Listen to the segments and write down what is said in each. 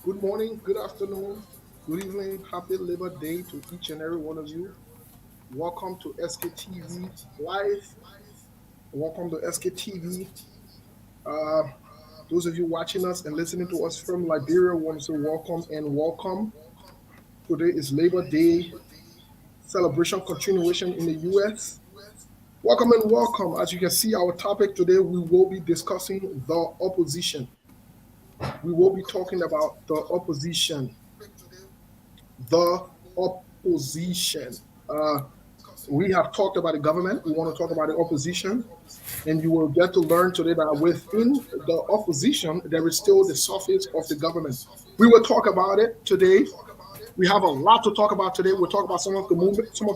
Good morning, good afternoon, good evening, happy Labor Day to each and every one of you. Welcome to SKTV Live. Welcome to SKTV. Uh, those of you watching us and listening to us from Liberia, want to say welcome and welcome. Today is Labor Day celebration continuation in the US. Welcome and welcome. As you can see, our topic today, we will be discussing the opposition. We will be talking about the opposition. The opposition. Uh, we have talked about the government. We want to talk about the opposition. And you will get to learn today that within the opposition, there is still the surface of the government. We will talk about it today. We have a lot to talk about today. We'll talk about some of the movements, some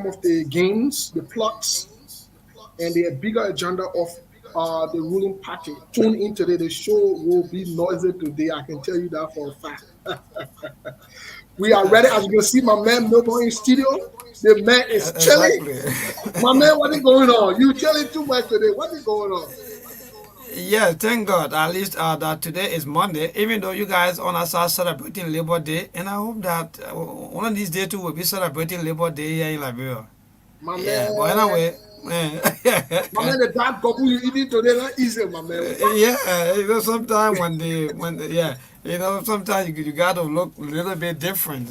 of the gains, the plots, and the bigger agenda of the ruling party. Tune in today. The show will be noisy today. I can tell you that for a fact. We are ready. As you can see, my man Milbo in studio. The man is chilling. Exactly. My man, what is going on? You chilling too much today. What is going on? Yeah, thank God. At least that today is Monday, even though you guys on us are celebrating Labor Day, and I hope that one of these days too will be celebrating Labor Day here in Liberia. My Yeah, but man, anyway, the dark couple you eating today, not easy, my man. What? yeah, sometimes yeah, sometimes you gotta look a little bit different,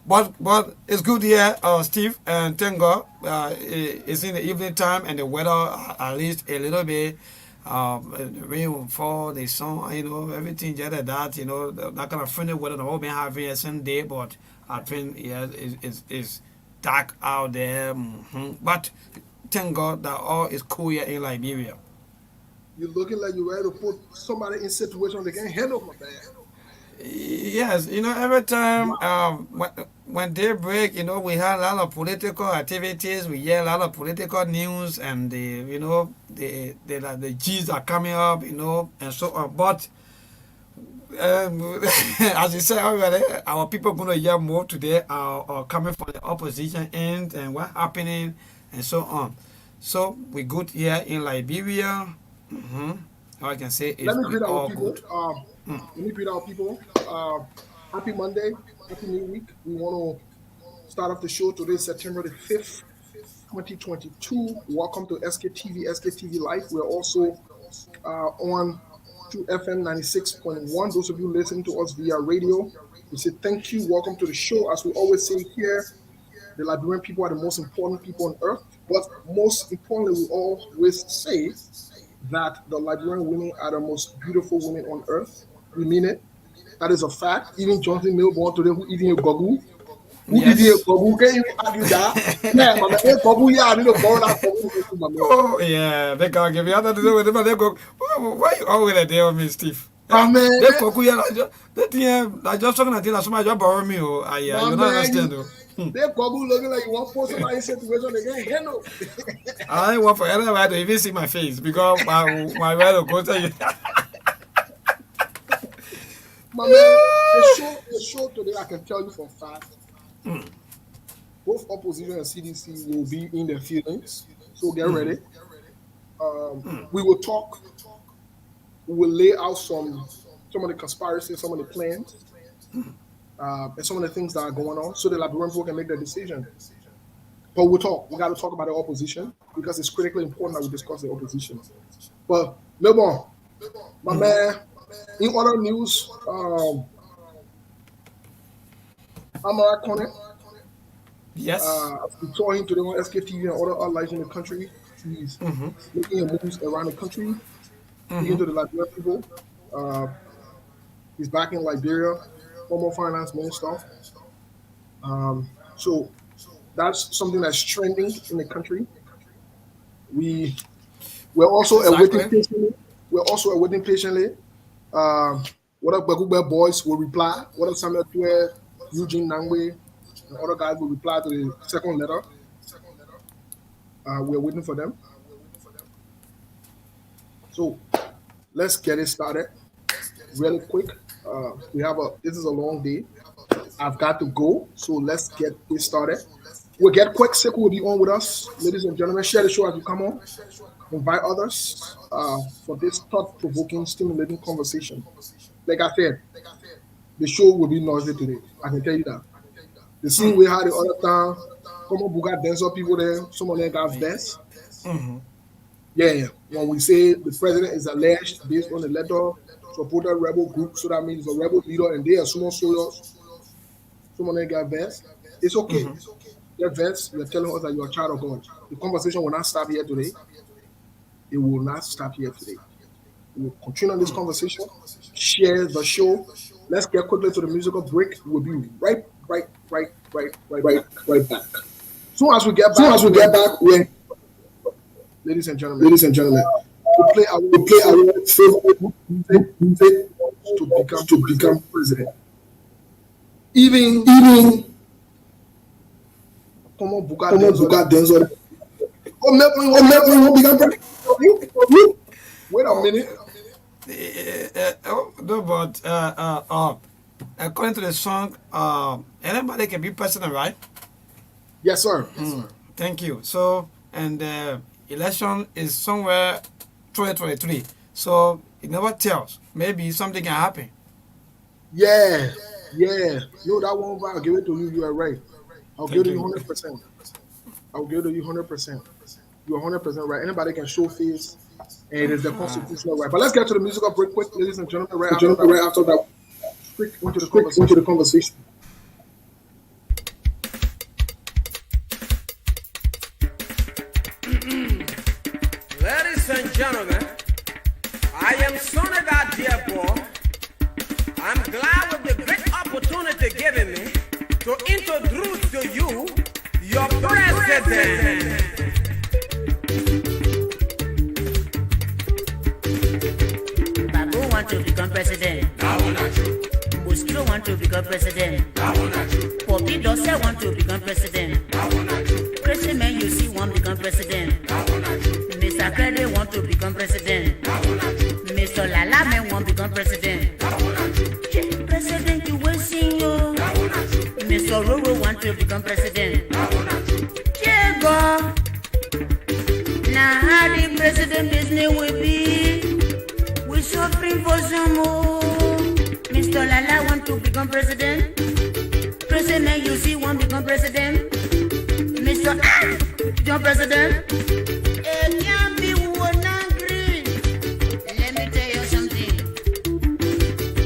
But it's good here, Steve, and thank God, it's in the evening time and the weather at least a little bit. The rain will fall, the sun, everything just like that, that kind of friendly weather that we've been having a Sunday, but I think yeah, it's dark out there. But thank God that all is cool here in Liberia. You looking like you ready to put somebody in situation they can't handle, my man. Yes, every time when they break, we have a lot of political activities. We hear a lot of political news, and the G's are coming up, and so on. But as you said already, our people going to hear more today are coming from the opposition end and what happening and so on. So we good here in Liberia. hmm All I can say Let is me we greet our all people. good. Let me greet our people. Happy Monday, happy new week. We want to start off the show today, September the 5th, 2022. Welcome to SKTV, SKTV Live. We're also on to FM 96.1. Those of you listening to us via radio, we say thank you. Welcome to the show. As we always say here, the Liberian people are the most important people on earth. But most importantly, we always say that the Liberian women are the most beautiful women on earth. We mean it. That is a fact. Even Johnson Milborn today, who eating a gogu, who eating a Yes. gogu, can you argue that? Yeah, my man, gogu, yeah, I need to borrow that gogu, my man. Oh yeah, they can't give you other to do with them. They go, why you always there on me, Steve? My Yeah, man, they cook you. They think I just talking until somebody just borrow me. Oh, yeah, my you don't man, understand you. though. They gogu looking like you want to put somebody in situation they can't handle. I ain't want for anybody to even see my face because my brother will go tell you. My man, the show today, I can tell you for a fact, both opposition and CDC will be in their feelings. So get ready. We will talk. We will lay out some of the conspiracies, some of the plans, and some of the things that are going on, so the Liberian people can make their decision. But we'll talk. We got to talk about the opposition because it's critically important that we discuss the opposition. But Melbourne, my man, in other news, Amara Connect, Yes. we saw him today on SKTV and other outlets in the country. He's making moves around the country, speaking to the Liberian people. Uh, he's back in Liberia, former finance minister. So that's something that's trending in the country. We we're also awaiting Exactly. patiently. We're also awaiting patiently. Um, what up, Bagugba boys will reply. What up, Samuel Tue, Eugene Nangwe, and other guys will reply to the second letter. We're waiting for them. So let's get it started really quick. We have a this is a long day. I've got to go, so let's get this started. We'll get quick. Sekou will be on with us, ladies and gentlemen. Share the show as you come on. invite others for this thought-provoking, stimulating conversation. Like I said, the show will be noisy today. I can tell you that. The same Mm. we had the other time, come on, we got dancer people there. Some of them got vests. Mm-hmm. Yeah, when we say the president is alleged based on the letter supported rebel group, so that means a rebel leader and they are small soldiers. Some of them got vests. It's okay. Mm-hmm. Get vests. You're telling us that you're a child of God. The conversation will not stop here today. It will not stop here today. We will continue on this conversation. Share the show. Let's get quickly to the musical break. We'll be right back. Soon as we get Soon back, as we get back, ladies and gentlemen, ladies and gentlemen, we play our we play our favorite music to become president. even Even comment Buka comment Denzel. Buka Denzel. Oh, Melvin, Oh, Melvin will become president. wait a minute. No, but according to the song, anybody can be president, right? Yes, sir. Thank you. So, and election is somewhere 2023. So it never tells. Maybe something can happen. Yeah, yeah. No, that one, I'll give it to you. You are right. I'll give Thank it to you you. 100%. I'll give it to you 100%. You're 100% right. Anybody can show face, and it is the constitutional right. But let's get to the musical break quick, ladies and gentlemen. Right after that, Quick into the quick conversation. into the conversation. Ladies and gentlemen, I am Sonny that dear boy. I'm glad with the great opportunity given me to introduce to you your president. Babu want to become president. Bushiro want to become president. Poppy Dossa want to become president. Crazy man you see want to become president. Mr. Krede want to become president. Mr. Lala man want to become president. President you will sing you. Mr. Roro want to become president. Jego. Now how the president business will be. We suffering for some more. Mr. Lala want to become president. President you see want to become president. Mr. John President. It can't be one angry. Let me tell you something.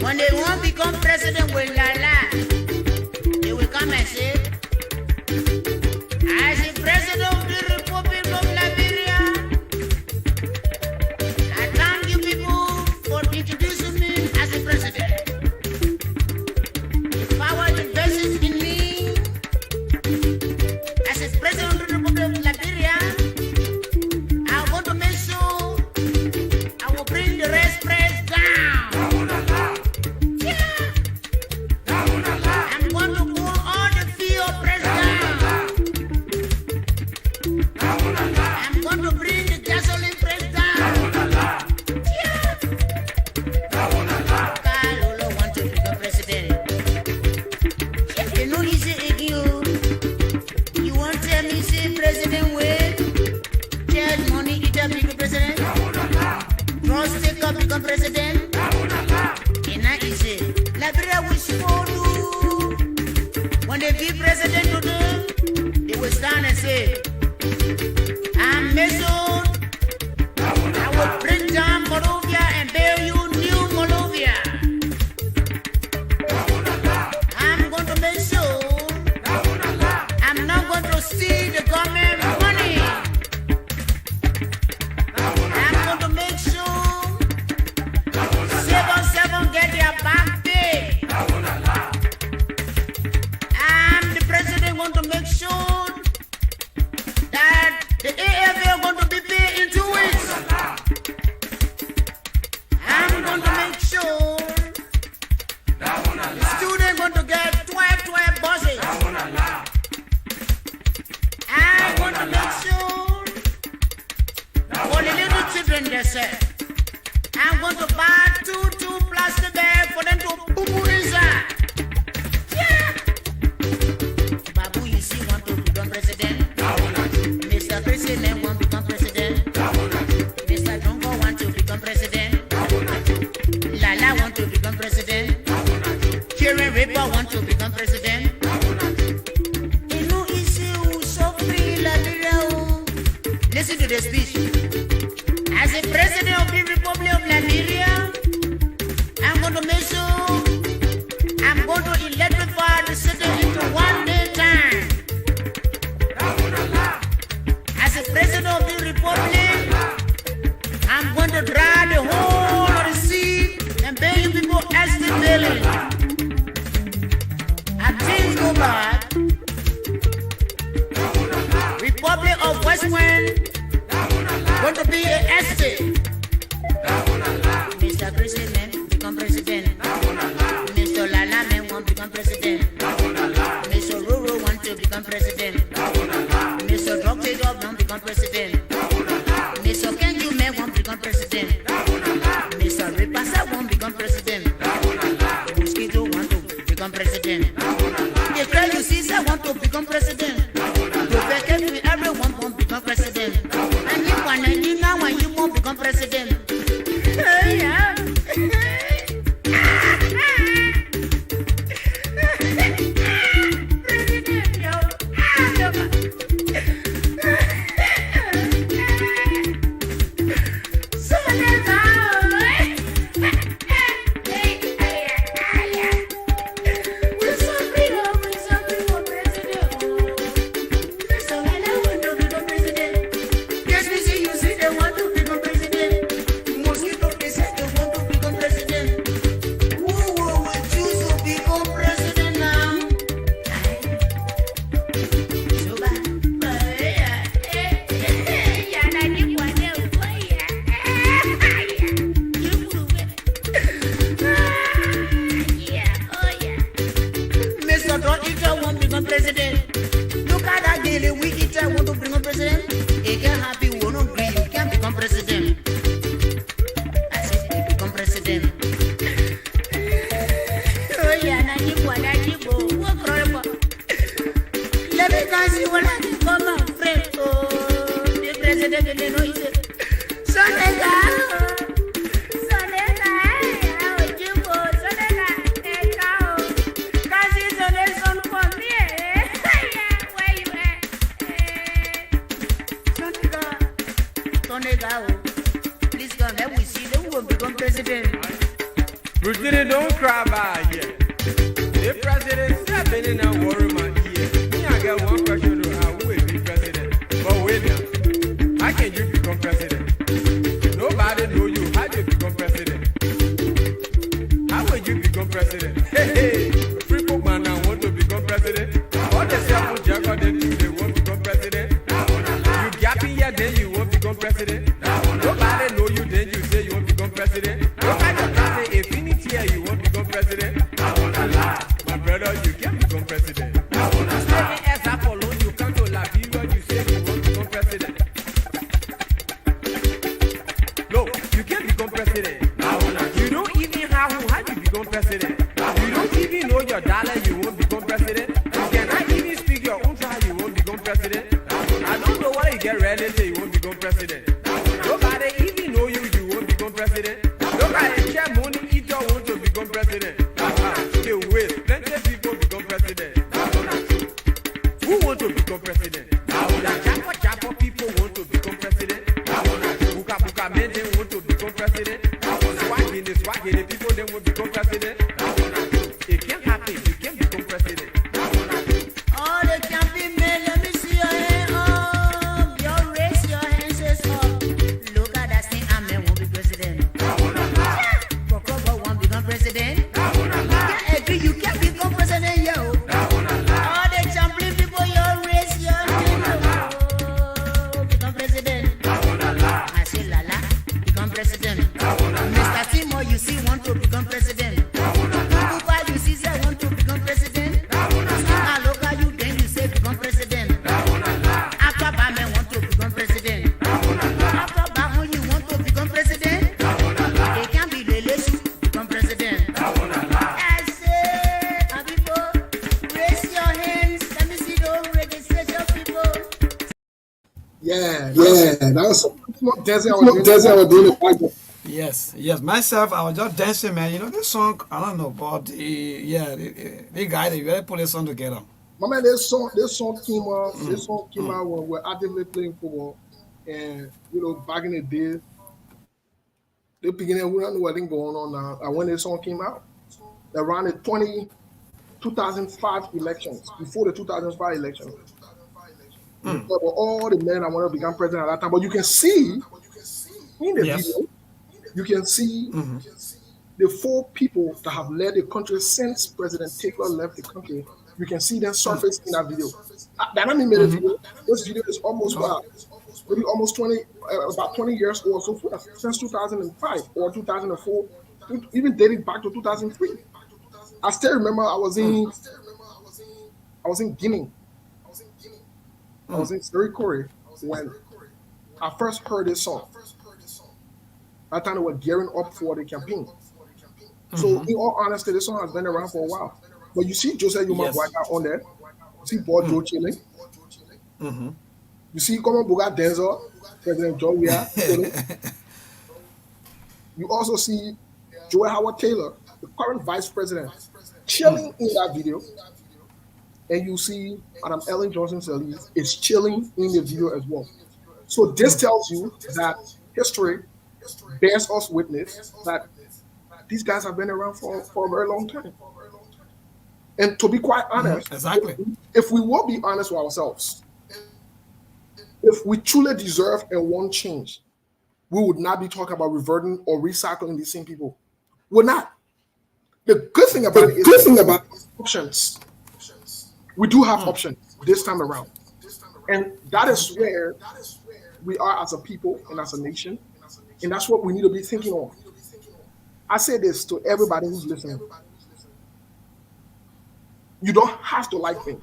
When they want to become president with Lala, they will come and say, as the president of the Republic of Liberia, I thank you people for introducing me as the president. Power invests in me as the president of the Republic of Liberia. I want to make sure I will bring the rest press down. Yeah. I'm going to pull all the fear press down. I'm going to bring the gasoline press down. Yeah. want to become president. Children Ripper want to become president. Inu isi usofri Liberia. Listen to the speech. As the president of the Republic of Liberia, I'm going to make sure I'm going to electrify the city into 1 day time. As the president of the Republic, I'm going to dry the whole of the sea and pay you people extra daily. As things go bad, Republic of West Wind going to be an estate. Mr. President, become president. Mr. Lala man want to become president. Mr. Ruru want to become president. Mr. Dr. Job want to become president. Mr. Kenju man want to become president. Mr. Ripasa want to become president. Mosquito want to become president. The girl you see want to become president. Everyone want to become president. And you now when you want to become president. Yeah. Please come, let we see them will become president. Virginia, don't cry by here. The president said, "Been in a war my ear." Me, I got one question to how who will be president. But wait now, how can you become president? Nobody know you. How do you become president? How will you become president? Hey, free folk man now want to become president. All the self jack they want to become president. You gap in here, then you won't become president. Nobody know you, then you say you won't become president. Nobody can say infinity here, you won't become president. My brother, you can't become president. Stay as Apollo, you come to Liberia, you say you won't become president. No, you can't become president. You don't even know how you become president. You don't even know your dollar, you won't become president. You cannot even speak your own tribe, you won't become president. I don't know why you get ready to say you won't become president. Nobody even know you, you won't become president. Nobody share money, eat or want to become president. Okay, wait, plenty of people become president. Who want to become president? The Chapo people want to become president. Buka men, they want to become president. Swaggy, people, they want to become president. It can't happen, you can't become president. All the camping men, let me see your hand up. You raise your hands up. Look at that thing, I won't be president. Koko won't become president. You can't agree, you can't become president, yo. All the camping people, you raise your hand up. Become president. I say Lala, become president. Mr. Timo, you see, want to become president. Kuka, you see, say want to become president. Loka, you then you say become president. After Bame want to become president. After Bamu, you want to become president. They can be the list become president. I say, people, raise your hands. Let me see the registration people. Yeah, that's Desi, what Desi was doing. Yes, yes. Myself, I was just dancing, man. You know this song? I don't know, but the guy they really put this song together. My man, this song came out when we're actively playing football, and back in the day, the beginning we don't know what thing going on now. And when this song came out, around the 2005 elections, before the 2005 elections, there were all the men that wanted to become president at that time. But you can see in the Yes. video, you can see the four people that have led the country since President Taylor left the country. You can see them surface in that video. That only made a video. This video is almost maybe almost about 20 years old, so since 2005 or 2004, even dating back to 2003. I still remember I was in Guinea. I was in Serikore when I first heard this song. That time they were gearing up for the campaign. So in all honesty, this song has been around for a while. But you see Joseph Yuma Yes. Boyka on there. You see Paul Joe chilling. You see Common Boga Denzel, President John Weah chilling. You also see Joel Howard Taylor, the current vice president, chilling in that video. And you see Madam Ellen Johnson Sirleaf is chilling in the video as well. So this tells you that history bears us witness that these guys have been around for a very long time. And to be quite honest, Exactly. if we will be honest with ourselves, if we truly deserve and want change, we would not be talking about reverting or recycling these same people. We're not. The good thing about it is options. We do have options this time around. And that is where we are as a people and as a nation. And that's what we need to be thinking of. I say this to everybody who's listening. You don't have to like me.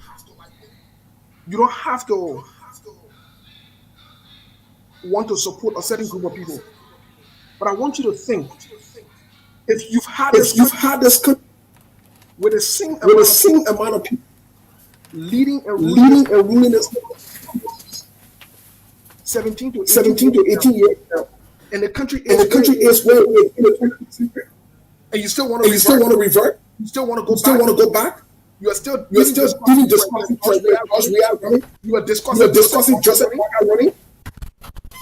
You don't have to want to support a certain group of people. But I want you to think, if you've had this with the same amount of people leading and ruling this 17 to 18 years now, and the country is where it is, and you still want to revert, you still want to go back, you are still discussing Joseph Boyka running.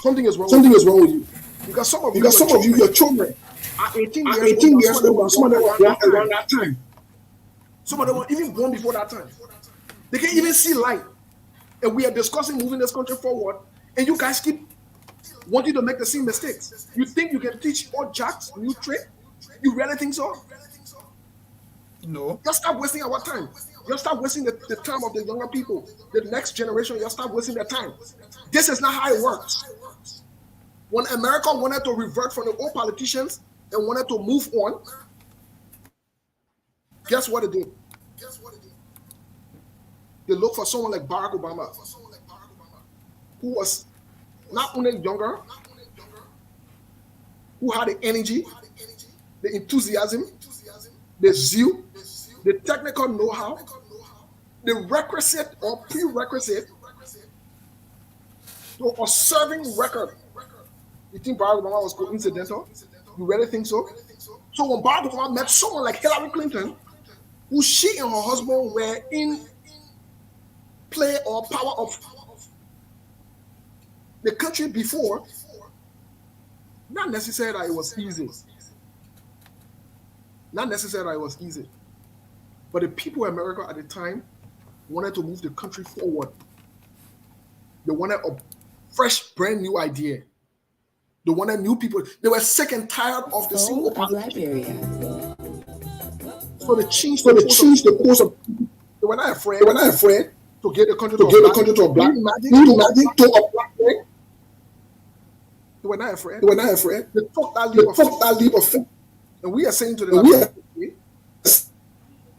Something is wrong with you. Because some of you, your children are 18 years old, some of them were born around that time. Some of them were even born before that time. They can't even see light. And we are discussing moving this country forward, and you guys keep wanting to make the same mistakes. You think you can teach all jacks new trick? You really think so? No. Just stop wasting our time. Just stop wasting the time of the younger people. The next generation, just stop wasting their time. This is not how it works. When America wanted to revert from the old politicians and wanted to move on, guess what it did? They looked for someone like Barack Obama, who was not only younger, who had the energy, the enthusiasm, the zeal, the technical know-how, the requisite or prerequisite to a serving record. You think Barack Obama was coincidental? You really think so? So when Barack Obama met someone like Hillary Clinton, who she and her husband were in play or power of the country before, not necessarily that it was easy. Not necessarily that it was easy. But the people in America at the time wanted to move the country forward. They wanted a fresh, brand new idea. They wanted new people. They were sick and tired of the single party. So they changed the course of. They were not afraid to get the country to a black man. To a black man. They were not afraid. They took that leap of faith. And we are saying to them,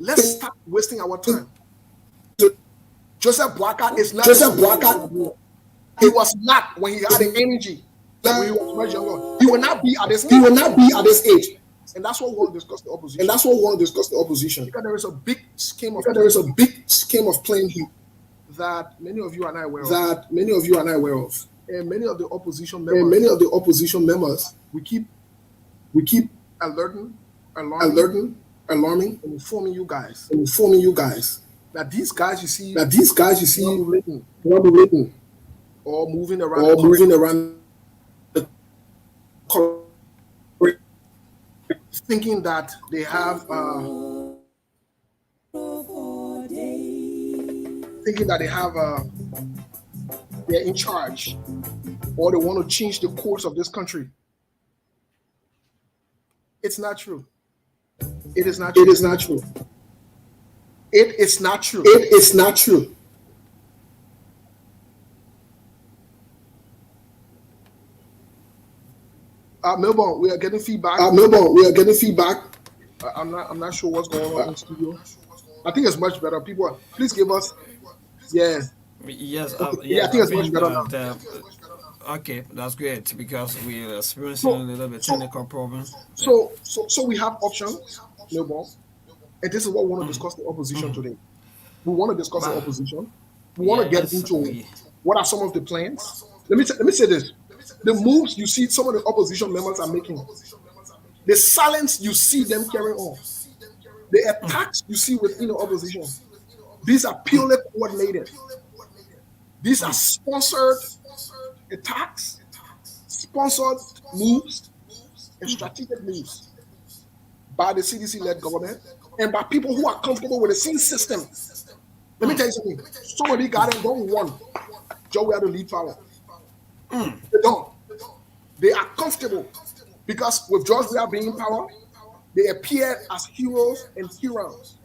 let's stop wasting our time. Joseph Boyka is not. He was not when he had the energy. When he was much younger. He will not be at this age. And that's what we want to discuss the opposition. Because there is a big scheme of playing here that many of you are not aware of. And many of the opposition members, we keep We keep alerting, alarming, alerting, alarming, and and informing you guys that these guys you see that these guys you see perambulating perambulating or moving around or the moving around the country, thinking that they have they're in charge, or they want to change the course of this country. It's not true. It is not it true. is not true. It is not true. It is not true. Melbourne, we are getting feedback. Melbourne, we are getting feedback. I'm not sure what's going on in the studio. I think it's much better. People, please give us. Yeah. Yes, Yeah, I think it's much better now. Okay, that's great because we're experiencing a little bit technical problems. So we have options, Melbourne, and this is what we want to discuss the opposition today. We want to discuss the opposition. We want to get into what are some of the plans. Let me say this: the moves you see some of the opposition members are making, the silence you see them carrying on, the attacks you see within the opposition, these are purely coordinated. These are sponsored attacks, sponsored moves, and strategic moves by the CDC-led government and by people who are comfortable with the same system. Let me tell you something. Some of these guys don't want Joe to lead power. They don't. They are comfortable because with George Weah being in power, they appear as heroes and heroes.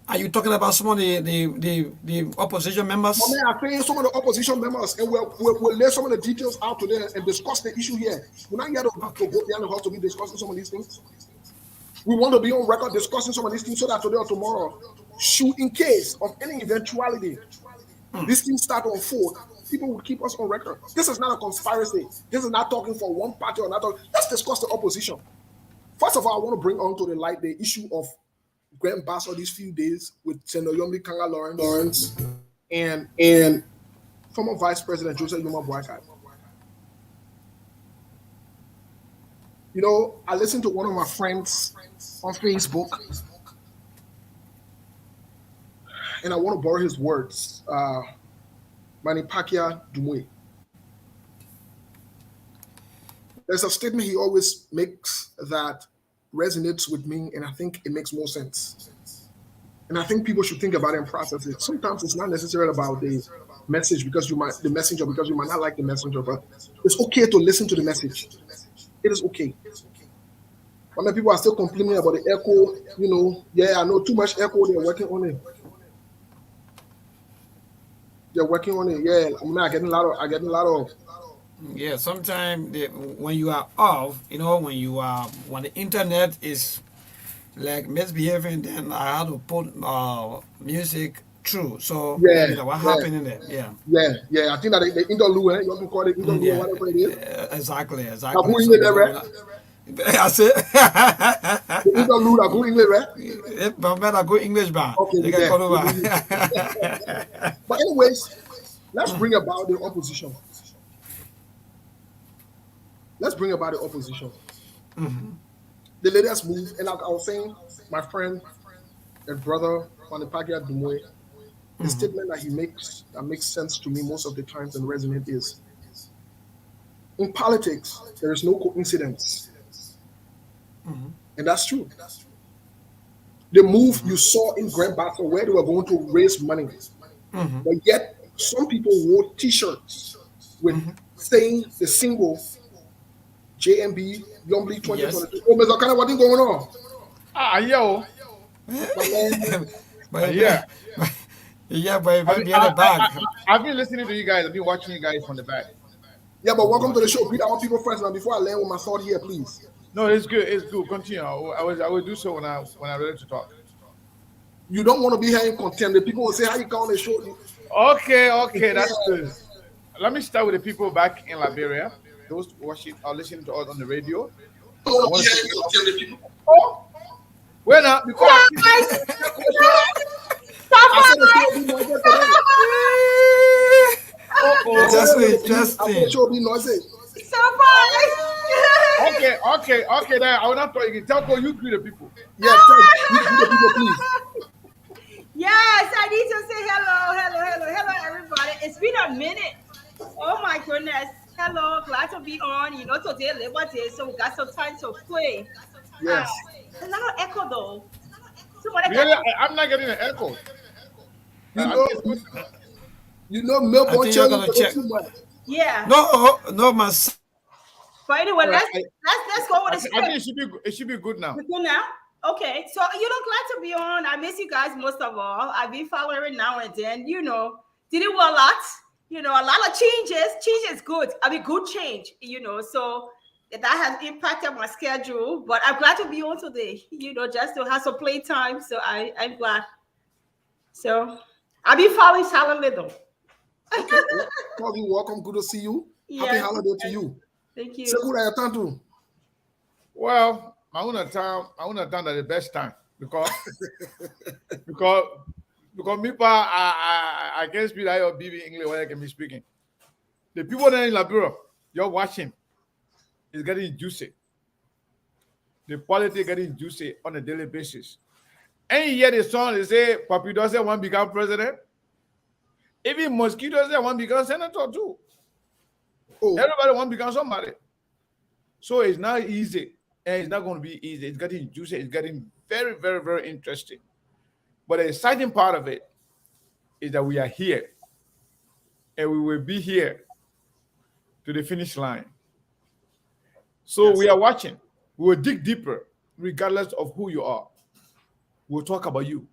Are you talking about some of the opposition members? I'm saying some of the opposition members, and we'll lay some of the details out today and discuss the issue here. We're not here to go behind the house to be discussing some of these things. We want to be on record discussing some of these things so that today or tomorrow, shoot in case of any eventuality, these things start to unfold. People will keep us on record. This is not a conspiracy. This is not talking for one party or another. Let's discuss the opposition. First of all, I want to bring onto the light the issue of Grand Basso these few days with Senator Yombi Kanga Lawrence and former Vice President Joseph Yuma Boakai. You know, I listened to one of my friends on Facebook, and I want to borrow his words. Manny Pacquiao Dumwe. There's a statement he always makes that resonates with me, and I think it makes more sense. And I think people should think about it and process it. Sometimes it's not necessarily about the message because you might not like the messenger, but it's okay to listen to the message. It is okay. But many people are still complaining about the echo. You know, yeah, I know too much echo. They're working on it. They're working on it. Yeah, I'm getting a lot of. Yeah, sometimes when you are off, you know, when the internet is like misbehaving, then I have to put music through. So what happened in there? Yeah. I think that the interlude, you have to call it interlude, whatever it is. Exactly. I said. The interlude, I go English, right? But I go English, man. Okay. But anyways, let's bring about the opposition. Mm-hmm. The latest move, and like I was saying, my friend and brother, Manny Pacquiao Dumwe, the statement that he makes that makes sense to me most of the times and resonate is, in politics, there is no coincidence. And that's true. The move you saw in Grand Basso where they were going to raise money, but yet some people wore T-shirts with saying the single JMB Yombly 2022. Oh, Mr. Kana, what is going on? Yo. But Yeah. the back. I've been listening to you guys. I've been watching you guys from the back. Yeah, but welcome to the show. Greet our people first now before I land with my thought here, please. No, it's good. It's good. Continue. I will do so when I'm ready to talk. You don't want to be here in contempt. The people will say, how you come on the show? Okay, that's good. Let me start with the people back in Liberia. Those watching or listening to us on the radio. Where now? Because Just interesting. I will be noisy. Surprise! Okay. Then I will not talk again. Telco, you greet the people. Yeah, tell the people, please. Yes, I need to say hello, everybody. It's been a minute. Oh my goodness. Hello, glad to be on. You know, today Labor Day, so we got some time to play. Yes. A lot of echo though. Somebody Really, got I'm not getting an echo. You know, I Melbourne think you're channel gonna check. too much. yeah. No, my son. But anyway, All right, let's go with the I think script. it should be good now. We good now? Okay, so glad to be on. I miss you guys most of all. I've been following now and then. Did it well a lot. A lot of changes. Change is good. I mean, good change. So that has impacted my schedule. But I'm glad to be on today. Just to have some playtime. So I'm glad. So I've been following silently though. Okay, Toby, welcome. Good to see you. Happy Yes. holiday to you. Thank you. Say good at your time too. Well, I want to time at the best time because me, I can't speak that your BB English when I can be speaking. The people there in Liberia, you're watching, is getting juicy. The politics getting juicy on a daily basis. And you hear the song, they say, Papi doesn't want to become president. Even Mosquito doesn't want to become senator too. Oh, Everybody want to become somebody. So it's not easy. And it's not going to be easy. It's getting juicy. It's getting very, very, very interesting. But the exciting part of it is that we are here. And we will be here to the finish line. So we are watching. We will dig deeper, regardless of who you are. We'll talk about you.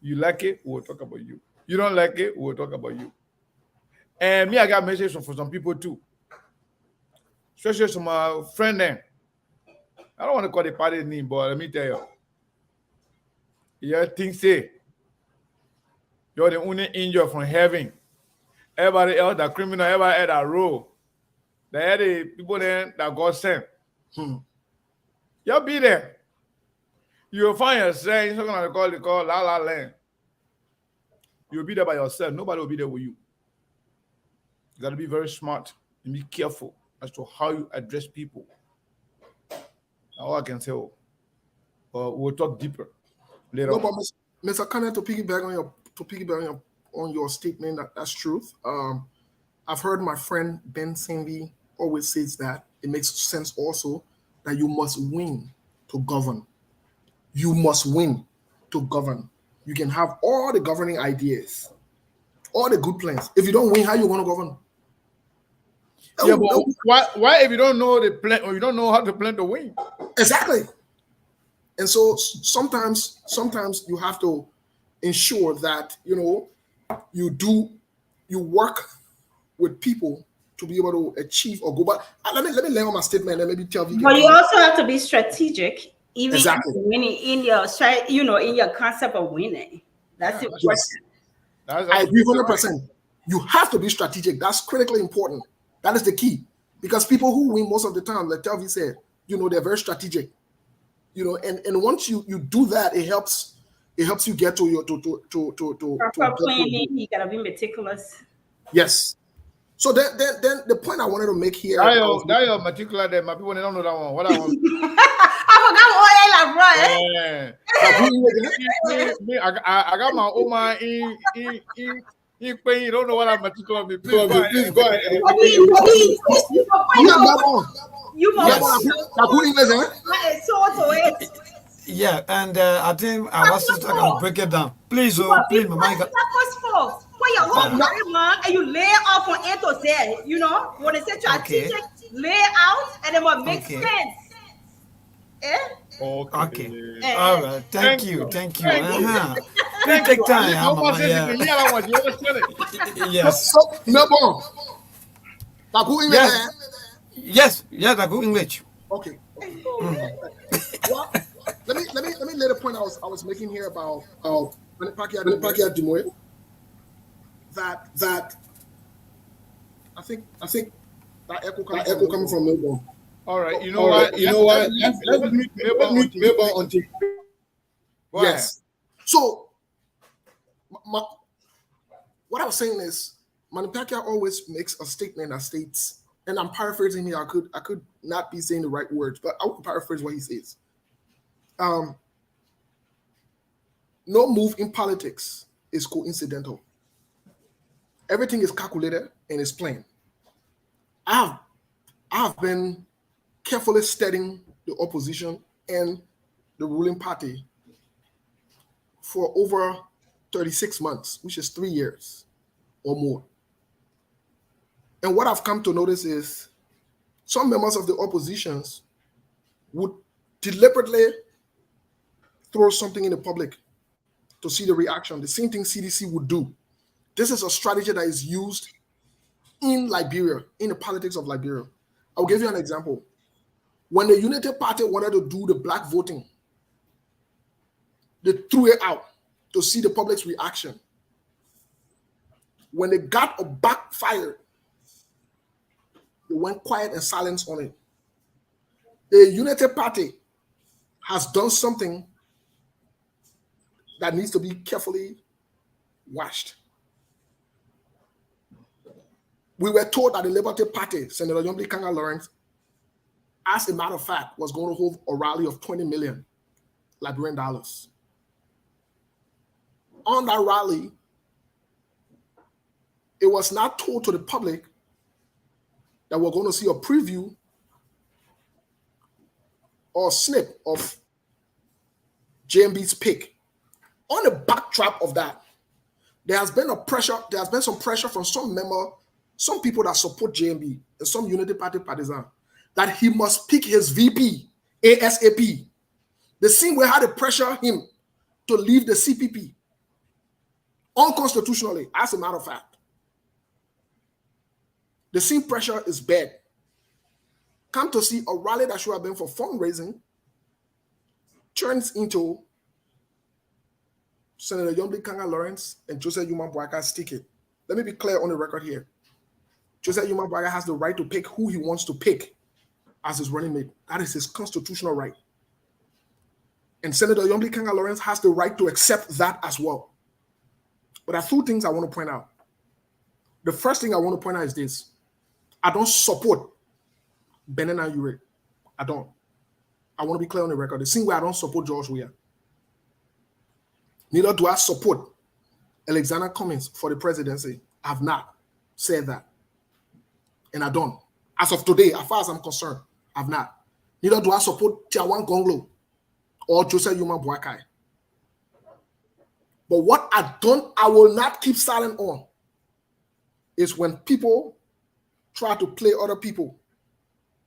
You like it, we'll talk about you. You don't like it, we'll talk about you. And me, I got messages for some people too. Especially some friend there. I don't want to call the party name, but let me tell you. You think say you're the only angel from heaven. Everybody else, the criminal, everybody had a role. They had the people there that God sent. You'll be there. You'll find yourself, you're going to call La La Land. You'll be there by yourself. Nobody will be there with you. You got to be very smart and be careful as to how you address people. All I can say, we'll talk deeper later no, on. but Mr. Kanye, to piggyback on your statement, that's truth. I've heard my friend Ben Sandy always says that it makes sense also that you must win to govern. You must win to govern. You can have all the governing ideas, all the good plans. If you don't win, how you want to govern? Yeah, but why if you don't know the plan or you don't know how to plan to win? Exactly. And so sometimes you have to ensure that you work with people to be able to achieve or go back. Let me lay on my statement and maybe tell you. But you also have to be strategic, even Exactly. winning in your concept of winning. That's important. I agree 100%. You have to be strategic. That's critically important. That is the key. Because people who win most of the time, like Telvi said, they're very strategic. And once you do that, it helps you get to your Proper planning, you gotta be meticulous. Yes. So then the point I wanted to make here. That your particular day, my people they don't know that one. What I want. I forgot Me, I got my Oma in Spain. You don't know what I'm particular. Please go ahead. You must. Yeah, and I think our sister can break it down. Please, please, my mic. Put your whole body man and you lay off from A to Z. When they say strategic, lay out and it will make sense. Eh? Okay. All right. Thank you. Please take time. Yes. Yes. Yes, I go English. Okay. Well, let me lay the point I was making here about Pacquiao Dumoye. That I think that echo coming from Melbourne. All right. You know what? Let's meet Melbourne on TV. Yes. So, what I was saying is, Manny Pacquiao always makes a statement that states, and I'm paraphrasing here. I could not be saying the right words, but I will paraphrase what he says. No move in politics is coincidental. Everything is calculated and is planned. I have been carefully studying the opposition and the ruling party for over 36 months, which is 3 years or more. And what I've come to notice is some members of the oppositions would deliberately throw something in the public to see the reaction. The same thing CDC would do. This is a strategy that is used in Liberia, in the politics of Liberia. I'll give you an example. When the United Party wanted to do the black voting, they threw it out to see the public's reaction. When they got a backfired, they went quiet and silent on it. The United Party has done something that needs to be carefully watched. We were told that the Liberty Party, Senator Yomli Kanga Lawrence, as a matter of fact, was going to hold a rally of 20 million Liberian dollars. On that rally, it was not told to the public that we're going to see a preview or a snip of JMB's pick. On the backdrop of that, there has been some pressure from some people that support JMB and some Unity Party partisans that he must pick his VP ASAP. The same way how they pressure him to leave the CPP unconstitutionally, as a matter of fact. The same pressure is bad. Come to see a rally that should have been for fundraising turns into Senator Yomli Kanga Lawrence and Joseph Yuma Boaka's ticket. Let me be clear on the record here. Joseph Yuma Boaka has the right to pick who he wants to pick as his running mate. That is his constitutional right. And Senator Yomli Kanga Lawrence has the right to accept that as well. But there are two things I want to point out. The first thing I want to point out is this. I don't support Benena Ure. I don't. I want to be clear on the record. The same way I don't support George Weah. Neither do I support Alexander Cummings for the presidency. I have not said that. And I don't. As of today, as far as I'm concerned, I have not. Neither do I support Tiawan Gonglo or Joseph Yuma Boakai. But what I will not keep silent on is when people try to play other people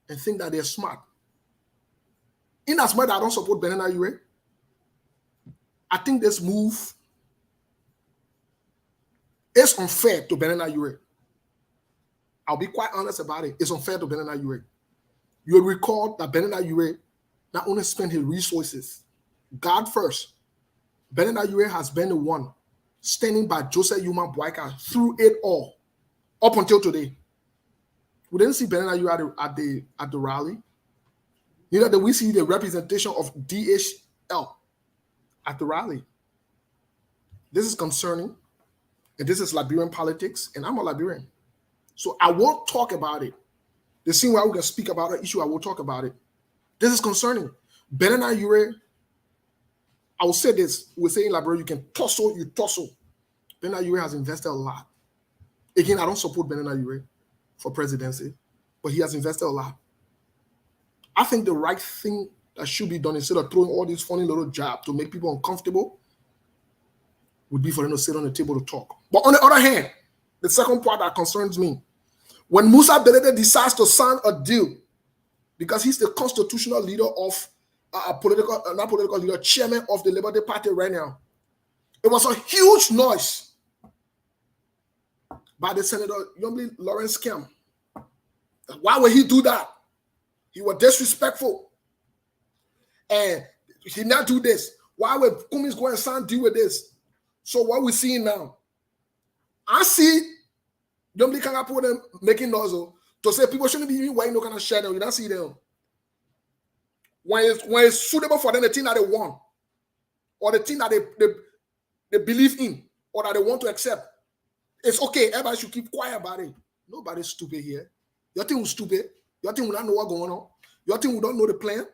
and think that they're smart. In as much as I don't support Benena Ure, I think this move is unfair to Benena Ure. I'll be quite honest about it. It's unfair to Benena Ure. You will recall that Benena Ure not only spent his resources, God first, Benena Ure has been the one standing by Joseph Yuma Boakai through it all, up until today. We didn't see Benena Ure at the rally. Neither did we see the representation of DHL at the rally. This is concerning, and this is Liberian politics, and I'm a Liberian. So I won't talk about it. The same way we can speak about an issue, I will talk about it. This is concerning. Benena Ure, I will say this, we say in Liberia, you can tussle, you tussle. Benena Ure has invested a lot. Again, I don't support Benena Ure for presidency, but he has invested a lot. I think the right thing that should be done, instead of throwing all these funny little jabs to make people uncomfortable, would be for them to sit on the table to talk. But on the other hand, the second part that concerns me, when Musa Belede decides to sign a deal, because he's the constitutional leader of chairman of the Liberty Party right now, it was a huge noise by the Senator Yomli Lawrence Kam. Why would he do that? He was disrespectful. And he did not do this. Why would Cummings go and sign deal with this? So what we're seeing now, I see Yomli Kanga put them making noise to say people shouldn't be even wearing no kind of shadow. You don't see them. When it's suitable for them, the thing that they want, or the thing that they believe in, or that they want to accept, it's okay. Everybody should keep quiet about it. Nobody's stupid here. Your team was stupid. Your team will not know what's going on. Your team will not know the plan.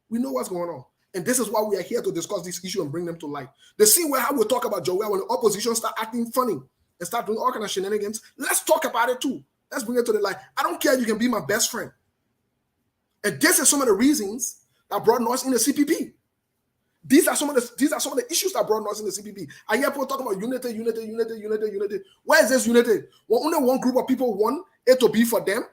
We know what's going on. And this is why we are here to discuss this issue and bring them to light. The scene where how we talk about Joel when the opposition start acting funny and start doing all kind of shenanigans, let's talk about it too. Let's bring it to the light. I don't care if you can be my best friend. And this is some of the reasons that brought noise in the CPP. These are some of the issues that brought noise in the CPP. I hear people talking about unity. Where is this unity? When only one group of people want it to be for them.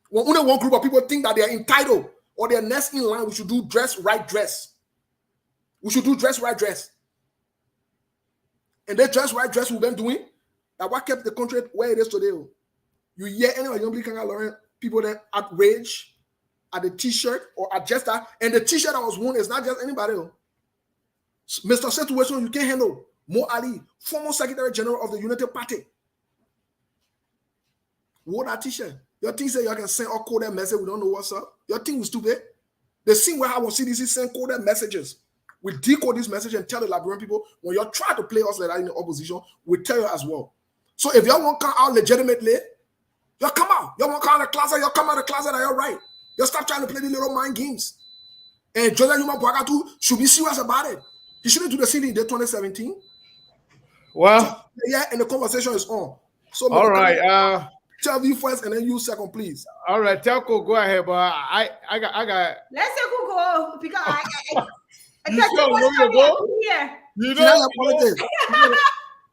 When only one group of people think that they are entitled or they're next in line, we should do dress right dress. We should do dress right dress. And that dress right dress we've been doing, that what kept the country where it is today. You hear any of young people that outrage at the t-shirt or at just that, and the t-shirt I was worn is not just anybody else. Mr. Situation, you can't handle. Mo Ali, former Secretary General of the United Party. Wore that t-shirt. Your team say you can send or code that message, we don't know what's up. Your team was stupid. The scene where I was CDC send coded messages. We decode this message and tell the Liberian people, when you're trying to play us like that in the opposition, we tell you as well. So if y'all want to come out legitimately, y'all come out. Y'all want to come out of the closet, y'all come out of the closet and you're right. You stop trying to play the little mind games. And Joseph Yuma Boagatu should be serious about it. He shouldn't do the city in 2017. Well, so, yeah, and the conversation is on. So all right. Tell you first and then you second, please. All right, Telco, go ahead, but I got. Let's say who go because I You sure want me to go? Yeah.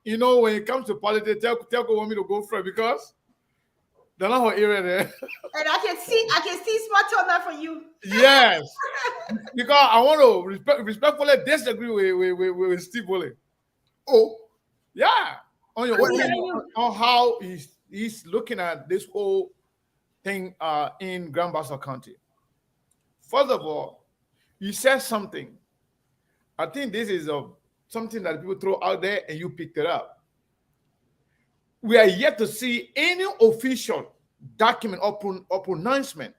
You know, when it comes to politics, Telco want me to go first because they're not her area there. And I can see smart turner for you. Yes. Because I want to respectfully disagree with Steve Bully. Oh. Yeah. On your on how he's looking at this whole thing in Grand Bassa County. First of all, you said something. I think this is something that people throw out there and you picked it up. We are yet to see any official document or pronouncement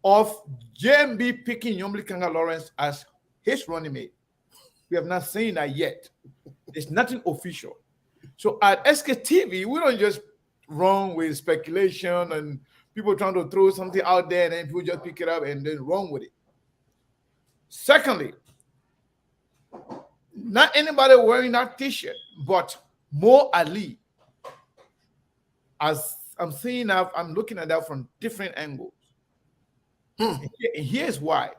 of JMB picking Yombli Kanga Lawrence as his running mate. We have not seen that yet. There's nothing official. So at SKTV, we don't just run with speculation and people trying to throw something out there and then people just pick it up and then run with it. Secondly, not anybody wearing that t-shirt, but Mo Ali. As I'm seeing that, I'm looking at that from different angles. And here's why.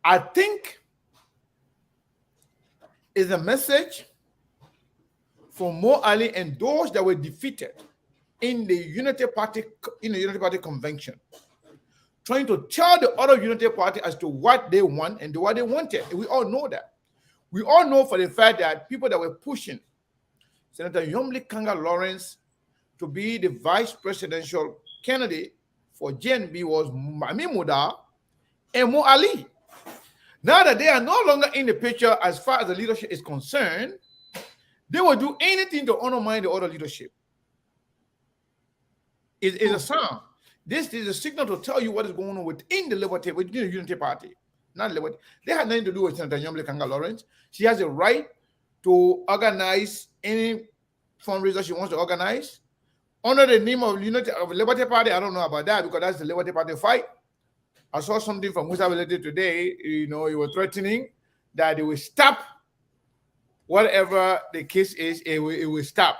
I think it's a message for Mo Ali and those that were defeated in the Unity Party convention, trying to tell the other Unity Party as to what they want and what they wanted. And we all know that. We all know for the fact that people that were pushing Senator Yombli Kanga Lawrence to be the vice presidential candidate for JNB was Mami Muda and Mo Ali. Now that they are no longer in the picture as far as the leadership is concerned, they will do anything to undermine the other leadership. It's a sound. This is a signal to tell you what is going on within the Liberty, within the Unity Party. Not Liberty. They had nothing to do with Senator Yombli Kanga Lawrence. She has a right to organize any fundraiser she wants to organize under the name of Unity of Liberty Party. I don't know about that because that's the Liberty Party fight. I saw something from Musa Belete today. You know, he was threatening that they will stop whatever the case is. It will stop.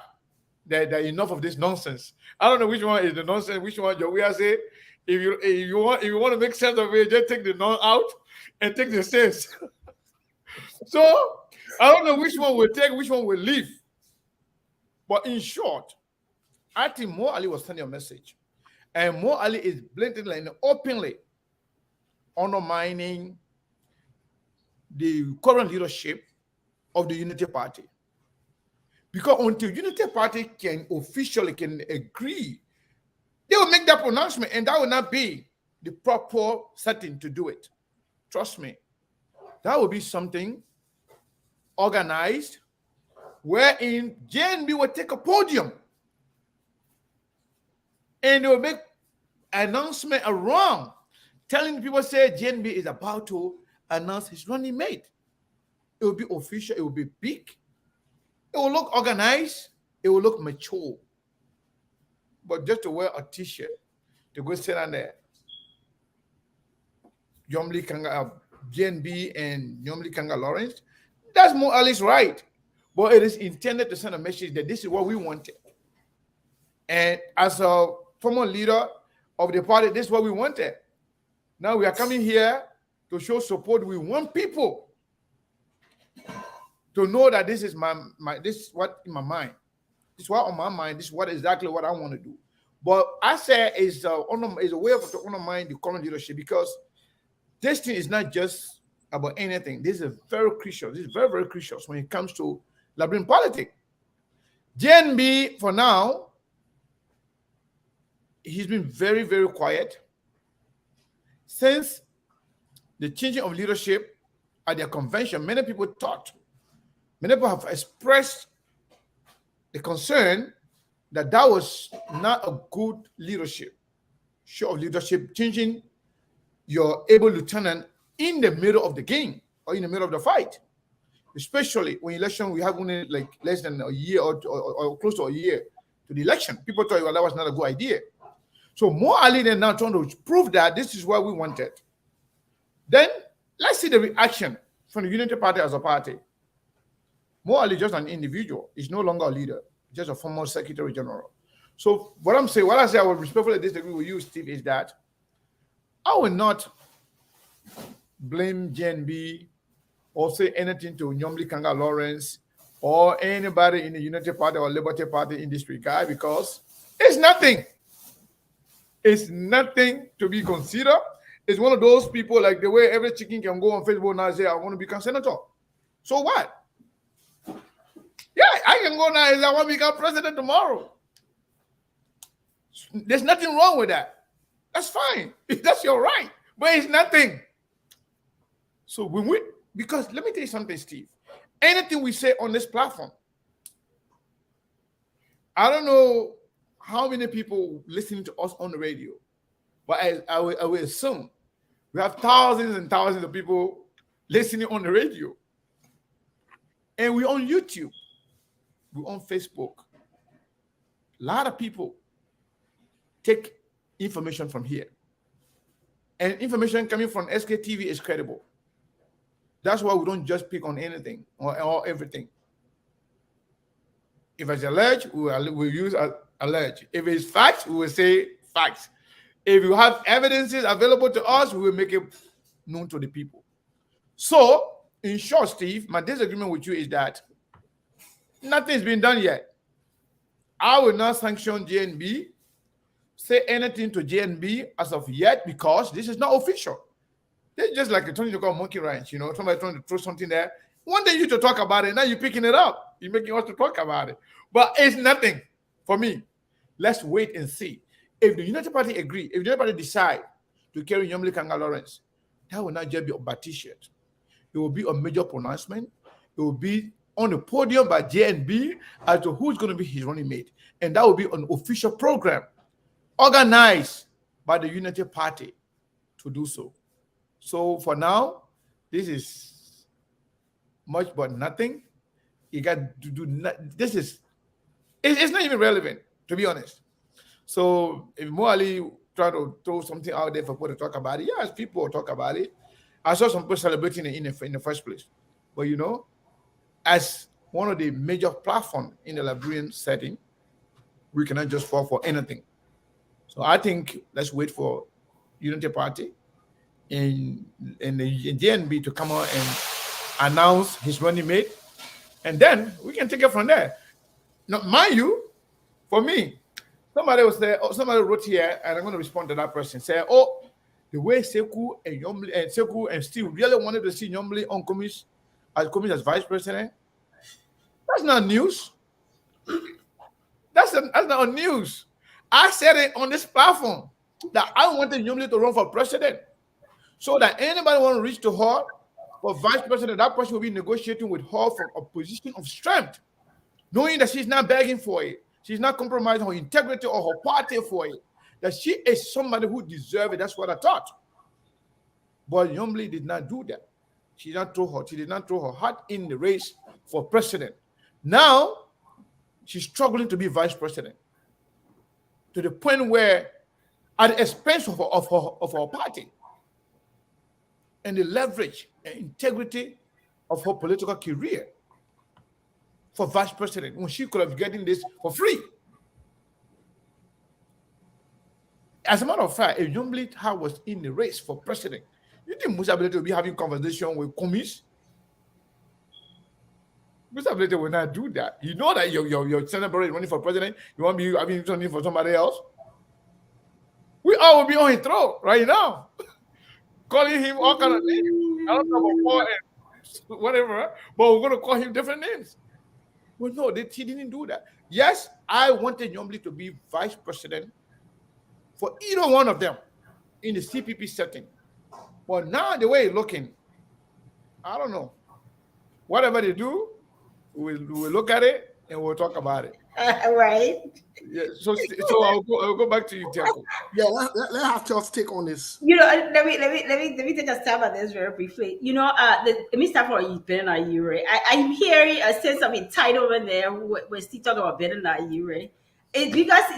That enough of this nonsense. I don't know which one is the nonsense. Which one Jowea say? If you want to make sense of it, just take the non out and take the sense. So I don't know which one will take, which one will leave. But in short, I think Mo Ali was sending a message, and Mo Ali is blatantly and openly undermining the current leadership of the Unity Party. Because until Unity Party can officially agree, they will make that pronouncement, and that will not be the proper setting to do it. Trust me. That will be something organized wherein JNB will take a podium and they will make an announcement around telling people, say JNB is about to announce his running mate. It will be official, it will be big, it will look organized, it will look mature. but just to wear a t-shirt to go sit on there. Yomli Kanga, GNB and Yomli Kanga Lawrence, that's more or less right. But it is intended to send a message that this is what we wanted. And as a former leader of the party, this is what we wanted. Now we are coming here to show support. We want people to know that this is this is what in my mind. This is what on my mind. This is what exactly what I want to do. But I say is a way of undermining the current leadership, because this thing is not just about anything. This is very crucial. This is very, very crucial when it comes to Liberian politics. JNB, for now, he's been very, very quiet. Since the changing of leadership at their convention, many people have expressed the concern that was not a good leadership. Show of leadership, changing your able lieutenant in the middle of the game or in the middle of the fight, especially when election we have only like less than a year or close to a year to the election. People thought, well, that was not a good idea. So more Ali than now trying to prove that this is what we wanted. Then let's see the reaction from the Unity Party as a party. More Ali just an individual. He's no longer a leader, just a former Secretary General. So what I say I will respectfully disagree with you, Steve, is that I will not blame JNB or say anything to Nyomli Kanga Lawrence or anybody in the Unity Party or Liberty Party in this regard, because it's nothing. It's nothing to be considered. It's one of those people like the way every chicken can go on Facebook now and say, I want to become senator. So what? Yeah, I can go now and say, I want to become president tomorrow. There's nothing wrong with that. That's fine. That's your right. But it's nothing. So because let me tell you something, Steve. Anything we say on this platform, I don't know how many people listening to us on the radio, but I will assume we have thousands and thousands of people listening on the radio. And we're on YouTube. We're on Facebook. A lot of people take information from here. And information coming from SKTV is credible. That's why we don't just pick on anything or everything. If it's alleged, we'll use alleged. If it's facts, we will say facts. If you have evidences available to us, we will make it known to the people. So, in short, Steve, my disagreement with you is that nothing's been done yet. I will not sanction JNB, say anything to JNB as of yet, because this is not official. It's just like Tony to call monkey ranch, somebody trying to throw something there. One day you to talk about it, now you're picking it up. You're making us to talk about it. But it's nothing for me. Let's wait and see. If the United Party agree, if the United Party decide to carry Yomli Kanga Lawrence, that will not just be a t-shirt. It will be a major pronouncement. It will be on the podium by JNB as to who's going to be his running mate. And that will be an official program organized by the Unity Party to do so. So for now, this is much but nothing. You got to do it's not even relevant, to be honest. So if Moali try to throw something out there for people to talk about it, yes, people will talk about it. I saw some people celebrating it in the first place. But as one of the major platforms in the Liberian setting, we cannot just fall for anything. So I think let's wait for Unity Party in the JNB to come out and announce his running mate, and then we can take it from there. Now, mind you, for me, somebody wrote here, and I'm going to respond to that person. Say, the way Sekou and Steve really wanted to see Nyomli on Komis as vice president, that's not news. That's not news. I said it on this platform that I wanted Nyomli to run for president, so that anybody want to reach to her for vice president, that person will be negotiating with her from a position of strength, knowing that she's not begging for it. She's not compromising her integrity or her party for it. That she is somebody who deserves it. That's what I thought. But Nyomli did not do that. She did not throw her heart in the race for president. Now, she's struggling to be vice president. to the point where, at the expense of our party, and the leverage and integrity of her political career for vice president, when she could have getting this for free. As a matter of fact, if Yomblit was in the race for president, you think Musa Bilete will be having conversation with Komis? Musa Bilete will not do that. You know that your senator is running for president. You want to be having something for somebody else? We all will be on his throat right now, calling him all kind of names. I don't know about whatever, but we're going to call him different names. Well, no, he didn't do that. Yes, I wanted Yomblit to be vice president for either one of them in the CPP setting. But now the way it's looking, I don't know. Whatever they do, we'll look at it and we'll talk about it. Right. Yeah. So I'll go back to you, Tiako. Yeah, let have Charles take on this. You know, let me take a stab at this very briefly. You know, let me start for Ben Ayure. I'm hearing a sense of entitlement there when Steve talking about Ben Ayure. It's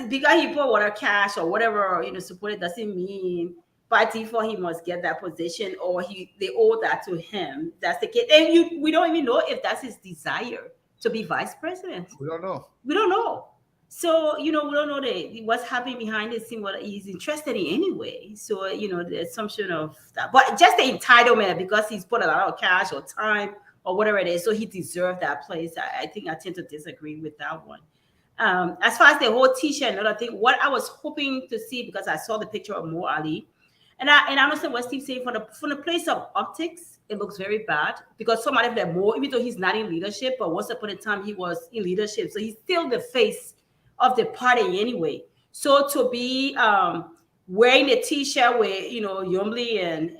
because he put water cash or whatever, you know, support it doesn't mean by default he must get that position or they owe that to him. That's the case. And we don't even know if that's his desire to be vice president. We don't know. We don't know. So, you know, we don't know what's happening behind the scene, what he's interested in anyway. So, you know, the assumption of that. But just the entitlement because he's put a lot of cash or time or whatever it is, so he deserved that place. I think I tend to disagree with that one. As far as the whole T-shirt and other thing, what I was hoping to see, because I saw the picture of Mo Ali, and I understand what Steve's saying, from the place of optics, it looks very bad because somebody of them more, even though he's not in leadership, but once upon a time he was in leadership. So he's still the face of the party anyway. So to be wearing a T-shirt with, you know, Yombli and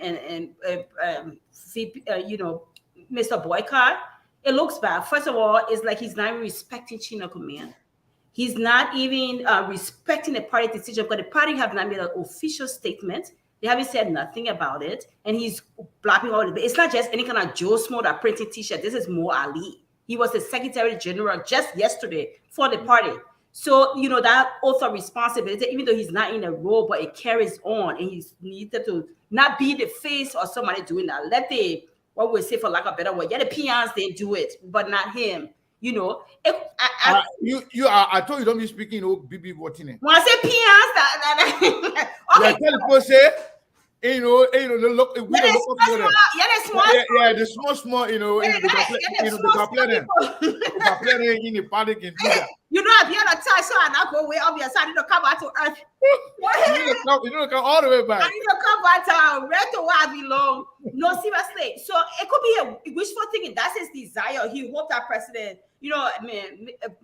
you know, Mr. Boycott, it looks bad. First of all, it's like he's not even respecting chain of command. He's not even respecting the party decision, but the party have not made an official statement. They haven't said nothing about it, and he's blabbing all the. It's not just any kind of Joe Smo that printed T-shirt. This is Mo Ali. He was the Secretary General just yesterday for the party. So, you know, that oath of responsibility, even though he's not in a role, but it carries on, and he's needed to not be the face or somebody doing that. Let the, what we say for lack of a better word, the peons, they do it, but not him. You know, I told you don't be speaking, BB Watine. When I say peons, okay. Tell people say, you know, look, we don't look up for them. Yeah, the small, you know, they can play them. They can play them in the party can do that. You know, I've been on a time, so I now go way up your side to come back to earth. You don't come all the way back. I need to come back to where to where I belong. No, seriously. So it could be a wishful thinking. That's his desire. He hoped that president, you know,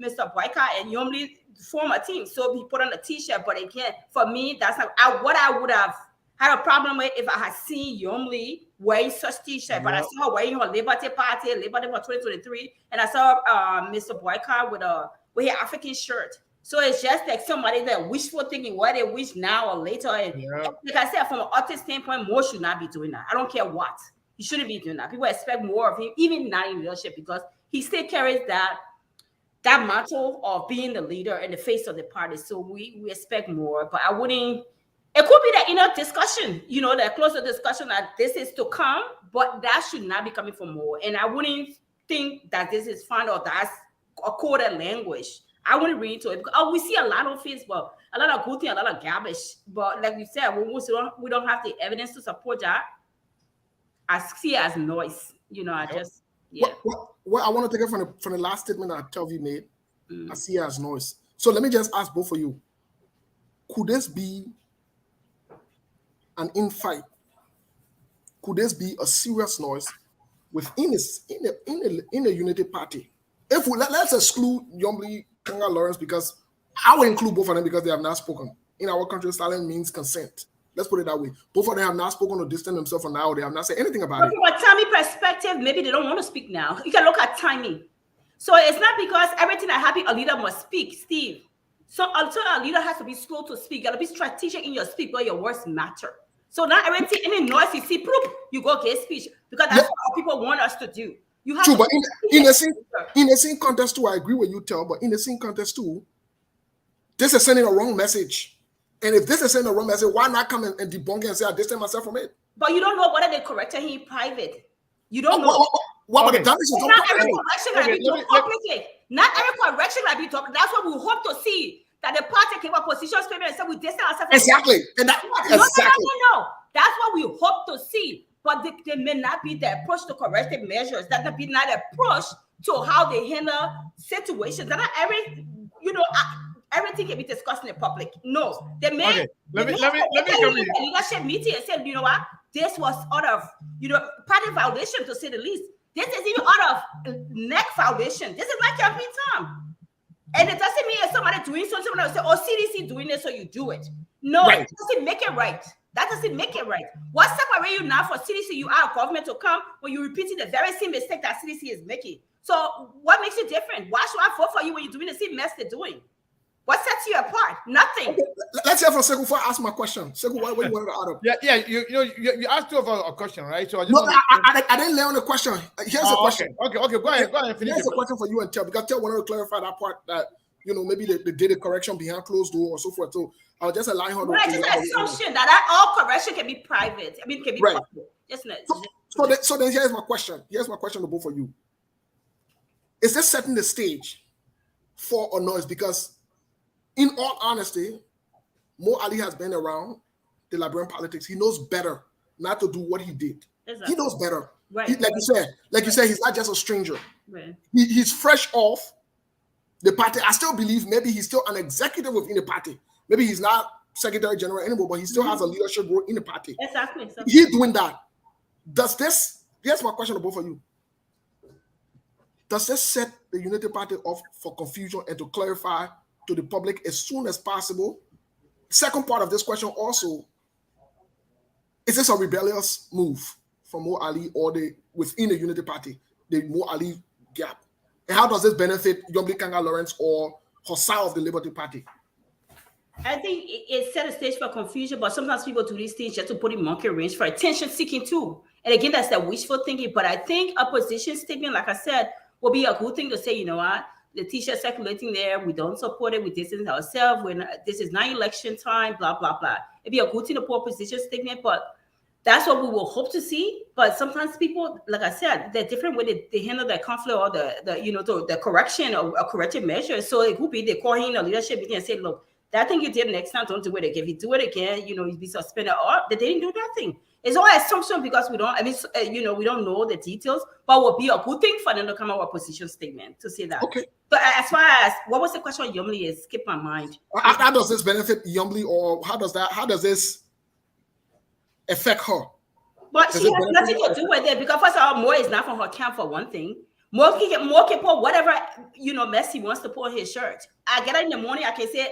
Mr. Boycott and Yombli form a team. So he put on a T-shirt, but again, for me, that's not what I would have had a problem with if I had seen Yombli wearing such T-shirt, but I saw her wearing her Liberty Party for 2023, and I saw Mr. Boycott with his African shirt. So it's just like somebody that wishful thinking what they wish now or later. And like I said, from an artist standpoint, Mo should not be doing that. I don't care what. He shouldn't be doing that. People expect more of him, even not in leadership, because he still carries that mantle of being the leader and the face of the party. So we expect more, but I wouldn't. It could be that inner discussion, you know, that closer discussion that this is to come, but that should not be coming from more. And I wouldn't think that this is fun or that's a coded language. I wouldn't read into it because we see a lot of Facebook, a lot of good things, a lot of garbage. But like you said, we don't have the evidence to support that. I see it as noise. You know, I just What I want to take it from the last statement that Telvi made. I see it as noise. So let me just ask both of you: could this be an infight? Could this be a serious noise within a unity party? If let's exclude Yombli, Kanga, Lawrence, because I will include both of them because they have not spoken. In our country, silence means consent. Let's put it that way. Both of them have not spoken or distanced themselves from now. They have not said anything about it. From a timing perspective, maybe they don't want to speak now. You can look at timing. So it's not because everything that happens, a leader must speak, Steve. So a leader has to be slow to speak. You got to be strategic in your speech where your words matter. So not everything, any noise you see, you go get speech because that's what people want us to do. You have true, but in the same context too, I agree with you, Tel. But in the same context too, this is sending a wrong message. And if this is sending a wrong message, why not come and debunk it and say I distance myself from it? But you don't know whether they corrected him in private. You don't know. What about Okay. the damages? Not every correction can be done let- publicly. Not every correction can be done. That's what we hope to see. That the party came up position statement and said we distance ourselves. Exactly. And that exactly. No. That's what we hope to see. But they may not be the approach to corrective measures. That may be not the approach to how they handle situations. That not everything can be discussed in the public. No, they may. Okay, let me they come may in. a leadership meeting and say, you know what, this was out of party foundation to say the least. This is even out of neck foundation. This is like your time. And it doesn't mean if somebody doing something, someone else say, oh, CDC doing it, so you do it. No, Right. It doesn't make it right. That doesn't make it right. What separate you now for CDC? You are a government to come when you're repeating the very same mistake that CDC is making. So what makes you different? Why should I vote for you when you're doing the same mess they're doing? What sets you apart? Nothing. Let's hear from Sekou before I ask my question. Sekou, what you want to add up? You asked two of a question, right? So I just No, want I didn't lay on the question. Here's the question. Okay. Go ahead. Finish Here's it. a question for you and Tel, because Tel wanted to clarify that part that maybe they did a correction behind closed door or so forth. So I'll just allow her to. Right, just an assumption that all correction can be private. I mean, can be Right. public. So then here's my question. Here's my question to both of you. Is this setting the stage for or noise? Because in all honesty, Mo Ali has been around the Liberian politics. He knows better not to do what he did. Exactly. He knows better. Right. Like you said, he's not just a stranger. Right. He's fresh off the party. I still believe maybe he's still an executive within the party. Maybe he's not secretary general anymore, but he still has a leadership role in the party. Exactly. He's doing that. Here's my question to both of you. Does this set the Unity Party off for confusion and to clarify to the public as soon as possible? Second part of this question also, is this a rebellious move from Mo Ali or within the Unity Party, the Mo Ali gap? And how does this benefit Yombli Kanga Lawrence or Hossa of the Liberty Party? I think it set a stage for confusion, but sometimes people do these things just to put in monkey range for attention seeking too. And again, that's that wishful thinking. But I think a position statement, like I said, will be a good thing to say, you know what, the t-shirt circulating there, we don't support it, we distance ourselves, this is not election time, blah, blah, blah. It'd be a good thing to put a position statement, but that's what we will hope to see. But sometimes people, like I said, they're different way they handle their conflict or the correction or corrective measures. So it could be they call him a leadership meeting and say, look, that thing you did next time, don't do it again. If you do it again, you'll be suspended. Or they didn't do nothing. It's all assumption because we don't know the details, but it would be a good thing for them to come out with a position statement to say that. Okay. But as far as what was the question on Yombli is, skip my mind. How does this benefit Yombli, or how does this affect her? But she has nothing to do with it because first of all, Mo is not from her camp for one thing. Mo can put whatever mess he wants to put on his shirt. I get up in the morning, I can say,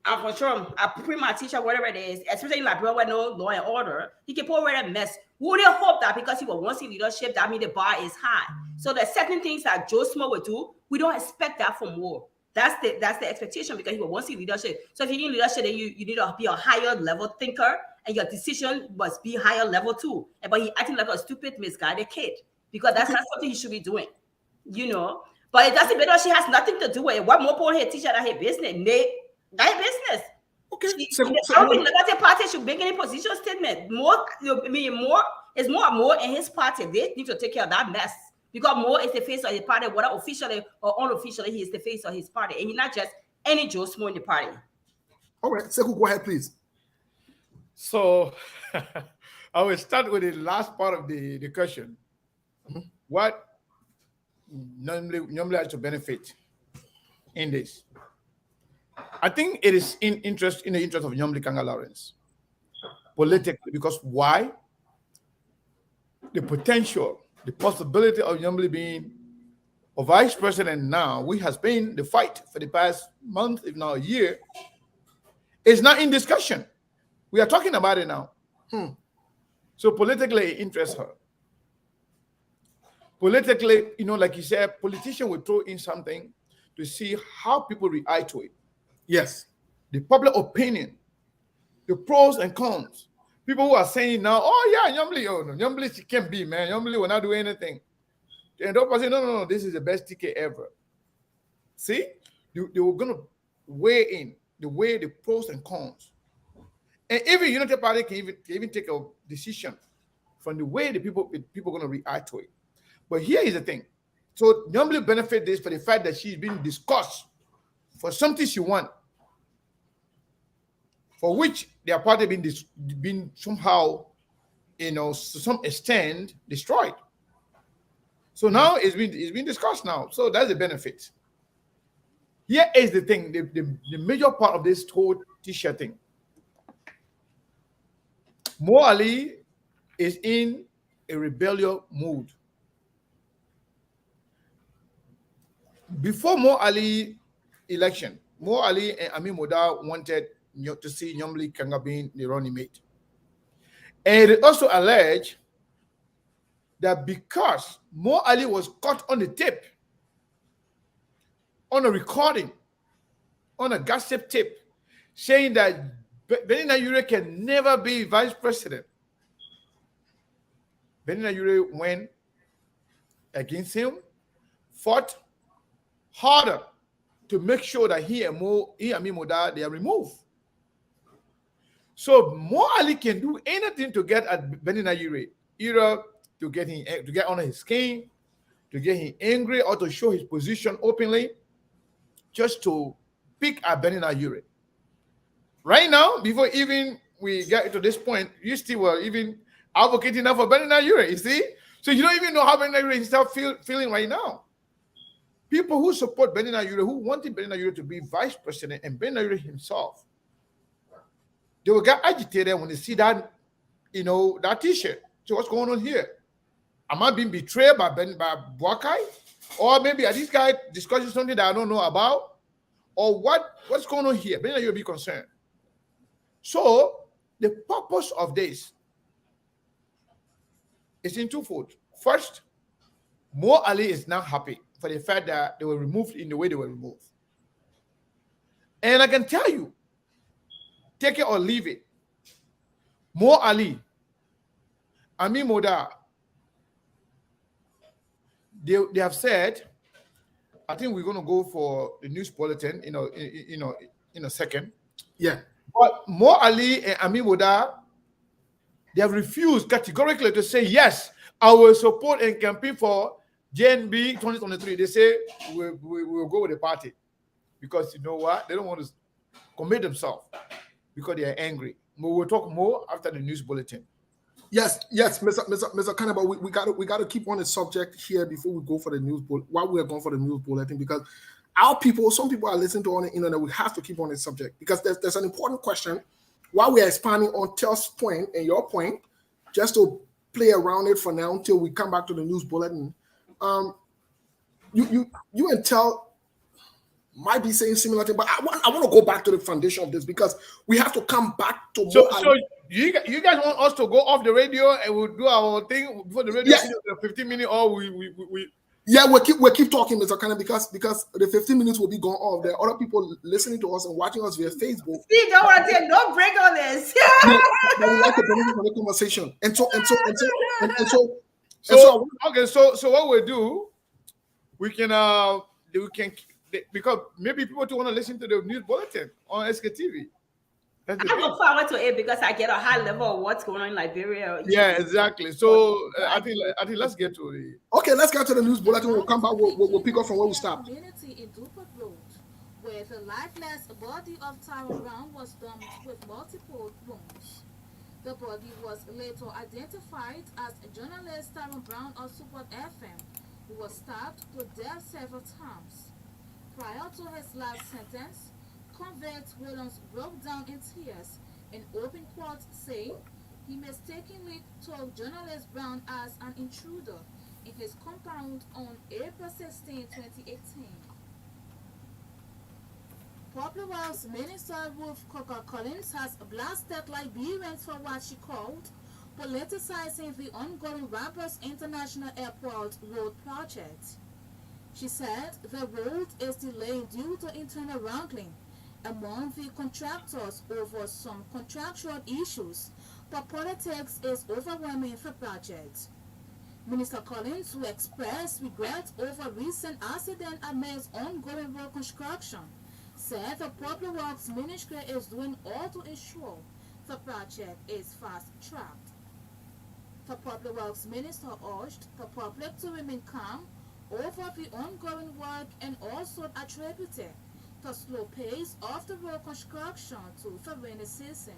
I'm for sure I print my t-shirt, whatever it is, especially in Liberia where no law and order, he can put away that mess. We would hope that because he will want to see leadership, that means the bar is high. So there's certain things that Joe Small would do. We don't expect that from Mo. That's the expectation because he will want to see leadership. So if you need leadership, then you need to be a higher level thinker, and your decision must be higher level too. But he acting like a stupid, misguided kid because that's not something he should be doing, But it doesn't matter. She has nothing to do with it. What Mo put her teacher that her business? That business. Okay. I don't think the party should make any position statement. More in his party. They need to take care of that mess because Mo is the face of his party, whether officially or unofficially, he is the face of his party, and he's not just any Joe Smo in the party. All right, Sekou, go ahead, please. So I will start with the last part of the question. Mm-hmm. What normally has to benefit in this? I think it is in the interest of Yombli Kanga Lawrence politically, because why? The potential, the possibility of Yombli being a vice president now, which has been the fight for the past month, if not a year, is not in discussion. We are talking about it now. So politically, it interests her. Politically, like you said, politicians will throw in something to see how people react to it. Yes. The public opinion, the pros and cons. People who are saying now, oh yeah, Yombli, she can't be, man. Yombli will not do anything. And they'll say, no, this is the best ticket ever. See, they were going to weigh in the way the pros and cons. And even United Party can even take a decision from the way the people are going to react to it. But here is the thing. So normally benefit this for the fact that she's been discussed for something she wants, for which their party been somehow, to some extent, destroyed. So now it's been discussed now. So that's the benefit. Here is the thing, the major part of this whole t-shirt thing. Mo Ali is in a rebellious mood. Before Mo Ali election, Mo Ali and Amin Moda wanted to see Nyomli Kanga being the running mate. And it also alleged that because Mo Ali was caught on the tape, on a recording, on a gossip tape, saying that Benin Ayure can never be vice president. Benin Ayure went against him, fought harder to make sure that he and Amin Moda, they are removed. So Mo Ali can do anything to get at Benin Ayure, either to get under his skin, to get him angry, or to show his position openly, just to pick at Benin Ayure. Right now, before even we get to this point, you still were even advocating now for Benin Ayure, you see? So you don't even know how Benin Ayure himself feeling right now. People who support Benin Ayure, who wanted Benin Ayure to be vice president, and Benin Ayure himself, they will get agitated when they see that, that t-shirt. So what's going on here? Am I being betrayed by Boakai? Or maybe are these guys discussing something that I don't know about? Or what's going on here? Benin Ayure be concerned. So the purpose of this is in twofold. First, Mo Ali is now happy for the fact that they were removed in the way they were removed. And I can tell you, take it or leave it, Mo Ali, Amin Moda, they have said, I think we're going to go for the news bulletin, in a second. Yeah. But Mo Ali and Amin Moda, they have refused categorically to say, yes, I will support and campaign for JNB 2023. They say we will go with the party because you know what? They don't want to commit themselves because they are angry. But we'll talk more after the news bulletin. Yes, Mr. Cannibal, we got to keep on the subject here before we go for the news bulletin. While we are going for the news bulletin, because some people are listening to on the internet. We have to keep on the subject because there's an important question. While we are expanding on Tel's point and your point, just to play around it for now until we come back to the news bulletin. You and Tel might be saying similar thing, but I want to go back to the foundation of this because we have to come back to. So you guys want us to go off the radio and we'll do our thing before the radio? Yes. 15 minutes, or we Yeah, we'll keep talking, Mr. Kana, because the 15 minutes will be gone off. There are other people listening to us and watching us via Facebook. Steve, don't break on this. That would like to benefit from the conversation. So what we'll do, we can because maybe people don't want to listen to the news bulletin on SKTV. I look forward to it because I get a high level of what's going on in Liberia. Yeah, exactly. So I think let's get to the. Okay, let's get to the news bulletin. We'll come back. We'll pick up from where we stopped. Community in Dupont Road, where the lifeless body of Tyrone Brown was dumped with multiple wounds. The body was later identified as journalist Tyrone Brown of Support FM, who was stabbed to death several times. Prior to his last sentence, convict Williams broke down in tears in open court, saying he mistakenly told journalist Brown as an intruder in his compound on April 16, 2018. Popular's Minister Ruth Coker Collins has blasted Liberians for what she called politicizing the ongoing Rappers International Airport Road project. She said the road is delayed due to internal wrangling among the contractors over some contractual issues, but politics is overwhelming the project. Minister Collins, who expressed regret over recent accident amidst ongoing road construction, said the Public Works Ministry is doing all to ensure the project is fast-tracked. The Public Works Minister urged the public to remain calm over the ongoing work and also attributed the slow pace of the road construction to the rainy season.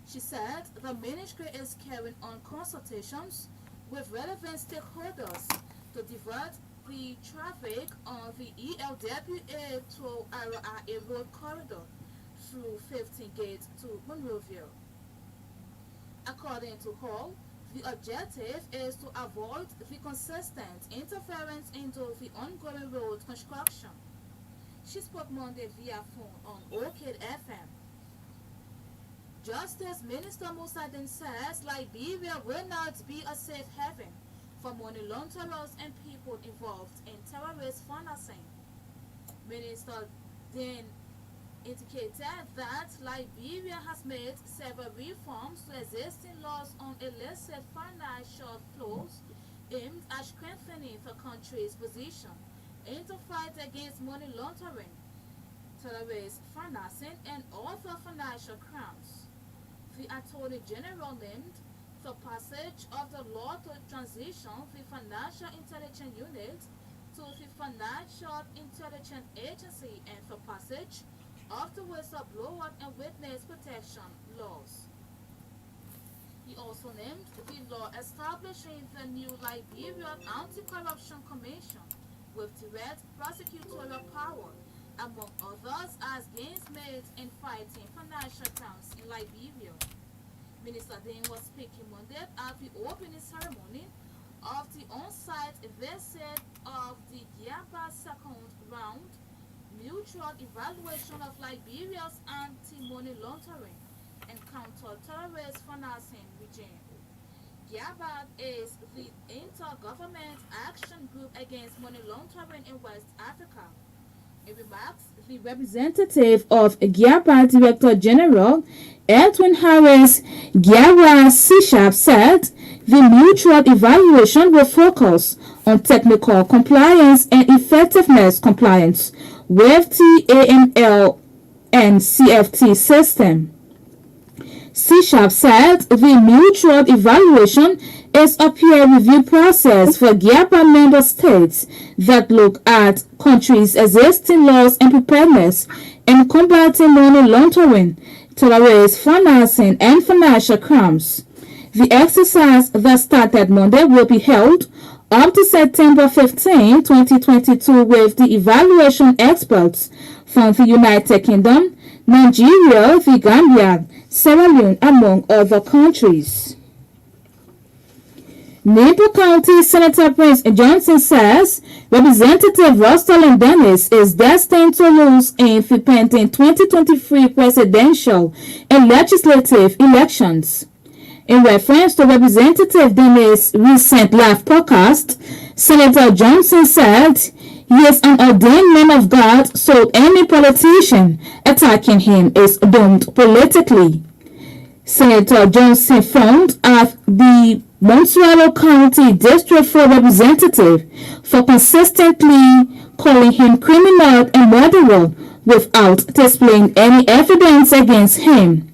She said the ministry is carrying on consultations with relevant stakeholders to divert the traffic on the ELWA to RIA road corridor through 15 Gate to Monrovia. According to Hall, the objective is to avoid the consistent interference into the ongoing road construction. She spoke Monday via phone on Orchid FM. Justice Minister Mousaden says Liberia will not be a safe haven for money launderers and people involved in terrorist financing. Minister then indicated that Liberia has made several reforms to existing laws on illicit financial flows aimed at strengthening the country's position in the fight against money laundering, terrorist financing, and other financial crimes. The Attorney General named the passage of the law to transition the Financial Intelligence Unit to the Financial Intelligence Agency and the passage of the whistleblower and witness protection laws. He also named the law establishing the new Liberian Anti-Corruption Commission with direct prosecutorial power, among others, as gains made in fighting financial crimes in Liberia. Minister Dane was speaking Monday at the opening ceremony of the on-site visit of the GIABA second round mutual evaluation of Liberia's anti-money laundering and counter-terrorist financing regime. GIABA is the Intergovernment Action Group Against Money Laundering in West Africa. In remarks, the representative of GIABA Director General Edwin Harris GIABA CSHAP said the mutual evaluation will focus on technical compliance and effectiveness compliance with the AML and CFT system. CSHAP said the mutual evaluation is a peer review process for GIABA member states that look at countries' existing laws and preparedness in combating money laundering, terrorist financing, and financial crimes. The exercise that started Monday will be held up to September 15, 2022, with the evaluation experts from the United Kingdom, Nigeria, the Gambia, Sierra Leone, among other countries. Nimbo County Senator Prince Johnson says Representative Rosalind Dennis is destined to lose in the pending 2023 presidential and legislative elections. In reference to Representative Dennis' recent live podcast, Senator Johnson said he is an ordained man of God, so any politician attacking him is doomed politically. Senator Johnson phoned at the Montreal County District 4 representative for consistently calling him criminal and murderer without displaying any evidence against him.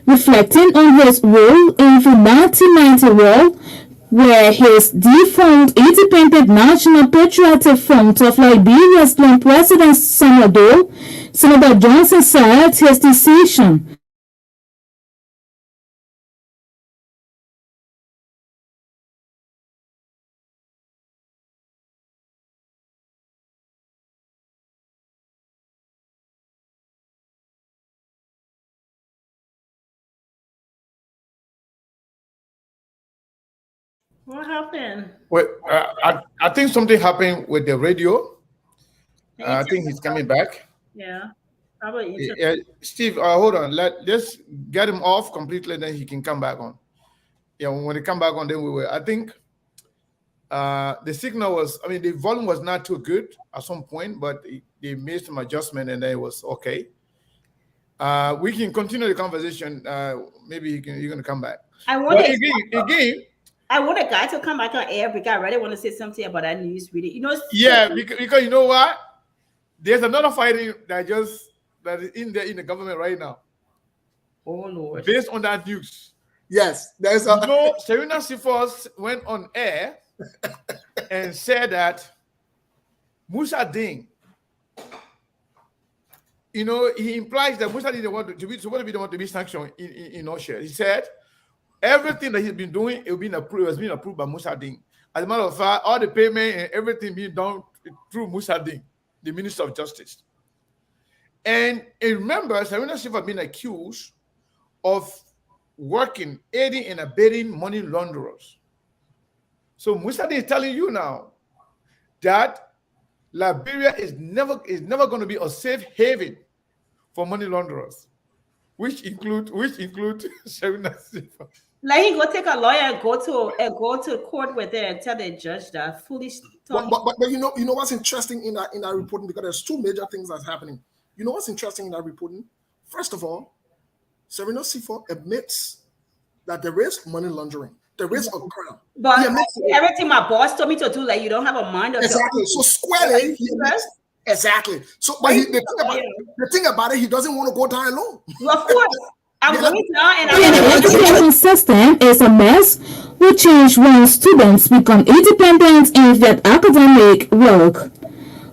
Reflecting on his role in the 1990 war, where his defunct Independent National Patriotic Front of Liberia slain President Samuel Doe, Senator Johnson said his decision What happened? Well, I think something happened with the radio. I think he's coming back. Yeah, probably. Steve, hold on. Let's get him off completely, then he can come back on. Yeah, when he come back on, then we will. I think the signal was, I mean, the volume was not too good at some point, but they made some adjustment and then it was okay. We can continue the conversation. Maybe you're going to come back. I want again. I want a guy to come back on air because I really want to say something about that news. Really, Yeah, because you know what? There's another fighting that is in there in the government right now, Oh Lord. based on that news. Yes, there's You a know, Serena Sifos went on air and said that Musa Ding, he implies that Musa didn't want to be the one to be sanctioned in Russia. He said everything that he's been doing, it has been approved by Musa Ding. As a matter of fact, all the payment and everything being done through Musa Ding, the Minister of Justice. And remember, Serena Sifos has been accused of aiding and abetting money launderers. So Musa Ding is telling you now that Liberia is never going to be a safe haven for money launderers, which include Serena Sifos. Like he go take a lawyer and go to court with it and tell the judge that foolish but, talk. but you know what's interesting in that reporting, because there's two major things that's happening. You know what's interesting in that reporting? First of all, Serena Sifo admits that there is money laundering. There is a crime. But He admits it. everything my boss told me to do, like you don't have a mind of your Exactly. own. So squarely, he admits, exactly. So, but the thing about it, he doesn't want to go down alone. Well, of course. I'm going down and The education system is a mess. We change when students become independent in their academic work.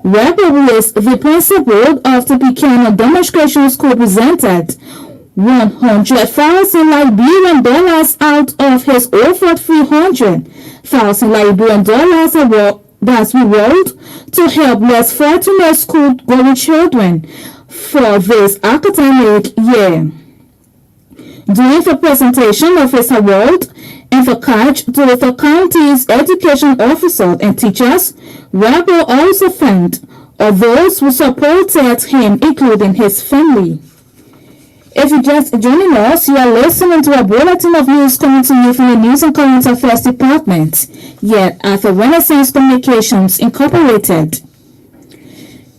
Rebel is the principal of the Pequeno Demonstration School presented $100,000 Liberian dollars out of his over $300,000 Liberian dollars that's reward to help less fortunate school-going children for this academic year. During the presentation of his award and the catch to the county's education officers and teachers, Rebel also thanked all those who supported him, including his family. If you're just joining us, you are listening to a bulletin of news coming to you from the News and Current Affairs Department, yet at the Renaissance Communications Incorporated.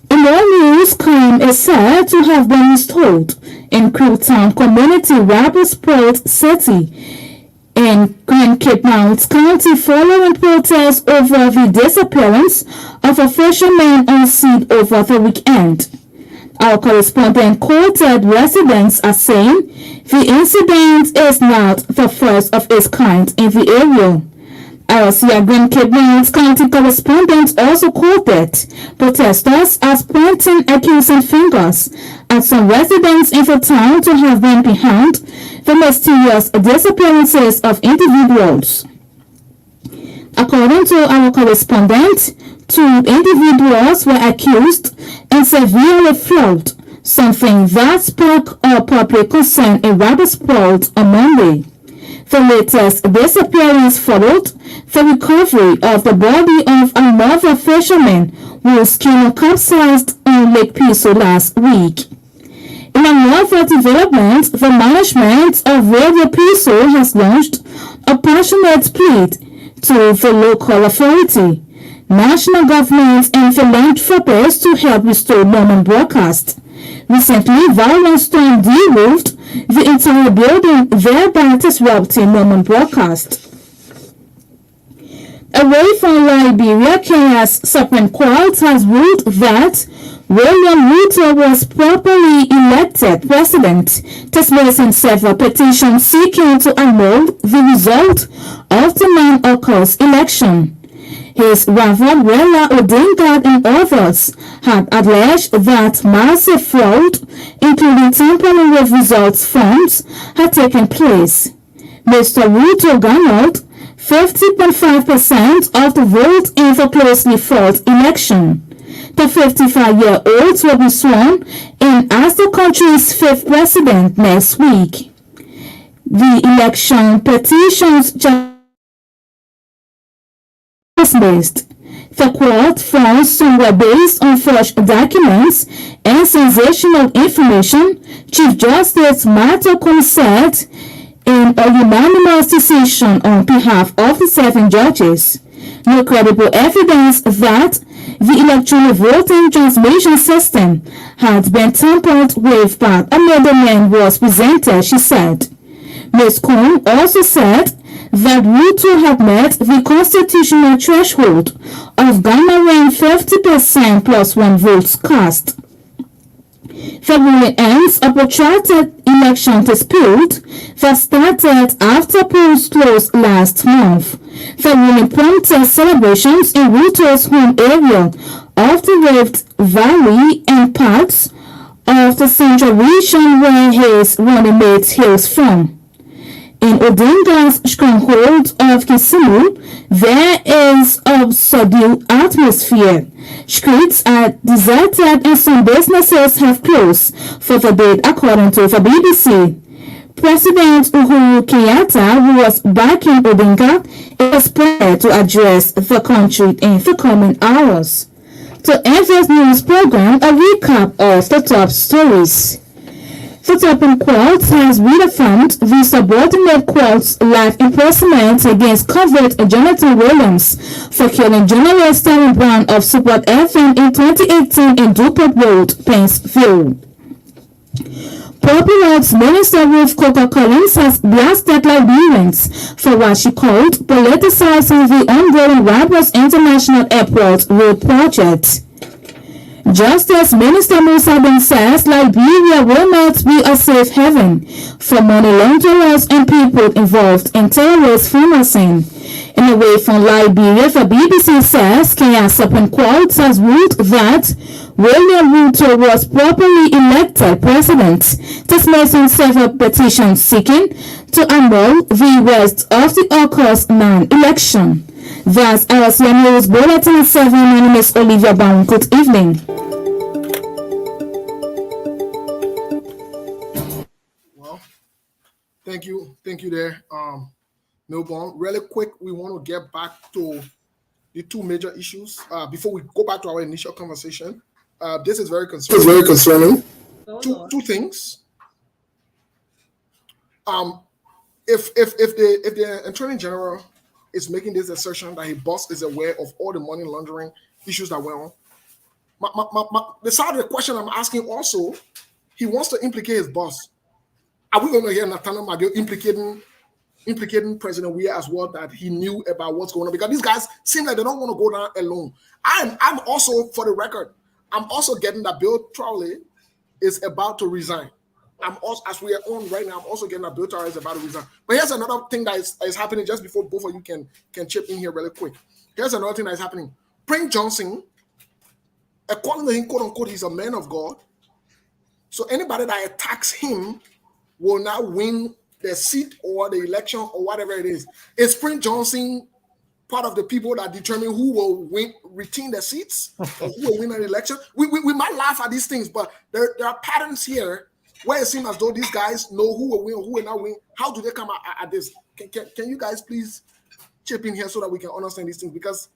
In more news, crime is said to have been installed in Crewtown Community, Rebel Sport City, in Grand Cape Mount County following protests over the disappearance of a fisherman on scene over the weekend. Our correspondent quoted residents as saying the incident is not the first of its kind in the area. Our Grand Cape Mount County correspondent also quoted protesters as pointing accusing fingers at some residents in the town to have been behind the mysterious disappearances of individuals. According to our correspondent, 2 individuals were accused and severely flogged, something that sparked public concern in Rebelsport on Monday. The latest disappearance followed the recovery of the body of another fisherman whose canoe capsized on Lake Piso last week. In another development, the management of Radio Piso has launched a passionate plea to the local authority, national government, and philanthropists to help restore Mormon broadcast. Recently, violent storm derailed the entire building, thereby disrupting Mormon broadcast. Away from Liberia, Kenya's Supreme Court has ruled that William Ruto was properly elected president, dismissing several petitions seeking to annul the result of the non-occurrence election. His rival Raila Odinga and others had alleged that massive fraud, including tampering with results forms, had taken place. Mr. Ruto garnered 50.5% of the vote in the closely fought election. The 55-year-old will be sworn in as the country's 5th president next week. The election petitions dismissed. The court found some were based on forged documents and sensational information, Chief Justice Matokun said in a unanimous decision on behalf of the 7 judges. No credible evidence that the electronic voting transmission system had been tampered with, but another man was presented, she said. Ms. Kuhn also said that Ruto had met the constitutional threshold of garnering 50% plus one votes cast. The ruling ends a protracted election dispute that started after polls closed last month. The ruling prompted celebrations in Ruto's home area of the Rift Valley and parts of the central region where his running mate hails from. In Odinga's stronghold of Kisumu, there is a subdued atmosphere. Streets are deserted and some businesses have closed for the day, according to the BBC. President Uhuru Kenyatta, who was backing Odinga, is prepared to address the country in the coming hours. To end this news program, a recap of the top stories. The Supreme Court has reaffirmed the subordinate court's life imprisonment against convict Jonathan Williams for killing journalist Terry Brown of Support FM in 2018 in Dupont Road, Pennsville. Popular Minister Ruth Coker Collins has blasted Liberians for what she called politicizing the ongoing Wabos International Airport road project. Justice Minister Musa Ben says Liberia will not be a safe haven for money launderers and people involved in terrorist financing. In a way from Liberia, the BBC says Kenya's Supreme Court has ruled that William Ruto was properly elected president, dismissing several petitions seeking to annul the rest of the August 9 election. That's RSM News Bulletin 7. My name is Olivia Brown. Good evening. Well, thank you there, Milborn. Really quick, we want to get back to the two major issues before we go back to our initial conversation. This is very concerning. Two things. If the Attorney General is making this assertion that his boss is aware of all the money laundering issues that went on, the side of the question I'm asking also, he wants to implicate his boss. Are we going to hear Nathaniel Magil implicating President Weah as well, that he knew about what's going on? Because these guys seem like they don't want to go down alone. I'm also, for the record, I'm also getting that Bill Trolley is about to resign. I'm also, as we are on right now, I'm also getting that Bill Trolley is about to resign. But here's another thing that is happening just before both of you can chip in here really quick. Here's another thing that is happening. Prince Johnson, according to him, quote unquote, he's a man of God. So anybody that attacks him will now win the seat or the election or whatever it is. Is Prince Johnson part of the people that determine who will retain the seats or who will win an election? We might laugh at these things, but there are patterns here where it seems as though these guys know who will win or who will not win. How do they come at this? Can you guys please chip in here so that we can understand these things? Because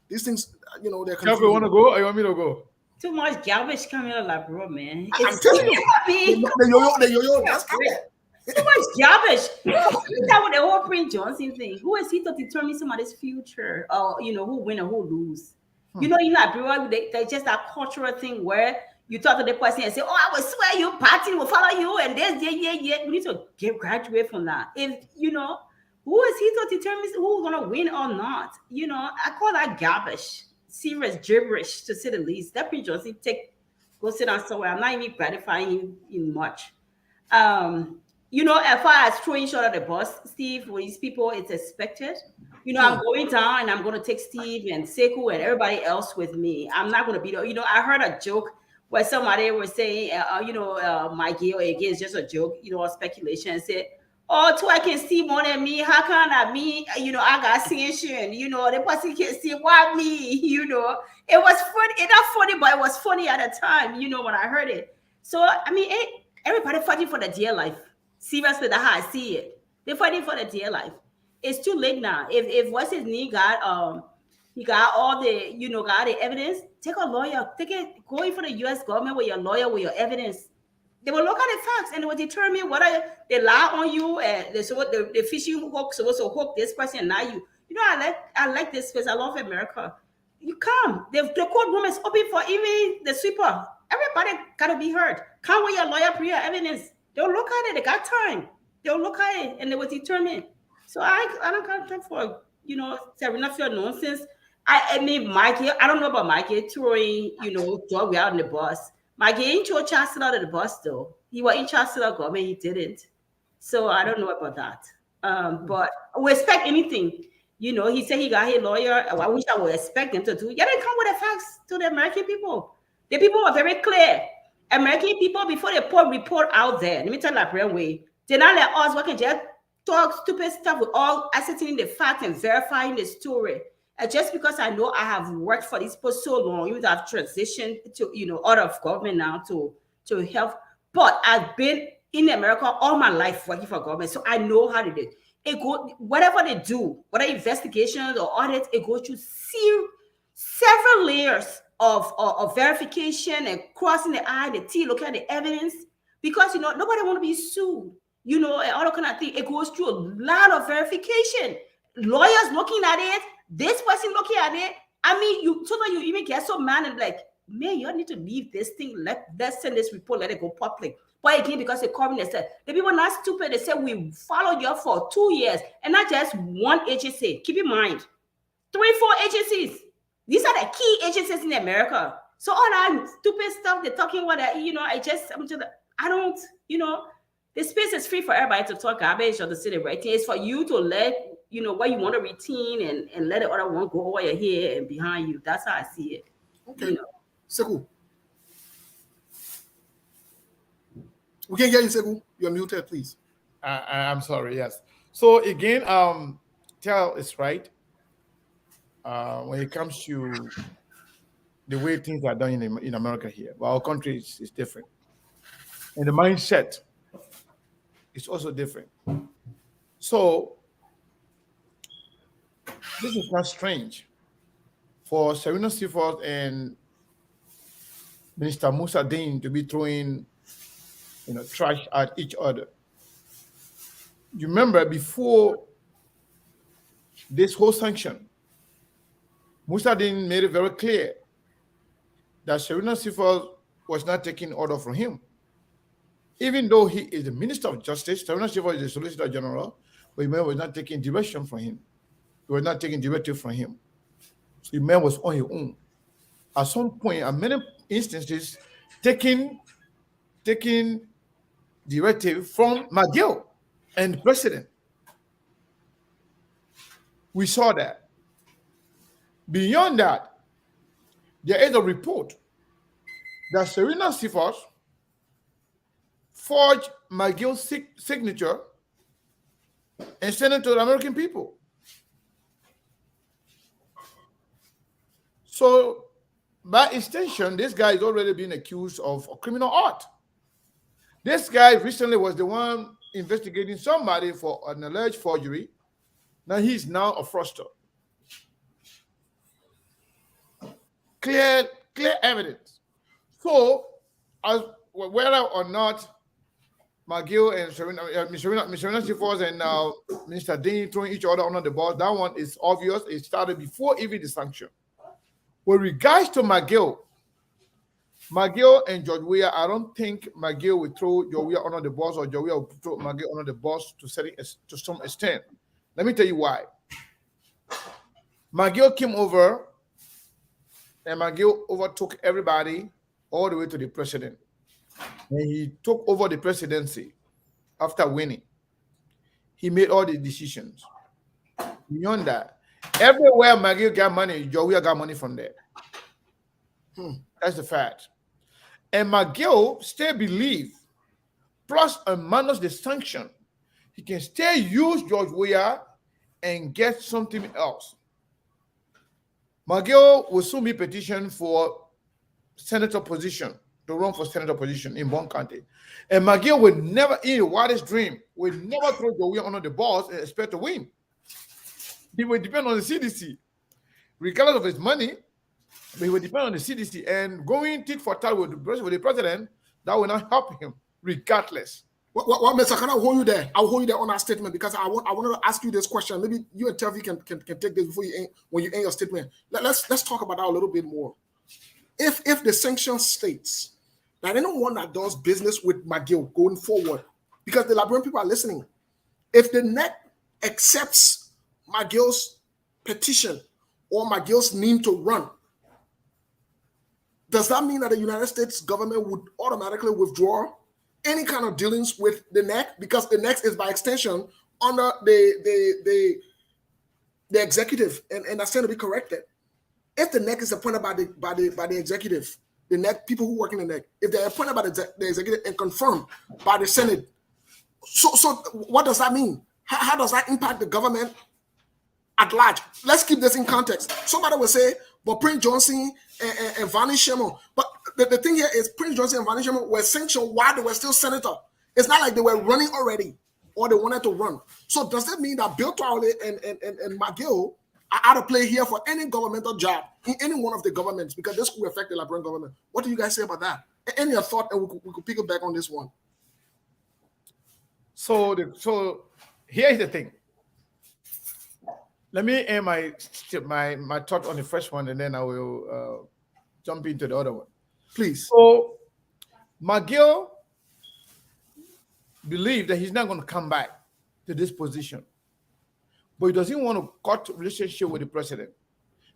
these things, they're confusing. Kelvin, want to go or you want me to go? Too much garbage coming out like, bro, man. I'm telling you. The yo-yo, that's coming. Too much garbage. Is that what the whole Prince Johnson thing? Who is he to determine somebody's future? Or, who win or who lose? In Liberia, there's just that cultural thing where you talk to the person and say, I will swear you, party will follow you, and this, yeah. We need to graduate from that. If, who is he to determine who's going to win or not? I call that garbage. Serious gibberish, to say the least. That Prince Johnson go sit down somewhere. I'm not even gratifying him in much. As far as throwing shot at the bus, Steve, with these people, it's expected. I'm going down and I'm going to take Steve and Sekou and everybody else with me. I'm not going to be there. I heard a joke where somebody was saying, my Gail, again, it's just a joke, speculation, and said, two I can see more than me. How can I me? I got ascension. The person can see why me. It was funny. It's not funny, but it was funny at the time. When I heard it. So everybody fighting for the dear life. Seriously, that's how I see it. They're fighting for the dear life. It's too late now. If what's his name got he got all the got the evidence, take a lawyer. Go in for the U.S. government with your lawyer with your evidence. They will look at the facts and they will determine whether they lie on you and the fishing hook supposed to hook this person and not you. I like this because I love America. You come. The courtroom is open for even the sweeper. Everybody gotta be heard. Come with your lawyer, prior evidence. They'll look at it. They got time. They'll look at it and they will determine. So I don't got time for, Serena Field nonsense. I mean, Mikey, I don't know about Mikey throwing, Joey out on the bus. Mikey ain't throw Chancellor out of the bus though. He was in Chancellor government, he didn't. So I don't know about that. But we expect anything. He said he got his lawyer. I wish I would expect him to do. Yeah, they come with the facts to the American people. The people are very clear. American people, before they put report out there, let me tell you that real way. They not let us work and just talk stupid stuff with all ascertaining the fact and verifying the story. And just because I know I have worked for these people so long, even though I've transitioned to, out of government now to help, but I've been in America all my life working for government, so I know how to do it. It go whatever they do, whether investigations or audits, it goes through several layers of verification and crossing the I, the T, looking at the evidence, because nobody want to be sued, and all that kind of thing. It goes through a lot of verification. Lawyers looking at it, this person looking at it. I mean, sometimes you even get so mad and like, man, you need to leave this thing. Let's send this report, let it go public. But again, because the government said, the people are not stupid. They said, we followed you for 2 years and not just one agency. Keep in mind, 3, 4 agencies. These are the key agencies in America. So all that stupid stuff they're talking about, I don't, the space is free for everybody to talk garbage or to say the right thing. It's for you to let, what you want to retain and let the other one go over your head and behind you. That's how I see it. Okay. Sekou. We can hear you, Sekou. You're muted, please. I'm sorry, yes. So again, Tel is right. When it comes to the way things are done in America here, but our country is different. And the mindset is also different. So this is not strange for Serena Seaford and Minister Musa Dean to be throwing trash at each other. You remember before this whole sanction, Musa Dean made it very clear that Serena Seaford was not taking order from him. Even though he is the Minister of Justice, Serena Seaford is the Solicitor General, but the man was not taking direction from him. He was not taking directive from him. So the man was on his own. At some point, at many instances, taking directive from McGill and the president. We saw that. Beyond that, there is a report that Serena Seaford forged McGill's signature and sent it to the American people. So, by extension, this guy is already being accused of a criminal act. This guy recently was the one investigating somebody for an alleged forgery. Now he's now a fraudster. Clear evidence. So, whether or not McGill and Serena Seaford and Minister Dean throwing each other under the bus, that one is obvious. It started before even the sanction. With regards to McGill and George Weah, I don't think McGill will throw George Weah under the bus or George Weah will throw McGill under the bus to some extent. Let me tell you why. McGill came over and McGill overtook everybody all the way to the president. And he took over the presidency after winning. He made all the decisions. Beyond that, everywhere McGill got money, George Weah got money from there. That's the fact. And McGill still believes, plus and minus the sanction, he can still use George Weah and get something else. McGill will soon be petitioned for senator position, to run for senator position in Bond County. And McGill would never, in his wildest dream, would never throw George Weah under the bus and expect to win. He would depend on the CDC, regardless of his money, but he would depend on the CDC. And going tit for tat with the president, that will not help him, regardless. Well, Mr. Can I hold you there? I'll hold you there on that statement because I wanted to ask you this question. Maybe you and Telvi can take this before when you end your statement. Let's talk about that a little bit more. If the sanction states that anyone that does business with McGill going forward, because the Liberian people are listening, if the net accepts McGill's petition or McGill's need to run, does that mean that the United States government would automatically withdraw any kind of dealings with the NEC? Because the NEC is by extension under the executive, and that's going to be corrected. If the NEC is appointed by the executive, the NEC people who work in the NEC, if they're appointed by the executive and confirmed by the Senate, so what does that mean? How does that impact the government at large? Let's keep this in context. Somebody will say, but Prince Johnson and Vani Shemo. But the thing here is Prince Johnson and Vani Shemo were sanctioned while they were still senator. It's not like they were running already or they wanted to run. So does that mean that Bill Twirly and McGill are out of play here for any governmental job in any one of the governments? Because this could affect the Liberian government. What do you guys say about that? Any thought, and we could pick it back on this one. So here's the thing. Let me end my thought on the first one, and then I will jump into the other one. Please. So McGill believes that he's not going to come back to this position, but he doesn't want to cut relationship with the president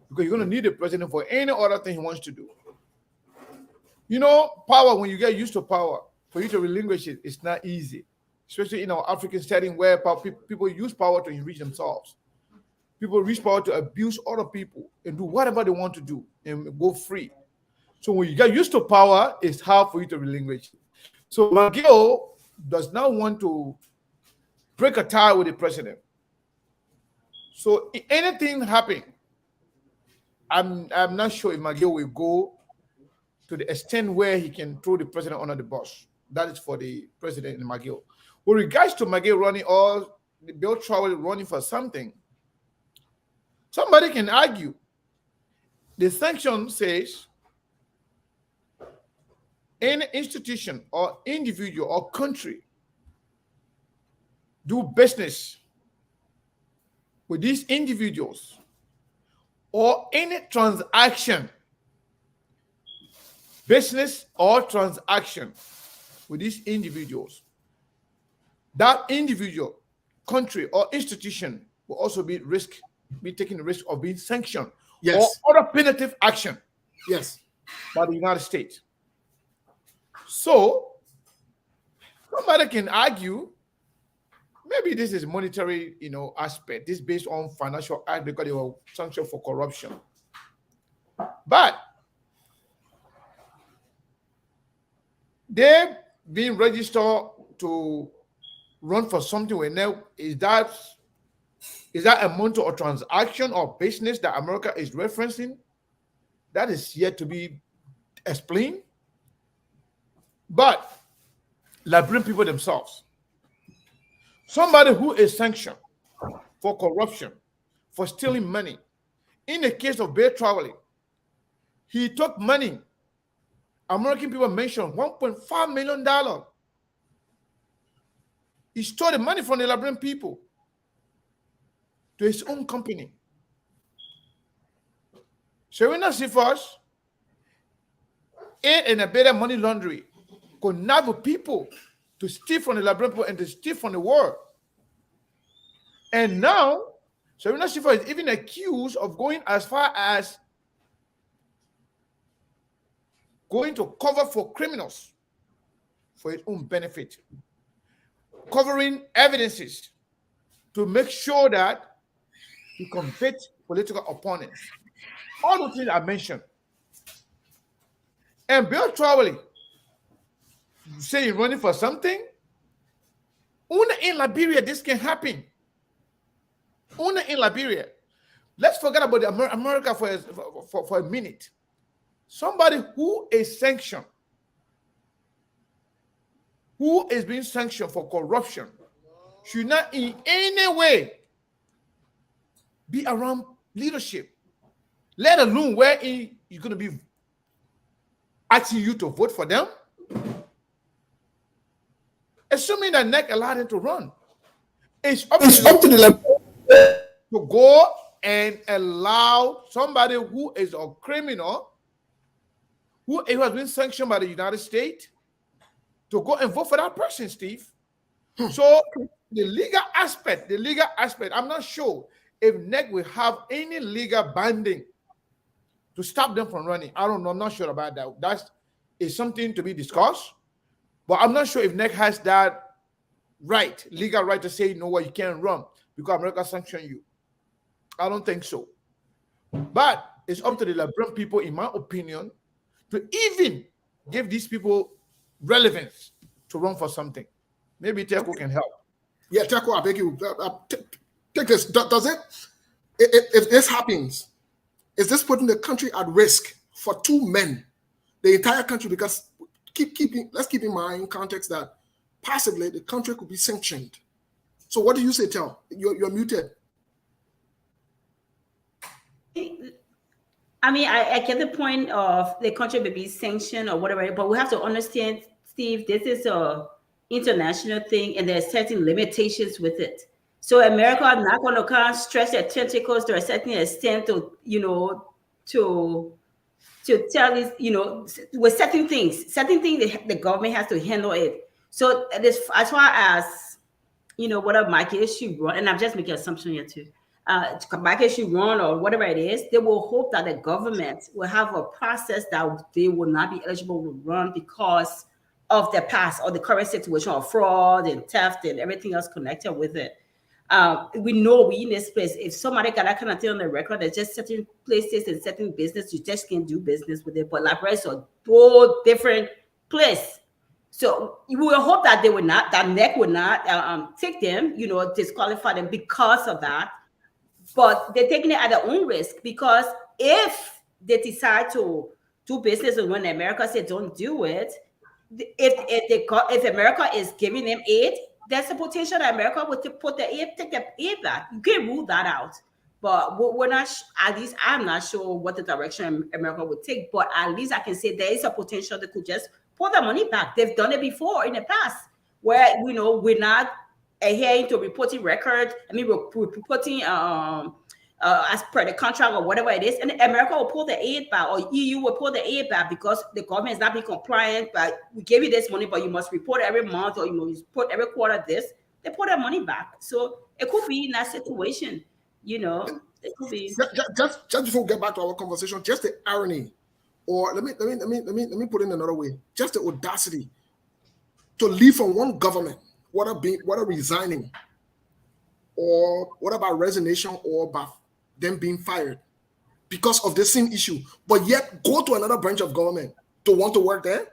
because you're going to need the president for any other thing he wants to do. You know, power, when you get used to power, for you to relinquish it, it's not easy, especially in our African setting where people use power to enrich themselves. People use power to abuse other people and do whatever they want to do and go free. So when you get used to power, it's hard for you to relinquish it. So McGill does not want to break a tie with the president. So if anything happen, I'm not sure if McGill will go to the extent where he can throw the president under the bus. That is for the president and McGill. With regards to McGill running or the Bill Twirly running for something, somebody can argue the sanction says any institution or individual or country do business with these individuals or any transaction, business or transaction with these individuals, that individual, country or institution will also be taking the risk of being sanctioned, yes, or other punitive action, yes, by the United States. So somebody can argue maybe this is monetary, aspect. This is based on financial act because they were sanctioned for corruption. But they've been registered to run for something where now is that amount to a transaction or business that America is referencing? That is yet to be explained. But Liberian people themselves, somebody who is sanctioned for corruption, for stealing money. In the case of Bill Twirly, he took money. American people mentioned $1.5 million. He stole the money from the Liberian people to his own company. Serena Sifas, in a better money laundry, connived people to steal from the Liberian people and to steal from the world. And now, Serena Sifas is even accused of going as far as going to cover for criminals for his own benefit, covering evidences to make sure that he convicts political opponents. All the things I mentioned. And Bill Twirly saying running for something. Only in Liberia this can happen. Only in Liberia. Let's forget about America for a minute. Somebody who is sanctioned, who is being sanctioned for corruption, should not in any way be around leadership, let alone where you're going to be asking you to vote for them. Assuming that NEC allowed him to run, it's up to the level to go and allow somebody who is a criminal, who has been sanctioned by the United States, to go and vote for that person, Steve. So the legal aspect, I'm not sure if NEC will have any legal binding to stop them from running. I don't know. I'm not sure about that. That is something to be discussed. But I'm not sure if NEC has that legal right to say, no, what, you can't run because America sanctioned you. I don't think so. But it's up to the Liberian people, in my opinion, to even give these people relevance to run for something. Maybe Teco can help. Yeah, Teco, I beg you. Take this. Does it, if this happens, is this putting the country at risk for two men, the entire country? Because let's keep in mind in context that possibly the country could be sanctioned. So what do you say, Tel? You're muted. I mean, I get the point of the country may be sanctioned or whatever, but we have to understand, Steve, this is a international thing and there are certain limitations with it. So America is not going to kind of stretch their tentacles to a certain extent to, to tell this, with certain things the government has to handle it. So as far as, whatever market issue run, and I'm just making an assumption here too, market issue run or whatever it is, they will hope that the government will have a process that they will not be eligible to run because of the past or the current situation of fraud and theft and everything else connected with it. We know we in this place, if somebody got that kind of thing on the record, there's just certain places and certain business, you just can't do business with it. But Liberia is a whole different place. So we will hope that they would not, that NEC would not take them, disqualify them because of that. But they're taking it at their own risk, because if they decide to do business and when America said don't do it, if America is giving them aid, there's a potential that America would take the aid back. You can't rule that out. But we're not, at least I'm not sure what the direction America would take. But at least I can say there is a potential they could just pull the money back. They've done it before in the past, where we're not adhering to reporting record. I mean, we're reporting as per the contract or whatever it is, and America will pull the aid back, or EU will pull the aid back because the government is not being compliant. But we gave you this money, but you must report every month, or you report every quarter. They pull their money back. So it could be in that situation. It could be. Just before we get back to our conversation, just the irony, or let me put it in another way, just the audacity to leave from one government, whether resigning, or what about resignation, or about them being fired because of the same issue, but yet go to another branch of government to want to work there.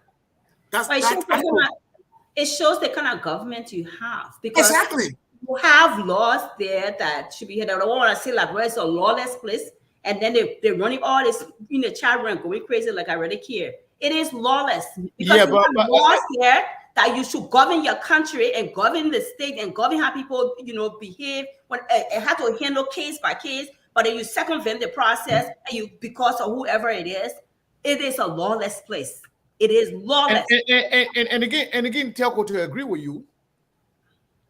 It shows the kind of government you have, because exactly you have laws there that should be here. I don't want to say like where it's a lawless place, and then they're running all this in the chat room going crazy like I read it here. It is lawless because you have laws there that you should govern your country and govern the state and govern how people, behave. When it had to handle case by case, but then you circumvent the process, and because of whoever it is a lawless place. It is lawless. And again, Telco, to agree with you,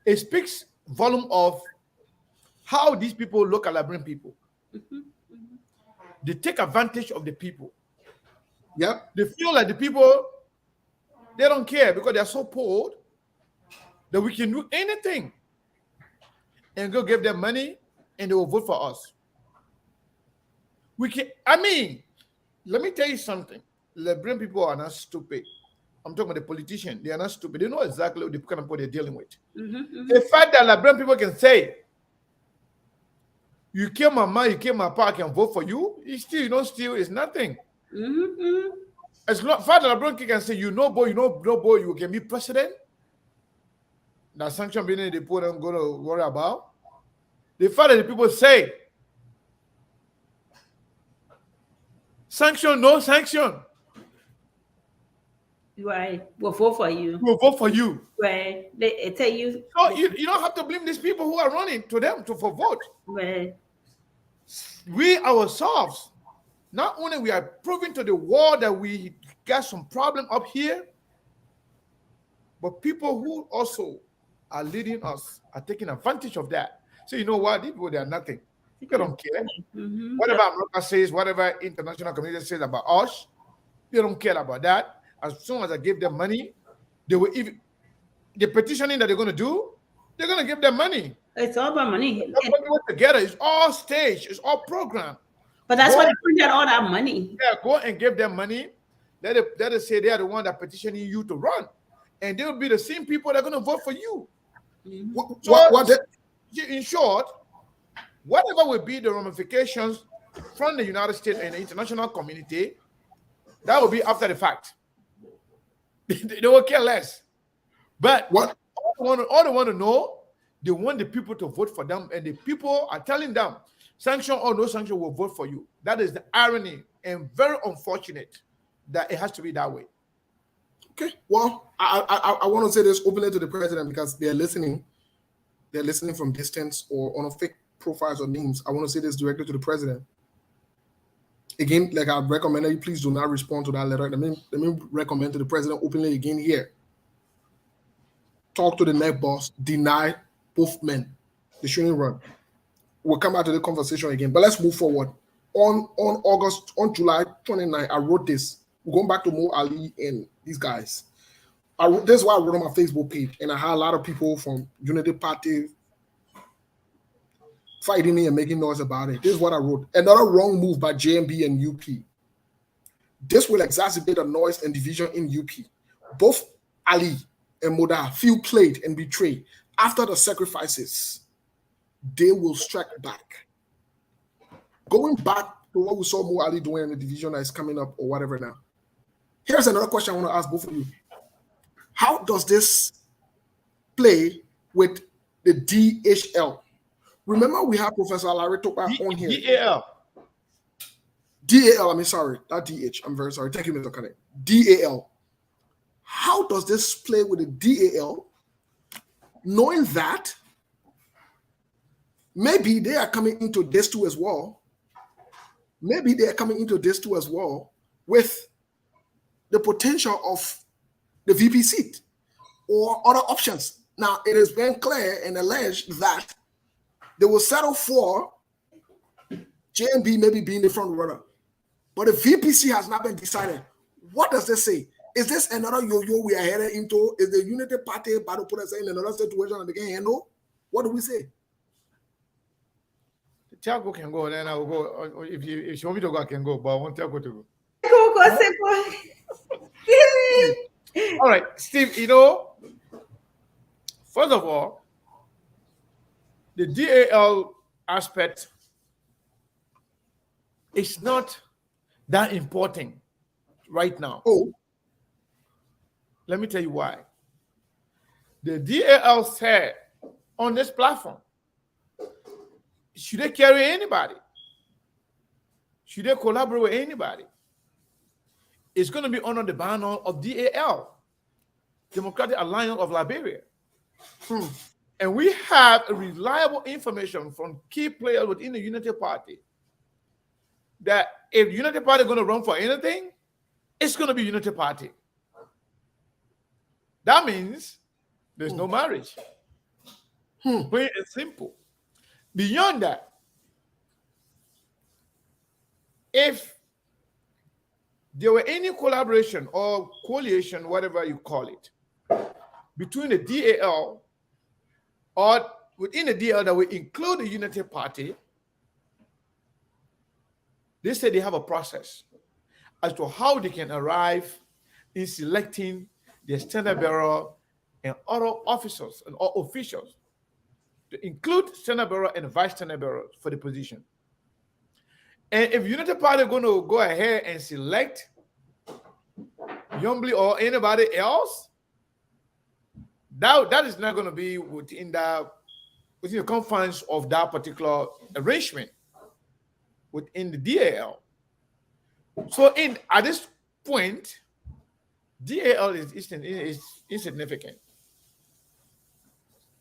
it speaks volume of how these people look at Liberian people. Mm-hmm. Mm-hmm. They take advantage of the people. Yeah, they feel like the people, they don't care because they're so poor that we can do anything and go give them money and they will vote for us. Let me tell you something. Liberian people are not stupid. I'm talking about the politicians. They are not stupid. They know exactly what the kind of people they're dealing with. Mm-hmm, mm-hmm. The fact that Liberian people can say, you kill my mom, you kill my pa, I can vote for you. You don't steal, it's nothing. Mm-hmm. As long as Father Liberian can say, boy, you can be president. That sanction being the people don't go to worry about. The fact that the people say, sanction, no sanction. Right. We'll vote for you. We'll vote for you. Right. They tell you. So you don't have to blame these people who are running to them for vote. Right. We ourselves, not only we are proving to the world that we got some problem up here, but people who also are leading us are taking advantage of that. So you know what? These people, they are nothing. People don't care. Mm-hmm. Whatever America says, whatever international community says about us, they don't care about that. As soon as I give them money, they will even the petitioning that they're going to do, They're gonna give them money. It's all about money. Everybody work together. It's all staged. It's all programmed. But that's Go- why they printed all that money. Yeah, go and give them money. Let it say they are the one that petitioning you to run, and they will be the same people that are going to vote for you. In short, whatever will be the ramifications from the United States and the international community, that will be after the fact. They will care less. But What? all they want to know, they want the people to vote for them, and the people are telling them, sanction or no sanction, will vote for you. That is the irony, and very unfortunate that it has to be that way. Okay. Well, I want to say this openly to the president because they're listening. They're listening from distance or on a fake profiles or names. I want to say this directly to the president. Again, like I recommended, you please do not respond to that letter. Let me recommend to the president openly again here. Talk to the next boss. Deny both men. They shouldn't run. We'll come back to the conversation again, but let's move forward. On July 29, I wrote this. We're going back to Mo Ali and these guys. This is what I wrote on my Facebook page, and I had a lot of people from Unity Party fighting me and making noise about it. This is what I wrote. Another wrong move by JMB and UP. This will exacerbate the noise and division in UP. Both Ali and Moda feel played and betrayed. After the sacrifices, they will strike back. Going back to what we saw Mo Ali doing in the division that is coming up or whatever now. Here's another question I want to ask both of you. How does this play with the DHL? Remember, we have Professor Larry Topa on here. DAL, I mean, sorry, not DH. I'm very sorry. Thank you, Mr. Kane. DAL. How does this play with the DAL? Knowing that maybe they are coming into this too as well. Maybe they are coming into this too as well with the potential of the VP seat or other options. Now, it has been clear and alleged that they will settle for JMB maybe being the front runner. But the VPC has not been decided. What does this say? Is this another yo-yo we are headed into? Is the Unity Party about to put us in another situation and they can handle? What do we say? Tiago can go, then I will go. If you want me to go, I can go, but I want Tiago to go. All right, Steve, first of all, the DAL aspect is not that important right now. Oh. Let me tell you why. The DAL said on this platform, should they carry anybody? Should they collaborate with anybody? It's going to be under the banner of DAL, Democratic Alliance of Liberia. And we have reliable information from key players within the Unity Party that if Unity Party is going to run for anything, it's going to be Unity Party. That means there's no marriage. Plain and simple. Beyond that, if there were any collaboration or coalition, whatever you call it, between the DAL or within the DAL that will include the Unity Party, they say they have a process as to how they can arrive in selecting the standard bearer and other officers and all officials to include standard bearer and vice standard bearer for the position. And if Unity Party are going to go ahead and select Yombly or anybody else, that is not going to be within the confines of that particular arrangement within the DAL. So at this point, DAL is insignificant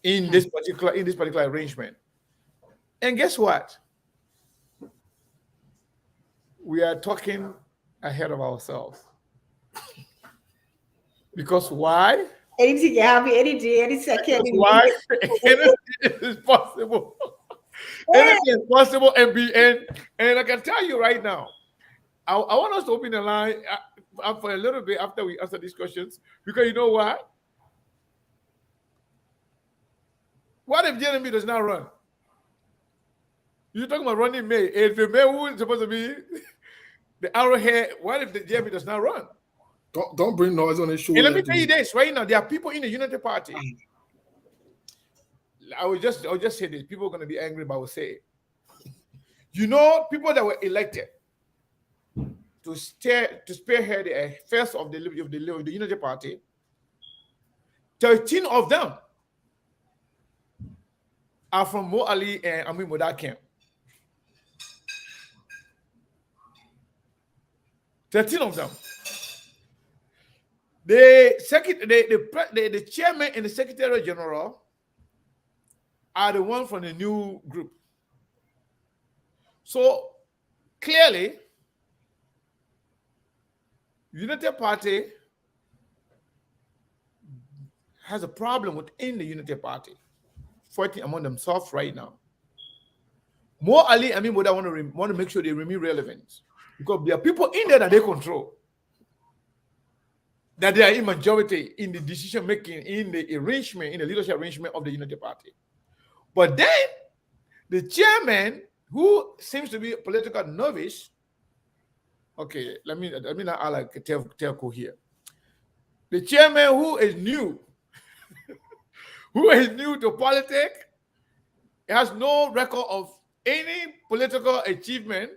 in this particular arrangement. And guess what? We are talking ahead of ourselves. Because why? Anything can happen any day, any second. Why? Anything is possible. Anything is possible, and I can tell you right now, I want us to open the line for a little bit after we answer these questions, because you know what? What if JNB does not run? You're talking about running May. If the May who is supposed to be the arrowhead, what if the JNB does not run? Don't bring noise on the show. And let me tell you this right now: there are people in the Unity Party. I will just say this: people are going to be angry, but I will say it. You know, people that were elected to spearhead the affairs of the Unity Party. 13 of them are from Mo Ali and Amin Moda camp. 13 of them. The chairman and the secretary general are the ones from the new group. So clearly, United Party has a problem within the Unity Party, fighting among themselves right now. Mo Ali and Amin Moda want to make sure they remain relevant because there are people in there that they control, that they are in majority in the decision making, in the arrangement, in the leadership arrangement of the Unity Party. But then the chairman, who seems to be a political novice, okay, let me not act like a telco here. The chairman who is new, to politics, has no record of any political achievement.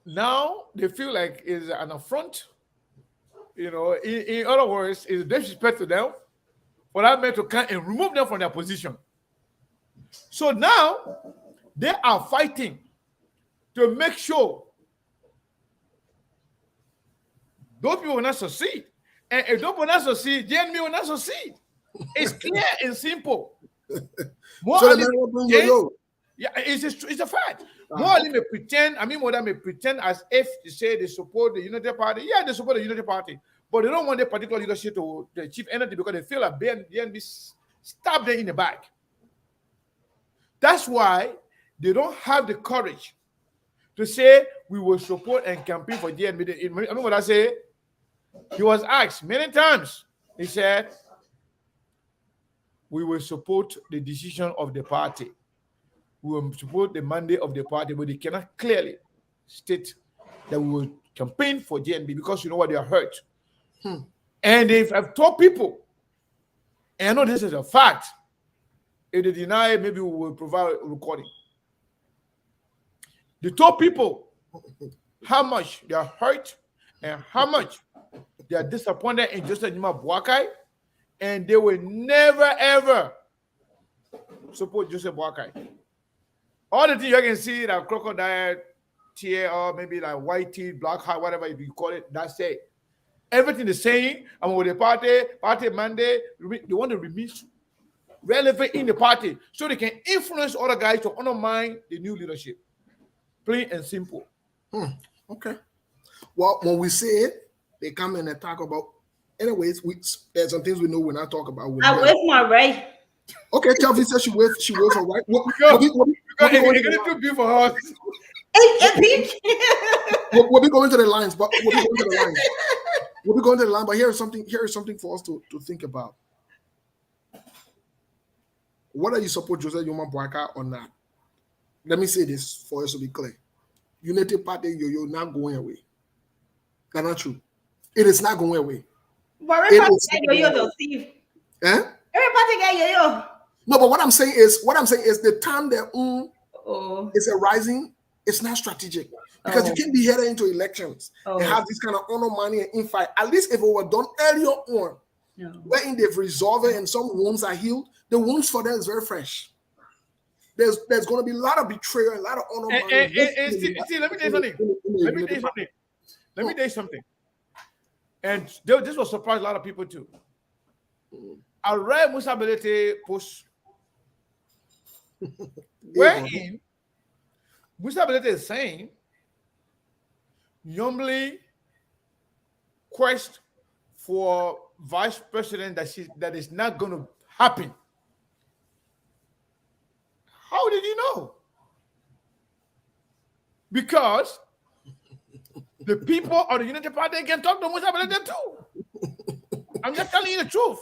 Now they feel like it's an affront. You know, in other words, it's disrespect to them for that man to come and remove them from their position. So now they are fighting to make sure those people will not succeed. And if those will not succeed, JNB will not succeed. It's clear and simple. Yeah, it's a fact. More Ali may pretend, Moda may pretend as if they say they support the Unity Party. Yeah, they support the Unity Party. But they don't want their particular leadership to achieve anything because they feel like JNB stabbed them in the back. That's why they don't have the courage to say we will support and campaign for JNB. I mean, what I say, he was asked many times. He said, we will support the decision of the party. We will support the mandate of the party, but they cannot clearly state that we will campaign for JNB because you know what, they are hurt. And if I've told people, and I know this is a fact, if they deny it, maybe we will provide a recording. They told people how much they are hurt and how much they are disappointed in Joseph Nima Boakai, and they will never ever support Joseph Boakai. All the things you can see, that crocodile tear or maybe like white teeth, black heart, whatever you call it, that's it. Everything is saying, I'm with the party mandate, they want to remain relevant in the party so they can influence other guys to undermine the new leadership. Plain and simple. Okay. Well, when we say it, they come and they talk about. Anyways, there's some things we know we're not talking about. I waste my right. Okay, Kelvin says she waits her right. We're going to be for us. We'll be going to the lines, but we'll be going to the line. But here is something for us to think about. Whether you support Joseph Numa Boakai or not, let me say this for us to be clear. Unity Party yo not going away. That's not true. It is not going away. But everybody get yo-yo though, Steve. Everybody get yo-yo. No, but what I'm saying is the time that is arising, it's not strategic. Because you can't be heading into elections and have this kind of honor money and infight. At least if it were done earlier on, wherein they've resolved it and some wounds are healed, the wounds for them is very fresh. There's going to be a lot of betrayal, a lot of honor money. See, let me tell you something. And this will surprise a lot of people too. I read Musa Belete post wherein Musa Belete is saying Yombly quest for vice president that is not going to happen. How did you know? Because the people of the Unity Party can talk to Musa Belete too. I'm just telling you the truth.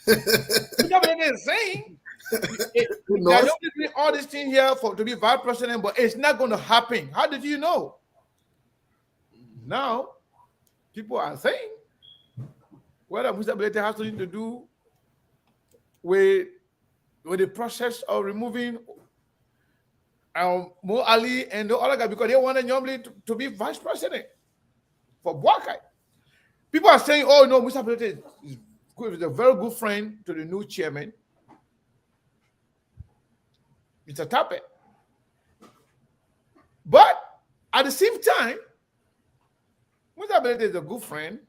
Musa is saying Who they're knows? only doing all this thing here to be vice president, but it's not going to happen. How did you know? Now, people are saying whether Musa Bilete has something to do with the process of removing Mo Ali and the other guy because they wanted Nyomli to be vice president for Boakai. People are saying, oh no, Musa Bilete is good, is a very good friend to the new chairman, Mr. Tape. But at the same time, Musa Bilete is a good friend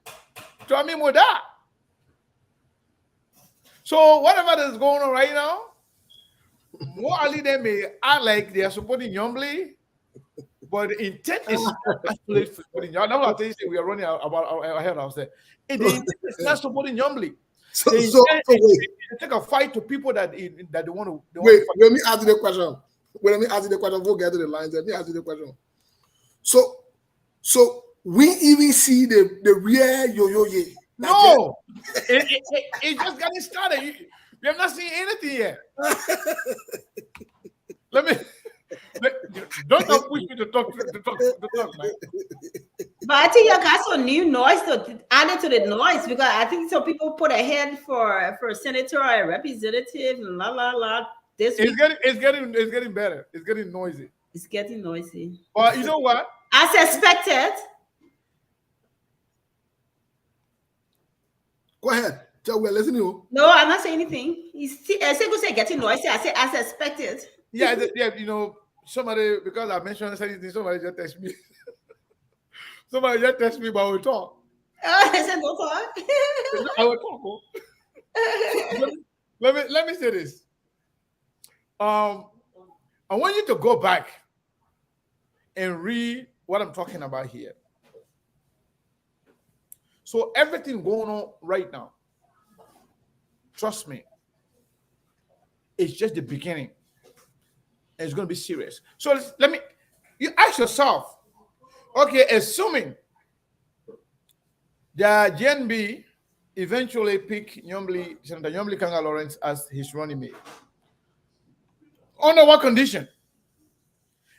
to Ami Moda. So whatever is going on right now, Mo Ali they may act like they are supporting Nyomli, but the intent is actually supporting Nyomli. That's what I think we are running about ahead of ourselves. The intent is not supporting Nyomli. So The intent wait, is to take a fight to people that they want to. wait. Let me ask you the question. Let me ask you the question. We'll get to the lines. Let me ask you the question. So we even see the real yo-yo ye. No, it just getting started. You have not seen anything yet. Don't push me to talk, man. But I think you got some new noise to add to the noise because I think some people put a head for a senator or a representative and la la la. This week It's getting better. It's getting noisy. it's getting noisy. But you know what? As expected. Go ahead. Tell we're listening to you. No, I'm not saying anything. I said go say getting noisy. I said as expected. Yeah, you know, somebody, because I mentioned something, somebody just text me. Somebody just text me, but we'll talk. I said no talk. I will talk. Oh. Let me say this. I want you to go back and read what I'm talking about here. So everything going on right now, trust me, it's just the beginning. And it's going to be serious. So you ask yourself, okay, assuming that GNB eventually pick Senator Nyomli Kanga Lawrence as his running mate, under what condition?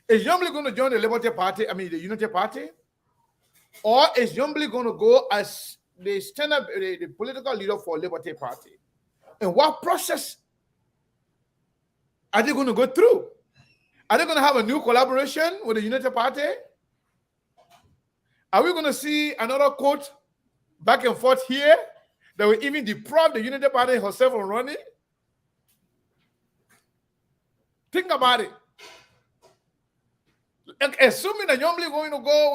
Is Nyomli going to join the the Unity Party? Or is Nyomli going to go as the the political leader for Liberty Party? And what process are they going to go through? Are they going to have a new collaboration with the Unity Party? Are we going to see another quote back and forth here that will even deprive the Unity Party herself from running? Think about it. Assuming that Nyomli going to go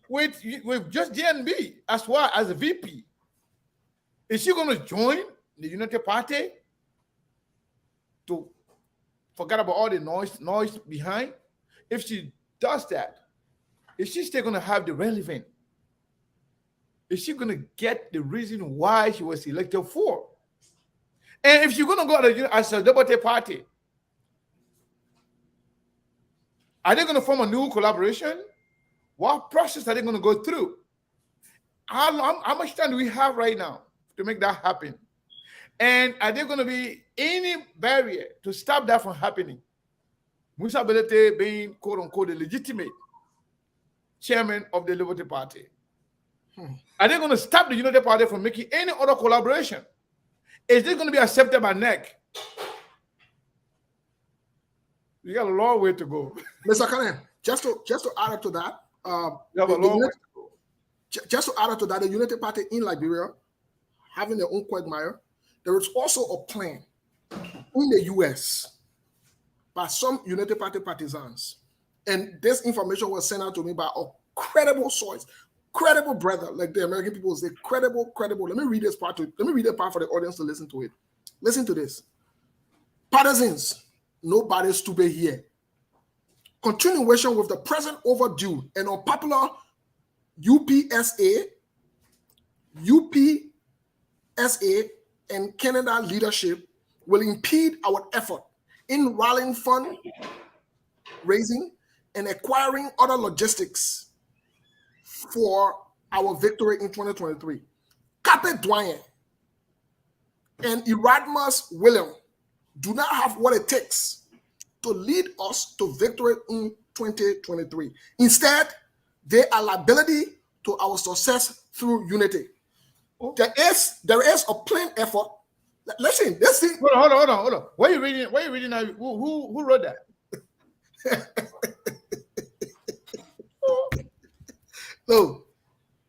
with just GNB as well as a VP, is she going to join the Unity Party to forget about all the noise behind? If she does that, is she still going to have the relevance? Is she going to get the reason why she was elected for? And if she's going to go as a Liberty Party, are they going to form a new collaboration? What process are they going to go through? How much time do we have right now to make that happen? And are there going to be any barrier to stop that from happening? Musa Bilete being, quote unquote, the legitimate chairman of the Liberty Party. Are they going to stop the Unity Party from making any other collaboration? Is this going to be accepted by NEC? You got a long way to go. Mr. Kanem, just to add up to that, You have a long way to go. just to add up to that, the Unity Party in Liberia having their own quagmire, there is also a plan in the US by some Unity Party partisans. And this information was sent out to me by a credible source, credible brother, like the American people say, credible. Let me read this part for the audience to listen to it. Listen to this. Partisans, nobody stupid here. Continuation with the present overdue and unpopular UPSA, and Canada leadership will impede our effort in rallying fund raising and acquiring other logistics for our victory in 2023. Cape Doyen, and Erasmus William do not have what it takes to lead us to victory in 2023. Instead, they are liability to our success through unity. There is a plain effort. Listen, this thing. Hold on. What are you reading? What are you reading now? Who wrote that? No,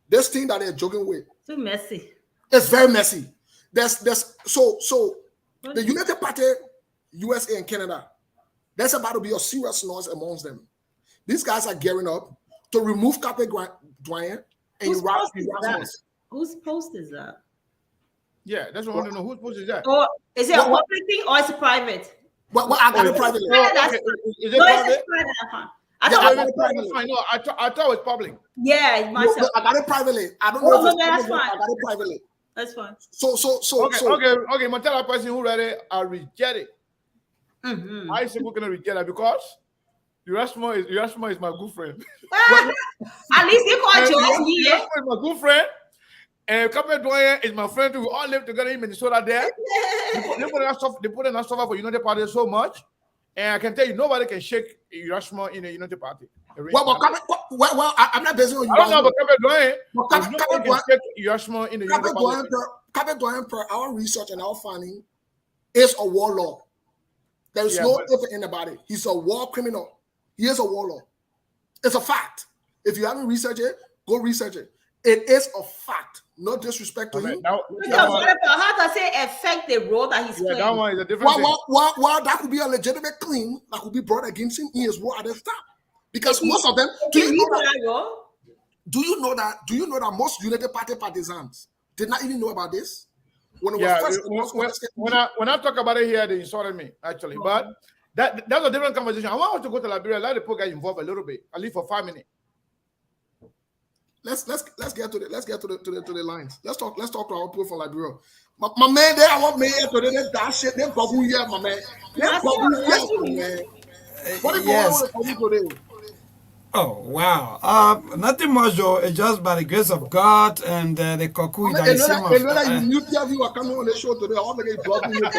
this thing that they're joking with. Too messy. It's very messy. So the United Party, USA and Canada, there's about to be a serious noise amongst them. These guys are gearing up to remove Cape Doyen and Erasmus. Whose post is that? Yeah, that's what I want to know. Whose post is that? Or is it a public thing or is it private? Well, I got it privately. Is it private? I thought it was public. Yeah, myself. I got it privately. I don't know if it's that's public, fine. I got it privately. That's fine. Okay. Montella person who read it, I reject it. Mm-hmm. I said we're gonna reject it because Erasmus is my good friend. At least you called yours. Erasmus is my good friend. And Cape Doyen is my friend too. We all live together in Minnesota there. They put enough stuff for United Party so much. And I can tell you, nobody can shake Erasmus in the United Party. Well, I'm not basing on you. I don't know about Cape Doyen. Nobody can shake Erasmus in the United Party. Cape Doyen, per our research and our finding, is a warlord. There is no ifs in about it. He's a war criminal. He is a warlord. It's a fact. If you haven't researched it, go research it. It is a fact. No disrespect to him. How does it affect the role that he's playing? That one is a different thing. Well, that could be a legitimate claim that could be brought against him in his role at the top. Because most of them, do you know that most United Party partisans did not even know about this? When I talk about it here, they insulted me actually. But that's a different conversation. I want us to go to Liberia. Let the poor guy involved a little bit, at least for 5 minutes. Let's get to the lines. Let's talk to our people from Liberia. My man, they are what man today. That shit, they bubble here, my man. They bubble here, man. What is going on with you today? Oh wow! Nothing much though. It's just by the grace of God and the Kokui that is you mute your viewer coming on the show today. I want to get blogging you.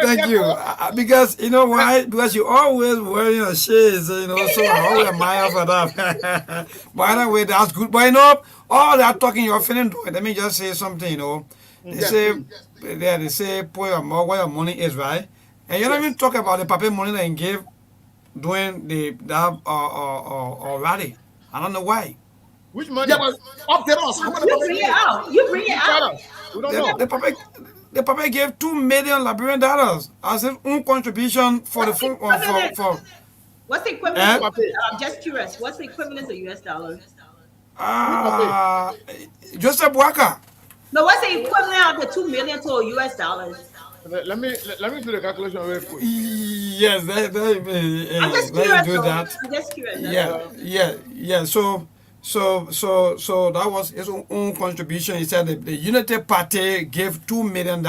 Thank you. Because you know why? Because you always wearing your shades, so I always admire for that. But anyway, that's good. But all that talking you're feeling. Let me just say something. They say, put your money where your money is, right? And you don't even talk about the paper money that you gave doing that rally. I don't know why. Which money? Yeah, but update us. You bring it out. We don't know. The paper gave $2 million Liberian as an contribution for the for. What's the equivalent? I'm just curious. What's the equivalent to US dollars? Joseph Waka. No, what's the equivalent of the $2 million to US dollars? Let me do the calculation very quick. Yes, I'm just curious. Do that. I'm just curious. Yeah. So that was his own contribution. He said the Unity Party gave $2 million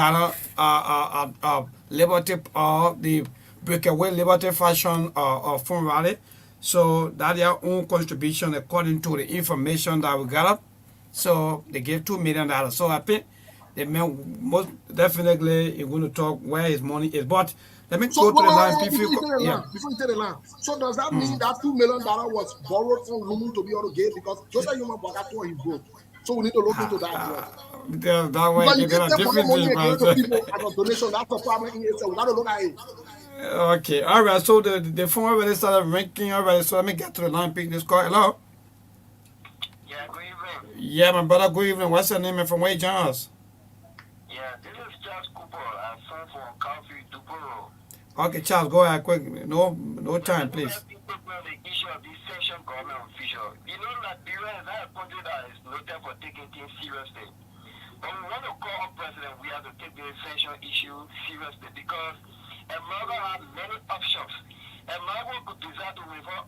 Liberty the Breakaway Liberty Fashion Fund rally. So that their own contribution according to the information that we got up. So they gave $2 million. So I think they most definitely you're going to talk where his money is. But let me go to the line. Before you take the line. So does that mean that $2 million was borrowed from Lumu to be able to give? Because Joseph Yuma bought that for his broke. So we need to look into that as well. That way, but you can take money to people as a donation. That's a problem in itself. We got to look at it. Okay, all right. So the phone already started ringing already. So let me get to the line. Pick this call. Hello. Yeah, good evening. Yeah, my brother. Good evening. What's your name and from where you join us? Yeah, this is Charles Cooper. I'm from Calvary, Duporo. Okay, Charles, go ahead quick. No time, please. The issue of this section government official. You know that Liberia is not a country that is noted for taking things seriously. But we want to call up president. We have to take the essential issue seriously because Emmanuel has many options. Emmanuel could decide to withhold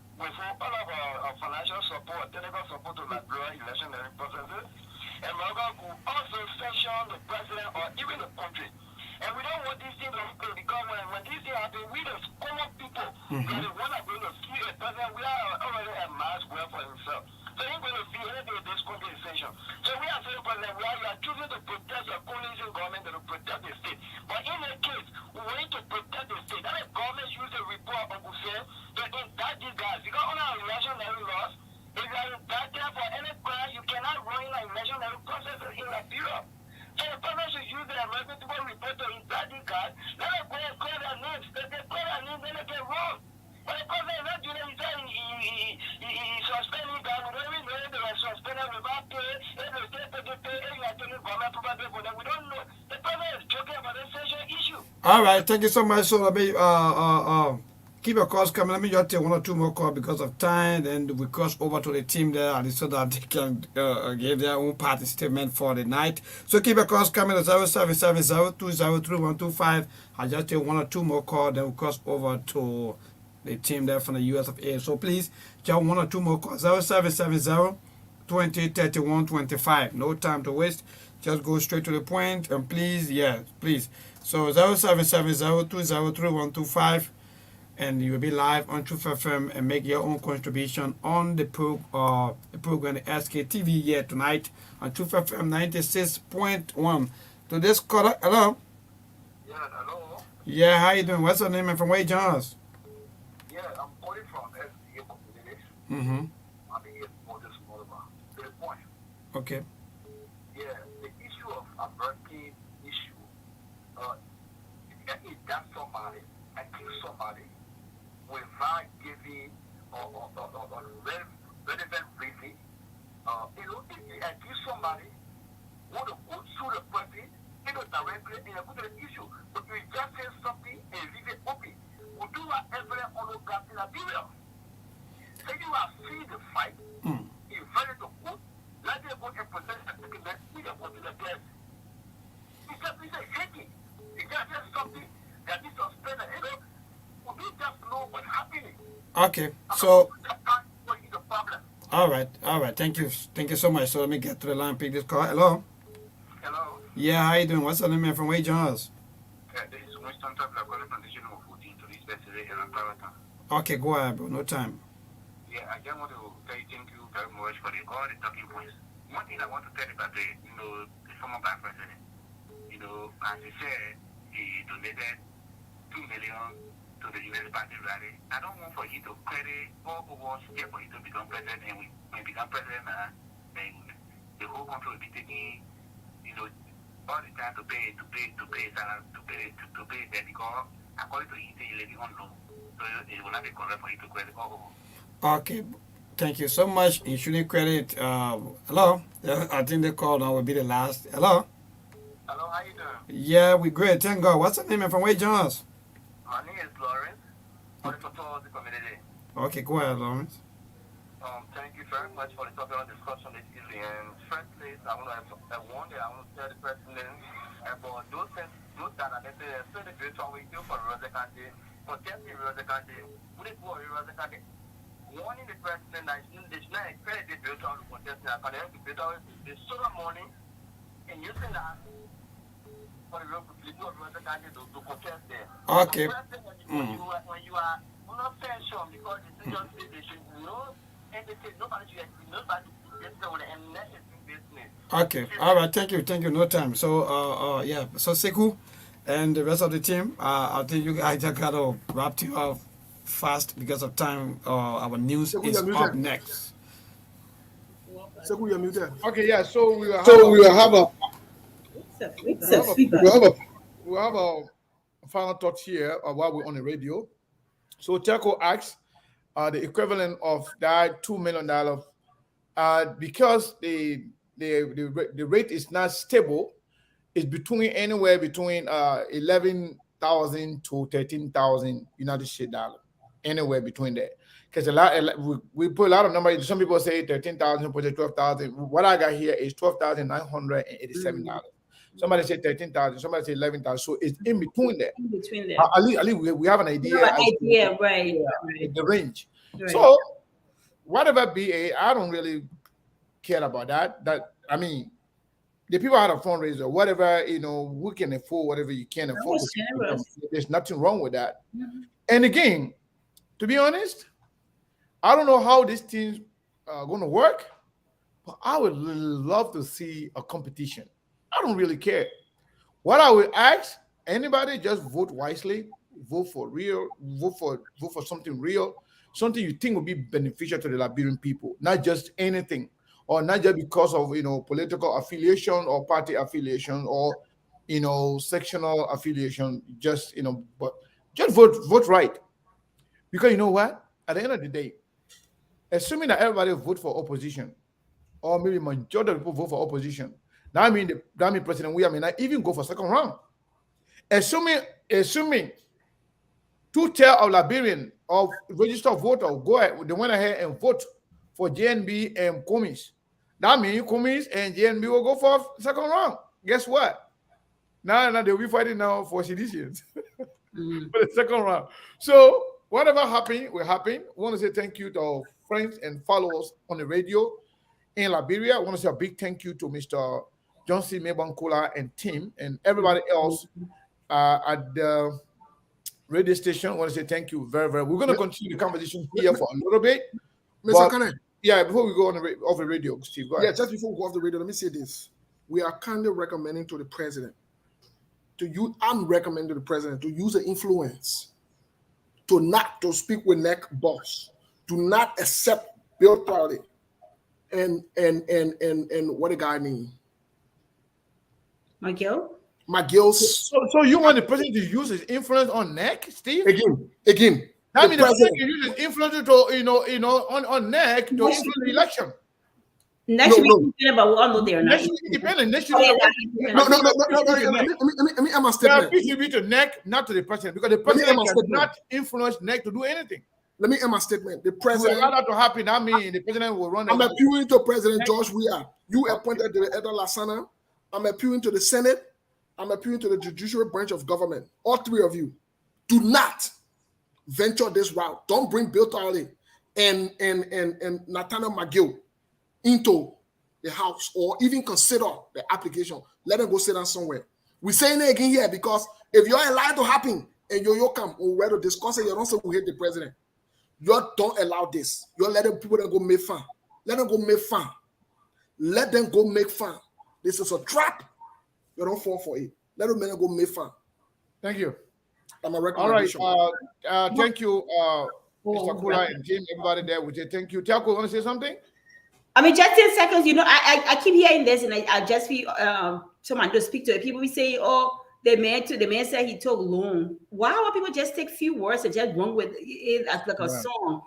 all of our financial support, technical support to Liberia electionary processes. Emmanuel could also sanction the president or even the country. And we don't want this thing to happen because when this thing happens, we the common people, we are the one that are going to see the president. We are already a mass well for himself. So he's going to feel anything in this country is essential. So we are saying, President, president, where you are choosing to protect your coalition government and to protect the state. But in a case, we want to protect the state. That the government use a report of Hussein to indict these guys. Because on our electionary laws, if you are indicted for any crime, you cannot run in an electionary process in Liberia. So the president should use the reputable report to indict these guys. Let them go and call their names. If they call their names, then they get wrong. But the president is not doing it. He said he suspended guys. We don't even know if they were suspended without pay. If they say they pay, if you are taking government property for them, we don't know. The president is joking about the social issue. All right, thank you so much. So let me keep your calls coming. Let me just take one or two more calls because of time. Then we cross over to the team there, and so that they can give their own party statement for the night. So keep your calls coming at 0770203125. I just take one or two more calls, then we cross over to the team there from the US of A. So please, just one or two more calls. 0770-2031-25. No time to waste. Just go straight to the point, and please, please. So 0770-203125. And you will be live on Truth FM and make your own contribution on the program, the SKTV here tonight on Truth FM 96.1. To this caller, hello? Yeah, hello? Yeah, how you doing? What's your name and from where you join us? Yeah, I'm calling from SDA community. Mm-hmm. I'm here for this Mortimer. To the point. Okay. Yeah, the issue of a birthday issue, if you got somebody and kill somebody without giving or relevant reason, if you accuse somebody, want to go through the person, directly and go to the issue, but you just say something and leave it open. We do whatever on the gas in Liberia. So you are seeing the fight, invited to court, let them go and present a document, we don't go to the test. It's a shaking. It's just something that is suspended. You know, we just know what's happening. Okay, so all right. Thank you so much. So let me get to the line, pick this call. Hello. Hello. Yeah, how you doing? What's your name and from where you join us? This is Winston Tabla calling from the General 14 to this yesterday and Clarendon. Okay, go ahead, bro. No time. Yeah, I just want to say thank you very much for all the talking points. One thing I want to tell about the former vice president, as he said, he donated 2 million to the United Party rally. I don't want for him to credit all awards here for him to become president, and when he become president, then the whole country will be taking, all the time to pay salary, to pay that, because according to him, he live on loan, so it will not be correct for him to credit all awards. Okay, thank you so much. You shouldn't credit. Hello. I think the call now will be the last. Hello. Hello, how you doing? Yeah, we great. Thank God. What's your name and from where you join us? My name is Lawrence. I'm for the community. Okay, go ahead, Lawrence. Thank you very much for the topic of discussion this evening. And first place, I want to tell the president about those that are the virtual we do for Rosa County, for testing Rosa County, we did for Rosa County. Warning the president that they should not credit the virtual for testing. I can help the virtual the solar morning and using that for the people of Rosa County to contest there. Okay. When you are not sure because the decision they should know. Okay, all right, thank you, no time. So, so Sekou and the rest of the team, I think you guys just gotta wrap you up fast because of time. Our news Sekou, is you're up muted. next. Sekou, you're muted. Okay, yeah. So we will have a final thought here while we're on the radio. So Telco asks the equivalent of that $2 million because the rate is not stable. It's anywhere between 11,000 to 13,000 United States dollars, anywhere between there. Because we put a lot of numbers. Some people say 13,000, some people say 12,000. What I got here is $12,987. Somebody said 13,000. Somebody said 11,000. So it's in between there. In between there. At least we have an idea. Right. The range. Right. So whatever BA, I don't really care about that. I mean, the people out of fundraiser, whatever, we can afford whatever you can afford. There's nothing wrong with that. Mm-hmm. And again, to be honest, I don't know how these things are going to work, But I would love to see a competition. I don't really care. What I would ask anybody, just vote wisely, vote for real, vote for something real, something you think will be beneficial to the Liberian people, not just anything, or not just because of political affiliation or party affiliation or sectional affiliation. Just but just vote right, because you know what? At the end of the day, assuming that everybody vote for opposition, or maybe majority of people vote for opposition, that means President William may not even go for second round. Assuming 2/3 of Liberian of registered voter go ahead, they went ahead and vote for JNB and Kumis. That means Kumis and JNB will go for second round. Guess what? Now they'll be fighting now for seditions for the second round. So whatever happened will happen. I want to say thank you to our friends and followers on the radio in Liberia. I want to say a big thank you to Mr. John C. Mebankola and team and everybody else at the radio station. I want to say thank you very, very. We're going to continue the conversation here for a little bit. Mr. Kane. Yeah, before we go on off the radio, Steve, go ahead. Yeah, just before we go off the radio, let me say this. We are kindly recommending to the president, I'm recommending to the president to use the influence to not to speak with neck boss, to not accept Bill Party and what the guy name? McGill's. So you want the president to use his influence on NEC, Steve? Again. I mean, the president can use his influence to, on NEC to influence the election. Next week, but we all know they're not. Independent. No. Let me add my statement. There be to NEC, not to the president, because the president cannot influence NEC to do anything. Let me end my statement. The president. For that to happen, I mean, the president will run. I'm appealing to President George Weah. You appointed the Eda Lassana. I'm appealing to the Senate. I'm appealing to the judicial branch of government. All three of you, do not venture this route. Don't bring Bill Tarley and Nathaniel McGill into the house or even consider the application. Let them go sit down somewhere. We're saying it again here because if you're allowed to happen and you come or where to discuss it, you don't say we hate the president. You don't allow this. You're letting people that go make fun. Let them go make fun. Let them go make fun. This is a trap. You don't fall for it. Let them go make fun. Thank you. I'm a recommendation. All right. Thank you, Mr. Kula and Jim, everybody there. We say thank you. Tiako, want to say something? I mean, just 10 seconds. I keep hearing this, and I just feel someone to speak to it. People be saying, "Oh, the man said he took loan." Why would people just take few words and just run with it as like a song?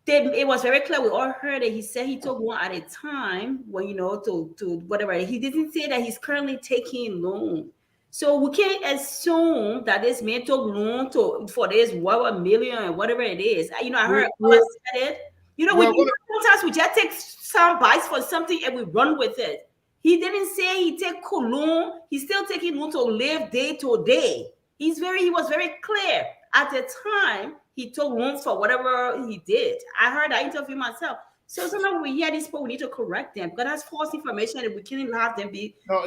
It was very clear. We all heard it. He said he took one at a time. When to whatever. He didn't say that he's currently taking loan. So we can't assume that this man took loan for this whatever million and whatever it is. I heard Ola said it. Sometimes we just take some bites for something and we run with it. He didn't say he take loan. He's still taking loan to live day to day. He was very clear. At the time, he took loan for whatever he did. I heard that interview myself. So sometimes we hear these people, we need to correct them because that's false information and we can't have them be. So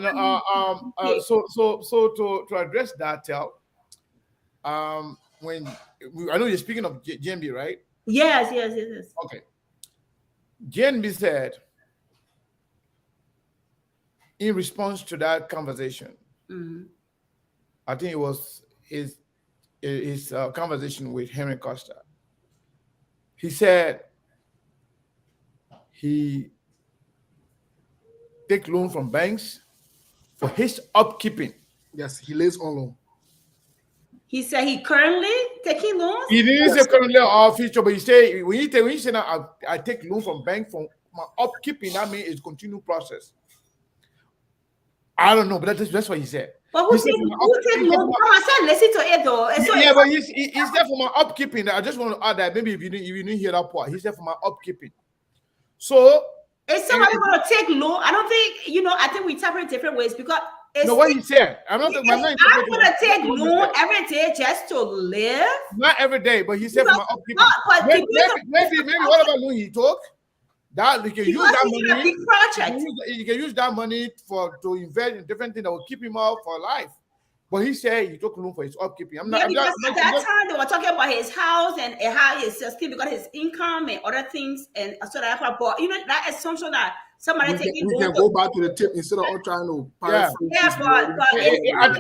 to address that, when I know you're speaking of JNB, right? Yes. Okay. JNB said in response to that conversation, I think it was his conversation with Henry Costa. He said he take loan from banks for his upkeeping. Yes, he lives on loan. He said he currently taking loans? He didn't say currently or future, but he said when you say now I take loan from bank for my upkeeping, that means it's continued process. I don't know, but that's what he said. But who take loan? I said listen to it though. Yeah, but he said for my upkeeping. I just want to add that maybe if you didn't hear that part, he said for my upkeeping. So is somebody going to take loan? I don't think I think we interpret it different ways because what he said. I'm going to take loan every day just to live. Not every day, but he said for my upkeeping. Maybe what about loan he took? That you can use that money. You can use that money to invest in different things that will keep him out for life. but he said he took loan for his upkeeping. Yeah, because at that time they were talking about his house and how he's still because his income and other things, and so that. But you know that assumption that somebody taking we can go back to the tip instead of all trying to paraphrase. Yeah, but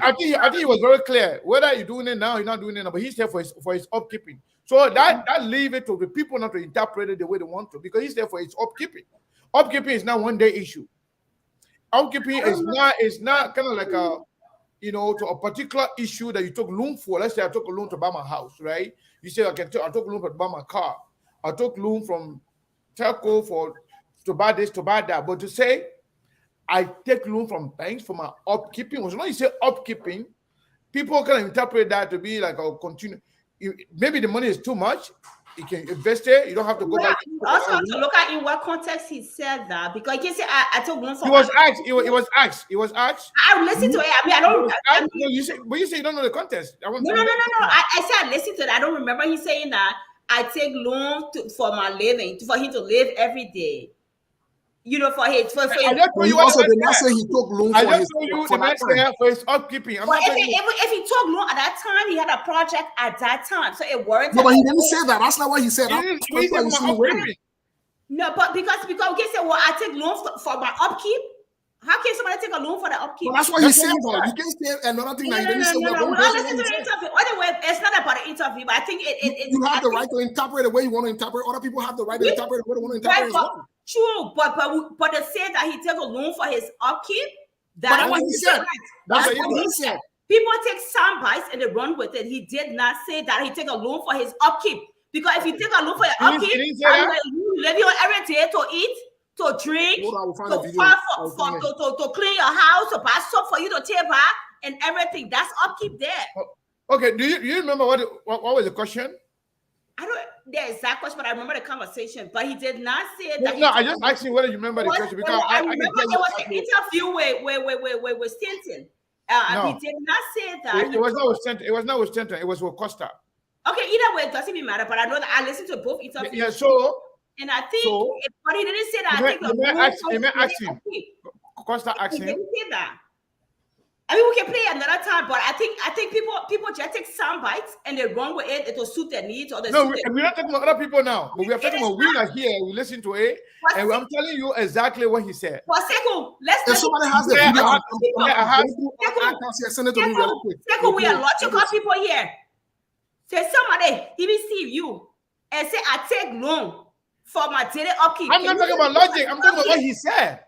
I think he was very clear. Whether you're doing it now, you're not doing it now, but he said for his upkeeping. So that leave it to the people not to interpret it the way they want to, because he's there for his upkeeping. Upkeeping is not one day issue. Upkeeping is not kind of like a, you know, to a particular issue that you took loan for. Let's say I took a loan to buy my took a loan to buy my car. I took loan from Telco to buy this, to buy that. But to say I take loan from banks for my upkeeping, when you say upkeeping, people can interpret that to be like a continue. Maybe the money is too much. You can invest it. You don't have to go back. Also have to look at in what context he said that, because he can say I took loan from. He was asked. He was asked. I listened to it. I mean, I don't. You say you don't know the context. No. I said I listened to it. I don't remember he saying that I take loan for my living, for him to live every day. You know, for his. He also did not say he took loan for his upkeeping. If he took loan at that time, he had a project at that time, so it warranted. No, but he didn't say that. That's not what he said. No, but because he said, well, I take loan for my upkeep. How can somebody take a loan for the upkeep? Well, that's what he said. You can't say another thing that he didn't say. No. Listen to the interview. Anyway, it's not about the interview, but I think you have the right to interpret the way you want to interpret. Other people have the right to interpret the way they want to interpret as well. True, but to say that he took a loan for his upkeep, that's what he said. That's what he said. People take sound bites and they run with it. He did not say that he take a loan for his upkeep, because if you take a loan for your upkeep, you live on every day to eat, to drink, to clean your house, to buy soap for you to take back and everything. That's upkeep there. Okay, do you remember what was the question? I don't the exact question, but I remember the conversation. But he did not say that. No, I just asked you whether you remember the question, because I remember it was an interview with Stanton. No. He did not say that. It was not with Stanton. It was not with Stanton. It was with Costa. Okay, either way, it doesn't even matter. But I know that I listened to both interviews. Yeah, so. And I think, but he didn't say that. You may ask him. Costa asked him. He didn't say that. I mean, we can play another time, but I think people just take sound bites and they run with it to suit their needs or we're not talking about other people now, but we are talking about we are here. We listen to it, and I'm telling you exactly what he said. For a second, if somebody has the video, send it to me real quick. Second, we are logical people here. Say somebody, he receive you and say, I take loan for my daily upkeep. I'm not talking about logic. I'm talking about what he said.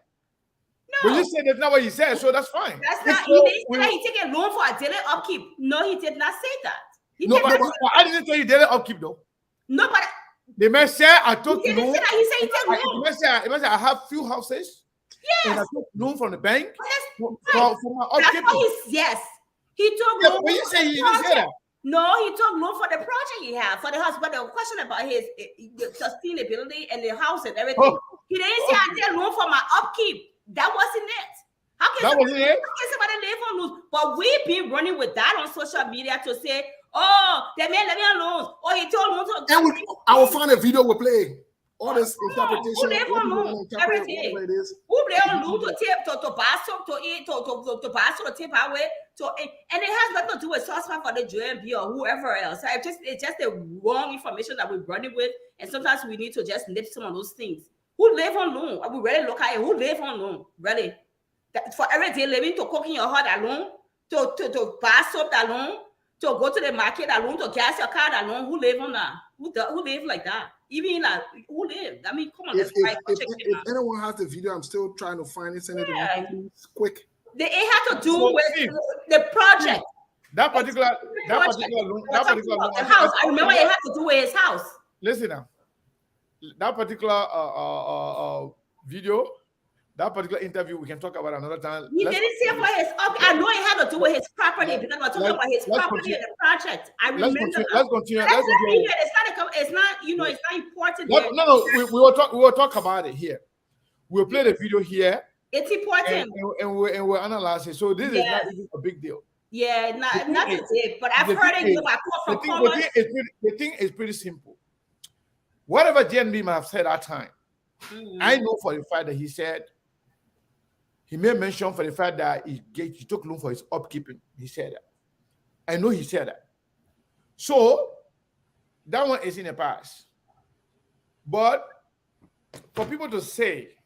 No. But you said that's not what he said, so that's fine. That's not. He didn't say that he take a loan for a daily upkeep. No, he did not say that. I didn't tell you daily upkeep though. No, but the man said I took loan. He said he took loan. The man said I have few houses. Yes. And I took loan from the bank for my That's upkeep. what he took loan. But you say he didn't say that. No, he took loan for the project he had for the house, but the question about his sustainability and the house and everything. He didn't say I take loan for my upkeep. That wasn't it. How can somebody live on loans? But we've been running with that on social media to say, oh, the man living on loans. Oh, he told loans. I will find a video we'll play. All this interpretation. Who live on loans? Everything. Who live on loans to buy soap, to eat, to buy soap, to take away. And it has nothing to do with suspect for the JMB or whoever else. It's just the wrong information that we're running with. And sometimes we need to just nip some of those things. Who live on loan? We really look at it. Who live on loan? Really? For everyday living, to cook in your hut alone, to buy soap alone, to go to the market alone, to gas your car alone. Who live on that? Who live like that? Even like who live? I mean, come on. If anyone has the video, I'm still trying to find it. Send it to me, quick. It had to do with the project. That particular loan. The house. I remember it had to do with his house. Listen now. That particular video, that particular interview, we can talk about another time. He didn't say for his. I know it had to do with his property because we're talking about his property and the project. I remember. Let's continue. It's not. It's not important. No. We will talk about it here. We'll play the video here. It's important. And we'll analyze it. So this is not even a big deal. Yeah, not today. But I've heard it. The thing is pretty simple. Whatever JNB might have said at that time, I know for the fact that he said, he made mention for the fact that he took loan for his upkeeping. He said that. I know he said that. So that one is in the past. But for people to say,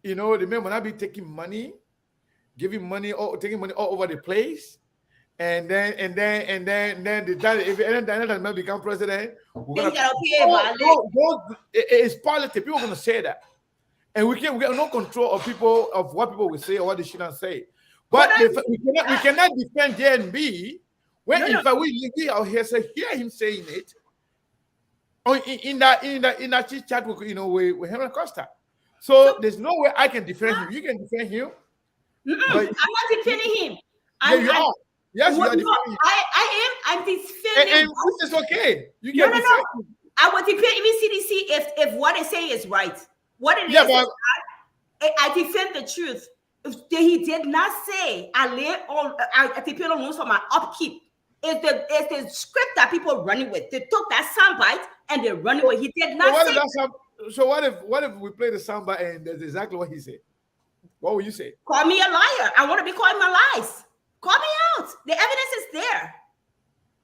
the man will not be taking money, giving money, or taking money all over the place, and then if another man become president, it's politics. People are gonna say that, and we have no control of what people will say or what they shouldn't say. But we cannot defend JNB when in fact we out here hear him saying it in that chit chat with with Henry Costa. So there's no way I can defend him. You can defend him. I'm not defending him. You are. Yes, you are defending him. I'm defending him. And this is okay. You No. can defend him. I would defend even CDC if what they say is right. What it is but I defend the truth. He did not say I depend on loans for my upkeep. It's the script that people running with. They took that soundbite and they're running with. He did not say. So what if we play the soundbite and that's exactly what he said? What would you say? Call me a liar. I want to be calling my lies. Call me out. The evidence is there.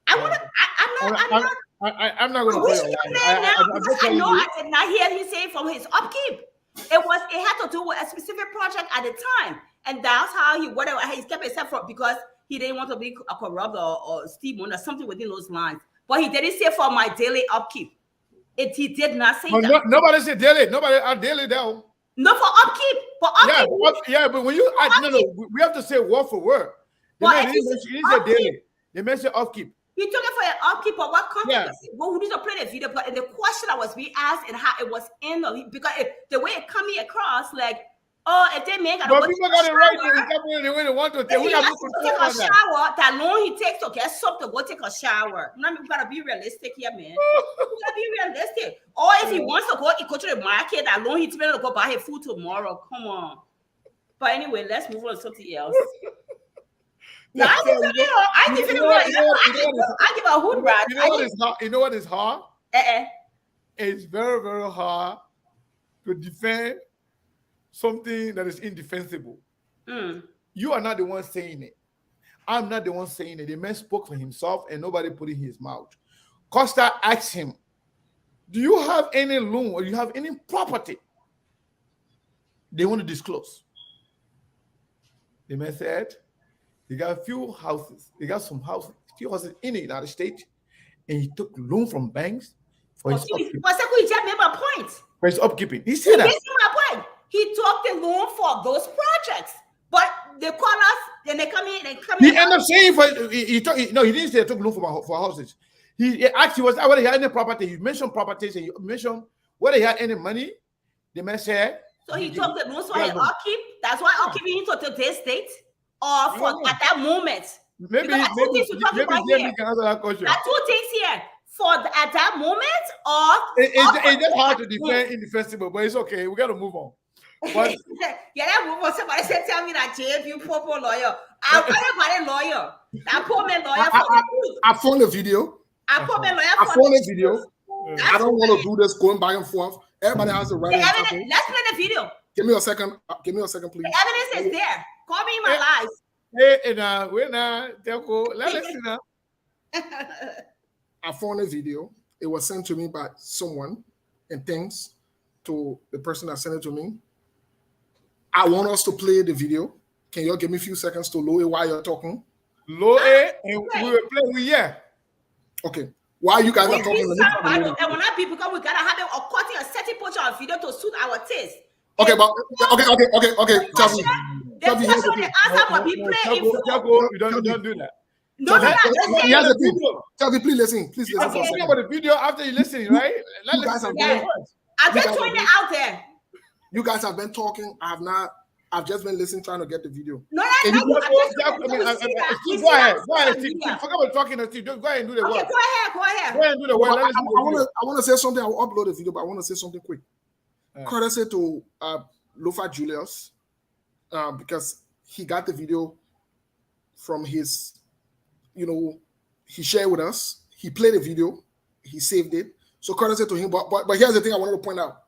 I'm not going to play a lie. I know I did not hear him say from his upkeep. It had to do with a specific project at the time, and that's how he kept himself from, because he didn't want to be a corrupt or Steve or something within those lines. But he didn't say for my daily upkeep. He did not say that. Nobody said daily. Nobody daily down. No, for upkeep. For upkeep. Yeah, but when you we have to say word for word. They mention daily. They mention upkeep. He took it for an upkeep, but what context? Yeah. Well, we need to play the video, but the question that was being asked and how it was because the way it coming across, like, if they make but people got it right the way they want to take. We got to take a shower. That long he takes to get soap to go take a shower. We gotta be realistic here, man. We gotta be realistic. Or if he wants to go to the market, that long he's going to go buy his food tomorrow. Come on. But anyway, let's move on to something else. No, I give a hood rat. You know what is hard? It's very, very hard to defend something that is indefensible. You are not the one saying it. I'm not the one saying it. The man spoke for himself and nobody put it in his mouth. Costa asked him, do you have any loan or you have any property they want to disclose? The man said, he got a few houses. He got few houses in the United States, and he took loan from banks for his upkeeping. For his upkeeping. He said that. He took the loan for those projects, but they call us, then they come in. He ended up saying he didn't say he took loan for houses. He asked whether he had any property. He mentioned properties and he mentioned whether he had any money. The man said. So he took the loan for his upkeep. That's why upkeeping into today's state. Or for at that moment. Maybe can answer that question. There are two things here. At that moment, or it's just hard to defend indefensible, but it's okay. We got to move on. But move on. Somebody said, tell me that JB poor lawyer. I'm a lawyer. That poor man lawyer. I found a video. I found a video. I don't want to do this going back and forth. Everybody has the right. Let's play the video. Give me a second. Give me a second, please. The evidence is there. Call me my lies. Hey, we're not. Let's listen now. I found a video. It was sent to me by someone, and thanks to the person that sent it to me. I want us to play the video. Can you give me a few seconds to load it while you're talking? Load it, and we will play with you. Okay. While you guys are talking, and when I be because we gotta have it according a certain portion of video to suit our taste. Okay, but okay. Chavi, you don't do that. No, here's the thing. Chavi, please listen. I'm talking about the video after you listen, right? I'm just throwing it out there. You guys have been talking. I've just been listening, trying to get the video. No, go ahead. Forget about talking to Steve. Go ahead and do the work. Okay, go ahead. Go ahead and do the work. I want to say something. I will upload the video, but I want to say something quick. Courtesy to Lofa Julius, because he got the video from his, he shared with us. He played the video. He saved it. So courtesy to him. But here's the thing I wanted to point out,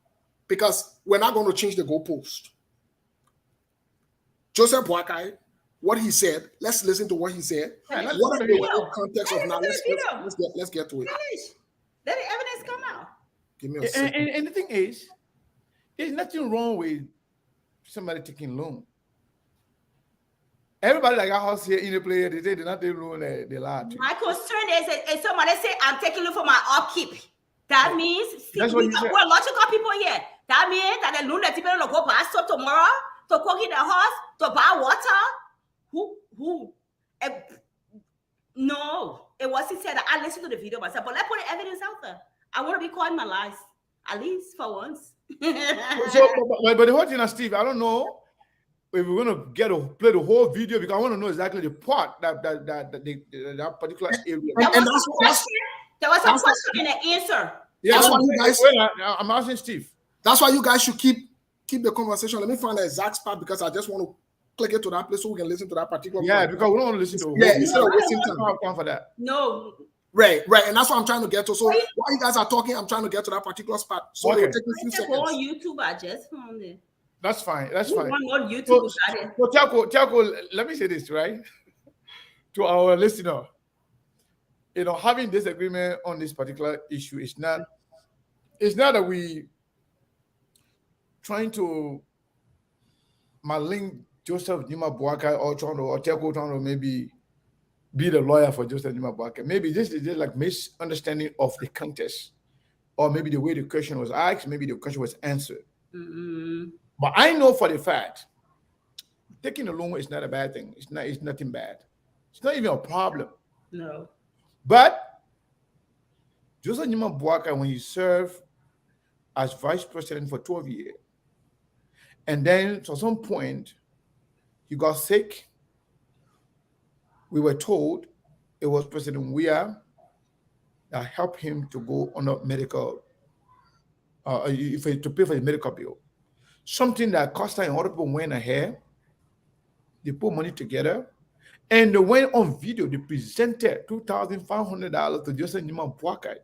because we're not going to change the goalpost. Joseph Boakai what he said. Let's listen to what he said. Yeah, let's What listen to are the the video. context of now? Let's get to it. Finish. Let the evidence come out. Give me a And, second. and the thing is, there's nothing wrong with somebody taking loan. Everybody that got house here in the player, they say they're not taking loan, they lie to you. My concern is if somebody say I'm taking you for my upkeep. That means That's what you said. we're logical people here. That means that the loan that people will go buy stuff tomorrow to cook in the house, to buy water. Who? No, it wasn't said. I listened to the video myself, but let's put the evidence out there. I want to be called my lies, at least for once. So, but the whole thing, Steve, I don't know if we're gonna get to play the whole video because I want to know exactly the part that particular area. There was a question and an answer. Yeah, That's why you guys. I'm asking Steve. That's why you guys should keep the conversation. Let me find the exact spot because I just want to click it to that place so we can listen to that particular. Yeah, part. because we don't want to listen to. Yeah, instead of wasting time. I don't have time for that. No. Right, and that's what I'm trying to get to. So while you guys are talking, I'm trying to get to that particular spot. So Okay. it'll take me a few I can go on seconds. YouTube. I just found it. That's fine. That's You fine. want on YouTube? So Tiako, let me say this, right? To our listener, having disagreement on this particular issue is not that we trying to malign Joseph Nima Boakai or Tiako trying to maybe be the lawyer for Joseph Nima Boakai. Maybe this is just like misunderstanding of the context, or maybe the way the question was asked, maybe the question was answered. Mm-hmm. But I know for the fact, taking a loan is not a bad thing. It's nothing bad. It's not even a problem. No. But Joseph Nima Boakai, when he served as vice president for 12 years, and then at some point he got sick. We were told it was President Weah that helped him to go on a medical, to pay for the medical bill. Something that Costa and other people went ahead, they put money together, and they went on video. They presented $2,500 to Joseph Nima Boakai,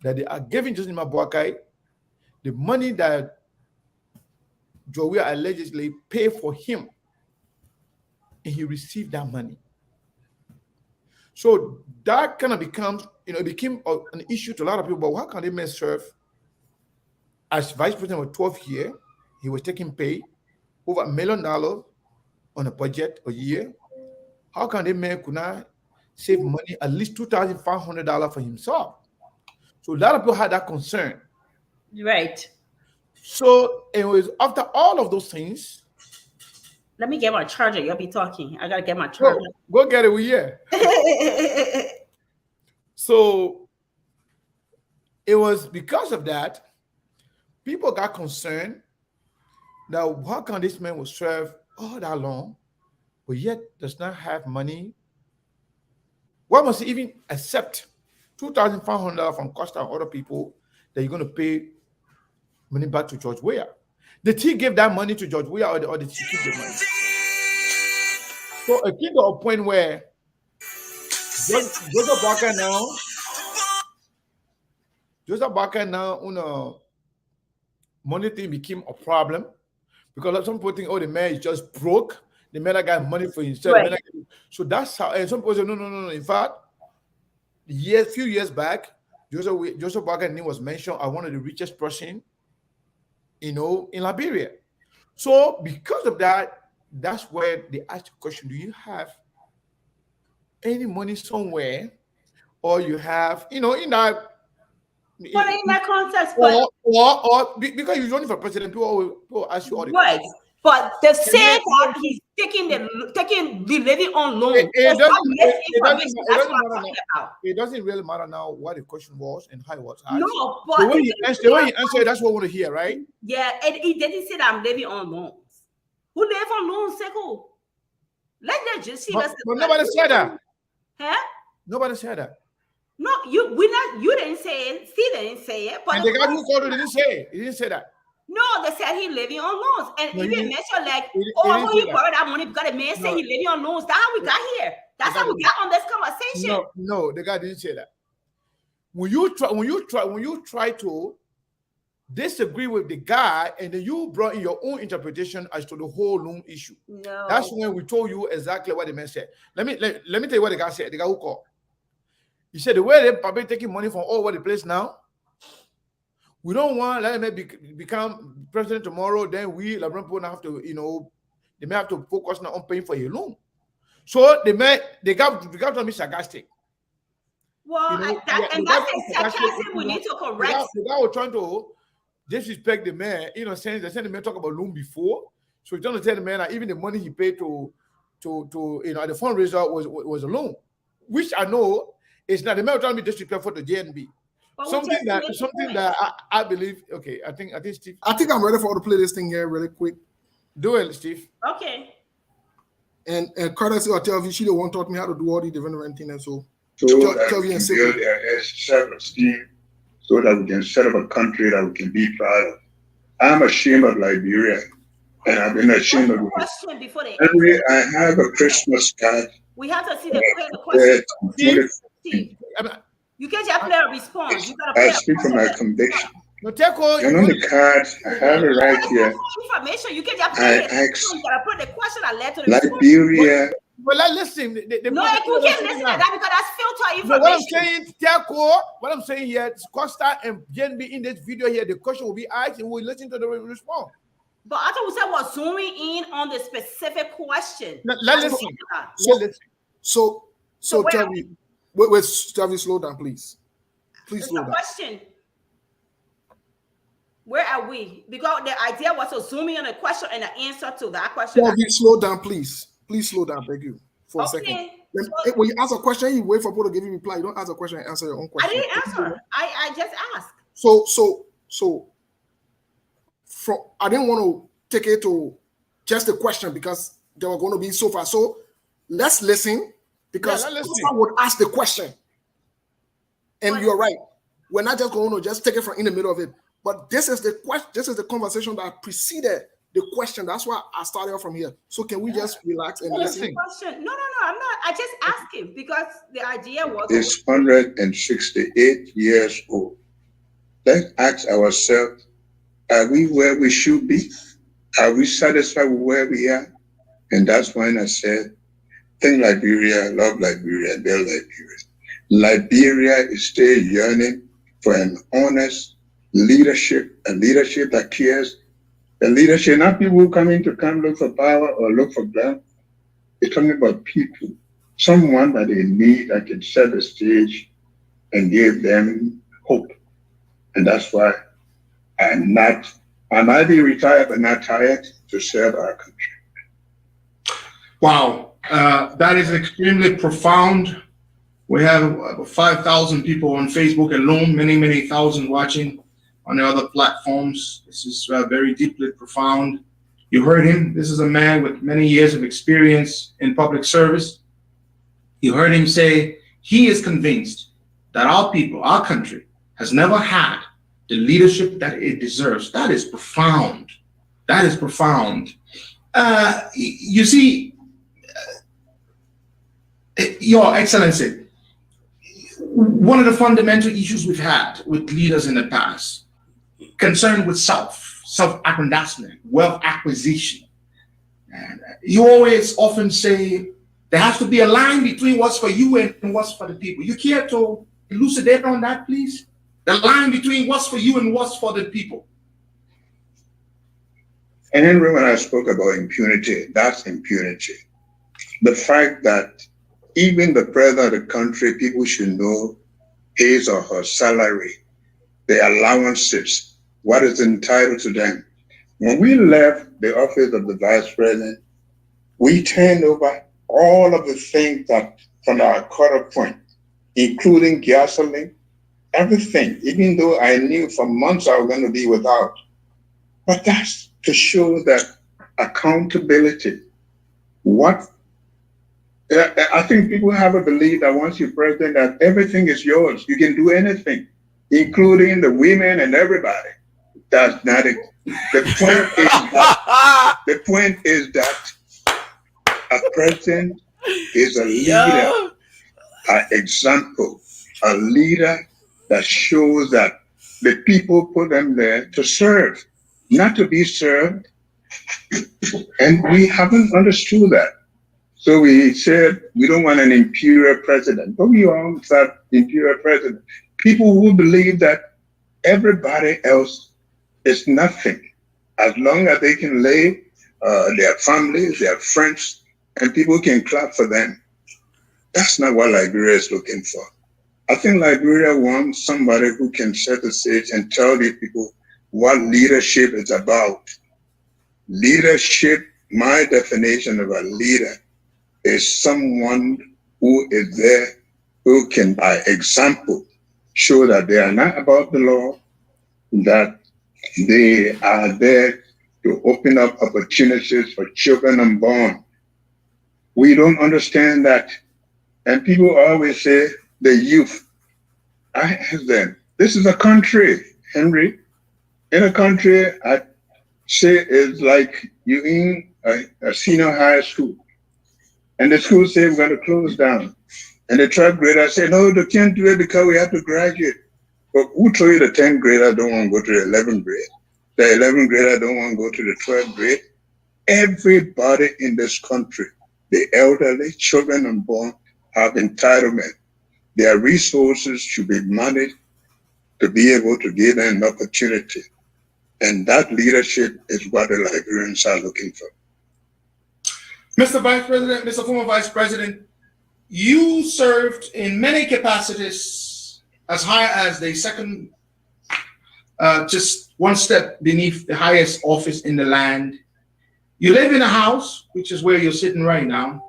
that they are giving Joseph Nima Boakai the money that Joe allegedly paid for him, and he received that money. So that kind of becomes, it became an issue to a lot of people. But how can they man serve as vice president for 12 years? He was taking pay over $1 million on a budget a year. How can they man could not save money, at least $2,500 for himself? So a lot of people had that concern. Right. So it was after all of those things. Let me get my charger. You'll be talking. I gotta get my charger. Go get it. We here. So it was because of that, people got concerned that how can this man will serve all that long, but yet does not have money? Why must he even accept $2,500 from Costa and other people that you're going to pay money back to George Weah? Did he give that money to George Weah, or did he keep the money? So it came to a point where Joseph Boakai now, money thing became a problem because some people think, the man is just broke. The man that got money for himself. Right. So that's how. And some people say, no. In fact, few years back, Joseph Boakai name was mentioned as one of the richest person, in Liberia. So because of that, that's where they asked the question: do you have any money somewhere, or you have, in that? But in that context, or because you're running for president, people ask you all the right. questions. But the saying that he's taking the living on loan. It doesn't really matter now what the question was and how it was asked. No, but the way you answer, that's what we want to hear, right? Yeah, and he didn't say that I'm living on loans. Who live on loans, Seko? Let them just see. But nobody said that. Huh? Nobody said that. No, you didn't say it. Steve didn't say it. But And the guy who called it didn't say it. He didn't say that. No, they said he living on loans. And No, even he- mentioned like, he when didn't you say that. borrow that money because the man said he living on loans. That's how we got here. That's how we got on this conversation. No, the guy didn't say that. When you try to disagree with the guy, and then you brought in your own interpretation as to the whole loan issue. No. That's when we told you exactly what the man said. Let me tell you what the guy said. The guy who called. He said the way they're probably taking money from all over the place now. We don't want let them become president tomorrow. Then we, Labrador people, have to, they may have to focus now on paying for a loan. So they got to be sarcastic. Well, and that's a sarcasm we need to correct. The guy was trying to disrespect the man, saying the man talk about loan before. So he's trying to tell the man that even the money he paid to the fundraiser was a loan, which I know is not. The man was trying to be disrespectful to JNB. Something that I believe. Okay, I think Steve. I think I'm ready for to play this thing here really quick. Do it, Steve. Okay. And courtesy of Telvi, she the one taught me how to do all the different things, and so that we can build a self-esteem, so that we can set up a country that we can be proud of. I'm ashamed of Liberia, and I've been ashamed of it. Anyway, I have a Christmas card. We have to see the question. Steve, you can't just play a response. You gotta play I speak from my conviction. No, and on the card, I have it right here. Information. You can't just play it. You gotta put the question that led to the Liberia. Well, listen. No, you can't listen to that because that's filter information. What I'm saying here, Costa and JNB in this video here, the question will be asked and we'll listen to the response. But I thought we said we're zooming in on the specific question. Let's listen. So tell me, wait, slow down, please. Please slow down. Question. Where are we? Because the idea was to zoom in on a question and the answer to that question. Slow down, please. Please slow down, beg you, for a second. When you ask a question, you wait for people to give you a reply. You don't ask a question and answer your own question. I didn't answer. I just asked. So I didn't want to take it to just a question because they were going to be so far. So let's listen because someone would ask the question. And you're right. We're not just going to just take it from in the middle of it. But this is the question. This is the conversation that preceded the question. That's why I started off from here. So can we just relax and listen? No, I'm not. I just asked him because the idea was it's 168 years old. Let's ask ourselves, are we where we should be? Are we satisfied with where we are? And that's when I said, think Liberia, love Liberia, build Liberia. Liberia is still yearning for an honest leadership, a leadership that cares. The leadership, not people who come look for power or look for ground. It's talking about people, someone that they need that can set the stage and give them hope. And that's why I might be retired, but not tired to serve our country. Wow, that is extremely profound. We have 5,000 people on Facebook alone, many thousand watching on the other platforms. This is very deeply profound. You heard him. This is a man with many years of experience in public service. You heard him say he is convinced that our people, our country, has never had the leadership that it deserves. That is profound. That is profound. You see, Your Excellency, one of the fundamental issues we've had with leaders in the past, concerned with self-aggrandizement, wealth acquisition. And you always often say there has to be a line between what's for you and what's for the people. You care to elucidate on that, please? The line between what's for you and what's for the people. And Henry, when I spoke about impunity, that's impunity. The fact that even the president of the country, people should know his or her salary, the allowances, what is entitled to them. When we left the office of the vice president, we turned over all of the things that from our cutoff point, including gasoline, everything, even though I knew for months I was going to be without. But that's to show that accountability. I think people have a belief that once you're president, that everything is yours. You can do anything, including the women and everybody. That's not it. The point is that a president is a leader, an example, a leader that shows that The people put them there to serve, not to be served. And we haven't understood that. So we said we don't want an imperial president, but we all thought imperial president. People who believe that everybody else is nothing, as long as they can lay their families, their friends, and people can clap for them. That's not what Liberia is looking for. I think Liberia wants somebody who can set the stage and tell the people what leadership is about. Leadership, my definition of a leader, is someone who is there, who can, by example, show that they are not about the law, that they are there to open up opportunities for children unborn. We don't understand that. And people always say, the youth. I ask them, this is a country, Henry. In a country, I say it's like you in a senior high school. And the school say we're going to close down. And the 12th grader say, no, they can't do it because we have to graduate. But who told you the 10th grader don't want to go to the 11th grade? The 11th grader don't want to go to the 12th grade? Everybody in this country, the elderly, children unborn, have entitlement. Their resources should be managed to be able to give them an opportunity. And that leadership is what the Liberians are looking for. Mr. Vice President, Mr. Former Vice President, you served in many capacities as high as the second, just one step beneath the highest office in the land. You live in a house, which is where you're sitting right now,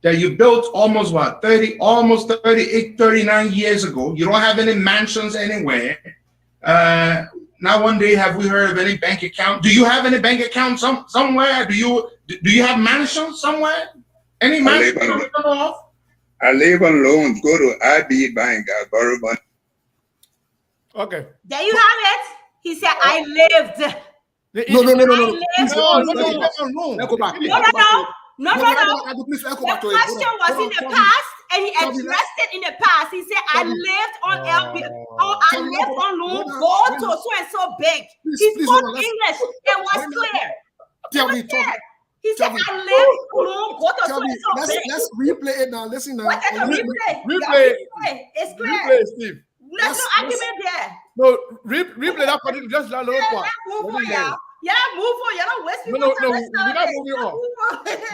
that you built almost 38, 39 years ago. You don't have any mansions anywhere. Now one day, have we heard of any bank account? Do you have any bank account somewhere? Do you have mansions somewhere? Any mansions? I live on loans. Go to IB Bank. I borrow money. Okay. There you have it. He said, I lived. No. No. The question was in the past, and he addressed it in the past. He said, I lived on LB. Oh, I lived on loan. Go to so and so bank. He spoke English. It was clear. He said, I lived on loan. Go to so and so bank. Let's replay it now. Listen now. What is a replay? Replay. It's clear. Replay, Steve. There's no argument there. No, replay that part. Just that little part. Move on, y'all. Yeah, move on. You don't waste No, people. we're not moving on.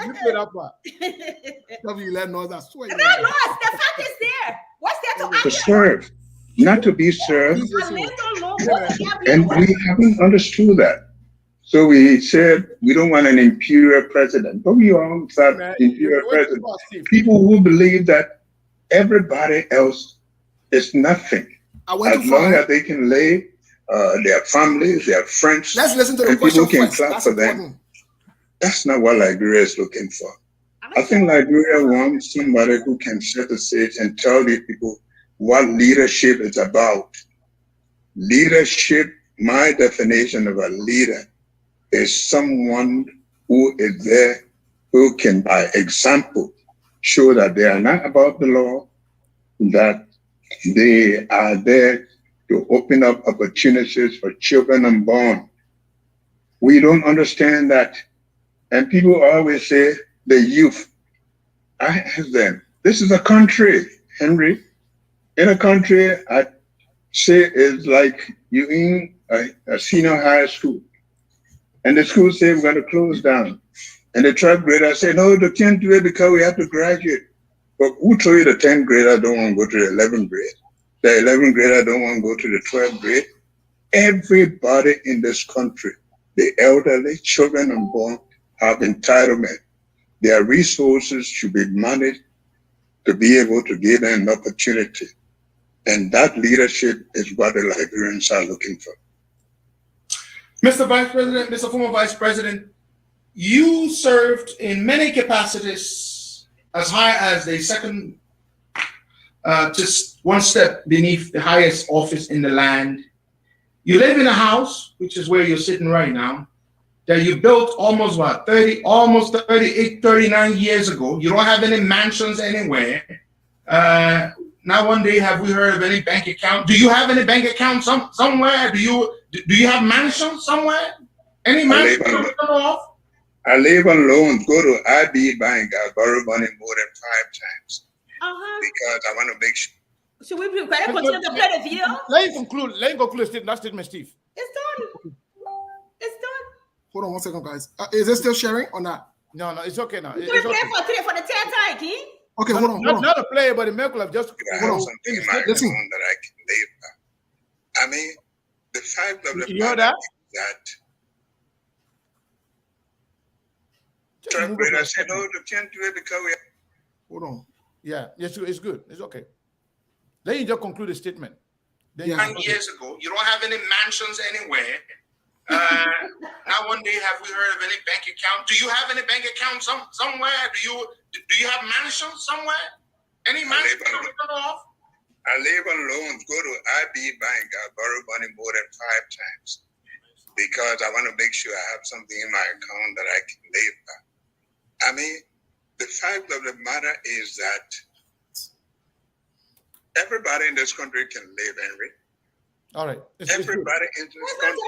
Replay that part. Let know that swear. No, the fact is there. What's there to To argue? serve, not to be served. I lived on loan. And we haven't understood that. So we said we don't want an imperial president, but we all thought imperial president. People who believe that everybody else is nothing, as long as they can lay their families, their friends, let's listen to the and people question can first. clap That's for important. them. That's not what Liberia is looking for. I think Liberia wants somebody who can set the stage and tell the people what leadership is about. Leadership, my definition of a leader, is someone who is there, who can, by example, show that they are not about the law, that they are there to open up opportunities for children unborn. We don't understand that. And people always say, the youth. I ask them, this is a country, Henry. In a country, I say it's like you in a senior high school. And the school say we're going to close down. And the 12th grader say, no, they can't do it because we have to graduate. But who told you the 10th grader don't want to go to the 11th grade? The 11th grader don't want to go to the 12th grade? Everybody in this country, the elderly, children unborn, have entitlement. Their resources should be managed to be able to give them an opportunity. And that leadership is what the Liberians are looking for. Mr. Vice President, Mr. Former Vice President, you served in many capacities as high as the second, just one step beneath the highest office in the land. You live in a house, which is where you're sitting right now, that you built almost 38, 39 years ago. You don't have any mansions anywhere. not one day have we heard of any bank account. Do you have any bank account somewhere? Do you have mansions somewhere? Any mansion? I live on loans. Go to IB Bank. I borrow money more than 5 times because I want to make sure. Should we continue to play the video? Let me conclude that statement, Steve. It's done. It's done. Hold on 1 second, guys. Is it still sharing or not? No, it's okay now. We're going to play for the 10th time, King. Okay, hold on. Not a player, but the man could have just. I have something in my Listen. account that I can live by. I mean, the fact of the You heard matter that? is that I said, "Oh, we can't do it because we." Hold on. Yeah, yes, it's good. It's okay. Let you just conclude the statement. Then 9 years ago, you don't have any mansions anywhere. Not one day have we heard of any bank account. Do you have any bank account somewhere? Do you have mansions somewhere? Any mansion? I live on loans. Go to IB Bank. I borrow money more than 5 times because I want to make sure I have something in my account that I can live by. I mean, the fact of the matter is that everybody in this country can live, Henry. all right. Everybody in this country.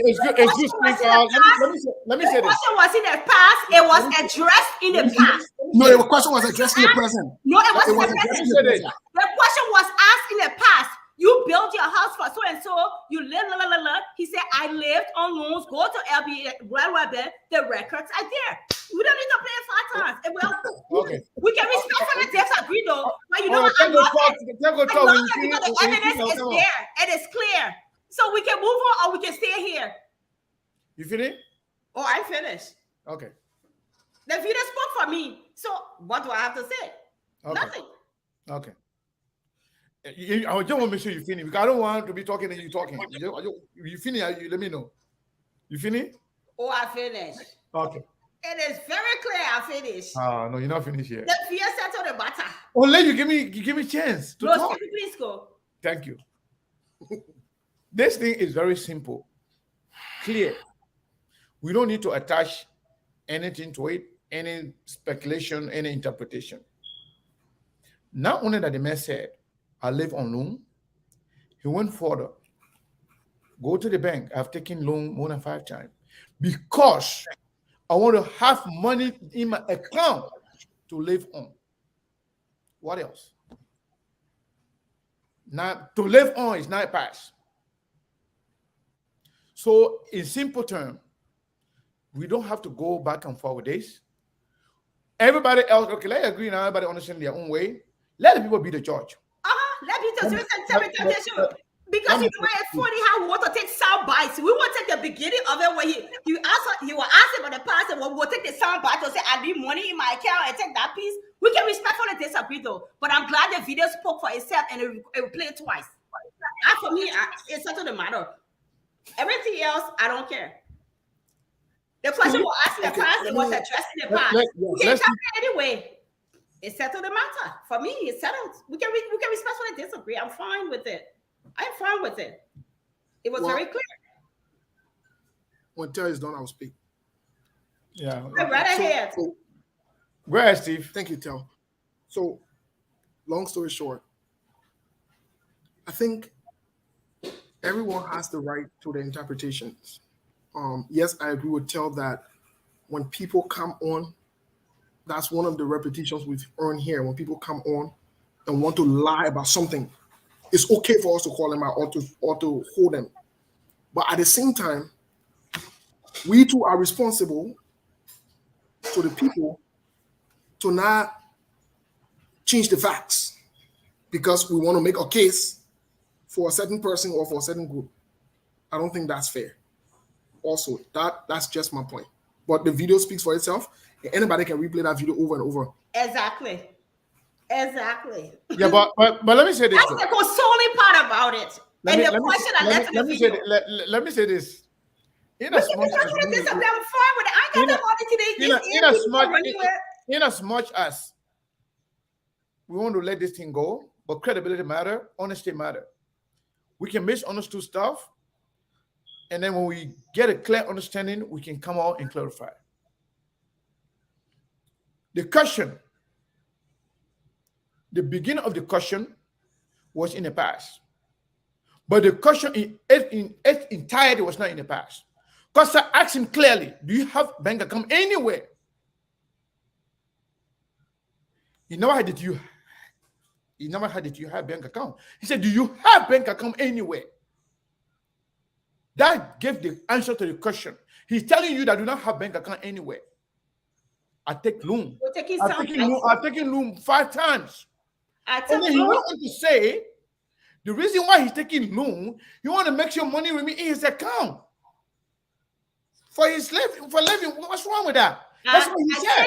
It's good. It's good. Let me say The this. question was in the past. It was addressed in the past. No, the question was addressed in the present. No, it wasn't was addressed addressed in in the the present. The question was asked in the past. You built your house for so and so. You live, la, la, la, la. He said, I lived on loans. Go to LB, the records are there. We don't need to play it 5 times. Okay. We can respectfully disagree though. But you know what? The evidence is there. It is clear. So we can move on or we can stay here. You finished? Oh, I finished. Okay. The video spoke for me. So what do I have to say? Okay. Nothing. Okay. I just want to make sure you finish because I don't want to be talking and you talking. You finish, you let me know. You finish? Oh, I finished. Okay. It is very clear I finished. No, you're not finished yet. The fear settled the matter. Let you give me a chance to talk. Please go. Thank you. This thing is very simple, clear. We don't need to attach anything to it, any speculation, any interpretation. Not only that the man said, I live on loan, he went further. Go to the bank. I've taken loan more than 5 times because I want to have money in my account to live on. What else? Now, to live on is not pass. So, in simple terms, we don't have to go back and forth with this. Everybody else, okay, let's agree now, everybody understand their own way. Let the people be the judge. Let me just because you know it's funny how we want to take sound bites. We want to take the beginning of it where you were asking about the past and we'll take the sound bite and say, I need money in my account and take that piece. We can respectfully disagree though. But I'm glad the video spoke for itself and it will play it twice. And for me, it's settled the matter. Everything else, I don't care. The question was asked in the past, it was addressed in the past. We can talk anyway. It settled the matter. For me, it's settled. We can respectfully disagree. I'm fine with it. I'm fine with it. It was very clear. When Terry is done, I'll speak. Yeah. Right ahead. So, go ahead, Steve. Thank you, Tel. So, long story short, I think everyone has the right to their interpretations. Yes, I agree with Tel that when people come on, that's one of the repetitions we've earned here. When people come on and want to lie about something, it's okay for us to call them out or to hold them. But at the same time, we too are responsible to the people to not change the facts because we want to make a case for a certain person or for a certain group. I don't think that's fair. Also, that's just my point. But the video speaks for itself. Anybody can replay that video over and over. Exactly. Yeah, but let me say this. That's the consoling part about it. Let me say this. In as much as we want to let this thing go, but credibility matter, honesty matter. We can misunderstand stuff, and then when we get a clear understanding, we can come out and clarify. The question the beginning of the question was in the past. But the question in its entirety was not in the past. Costa asked him clearly, do you have bank account anywhere? He never had you have bank account. He said, do you have bank account anywhere? That gave the answer to the question. He's telling you that do not have bank account anywhere. I take loan. I'm taking loan 5 times. And then he went on to say, the reason why he's taking loan, he want to make sure money remain in his account for his living. What's wrong with that? That's what he said.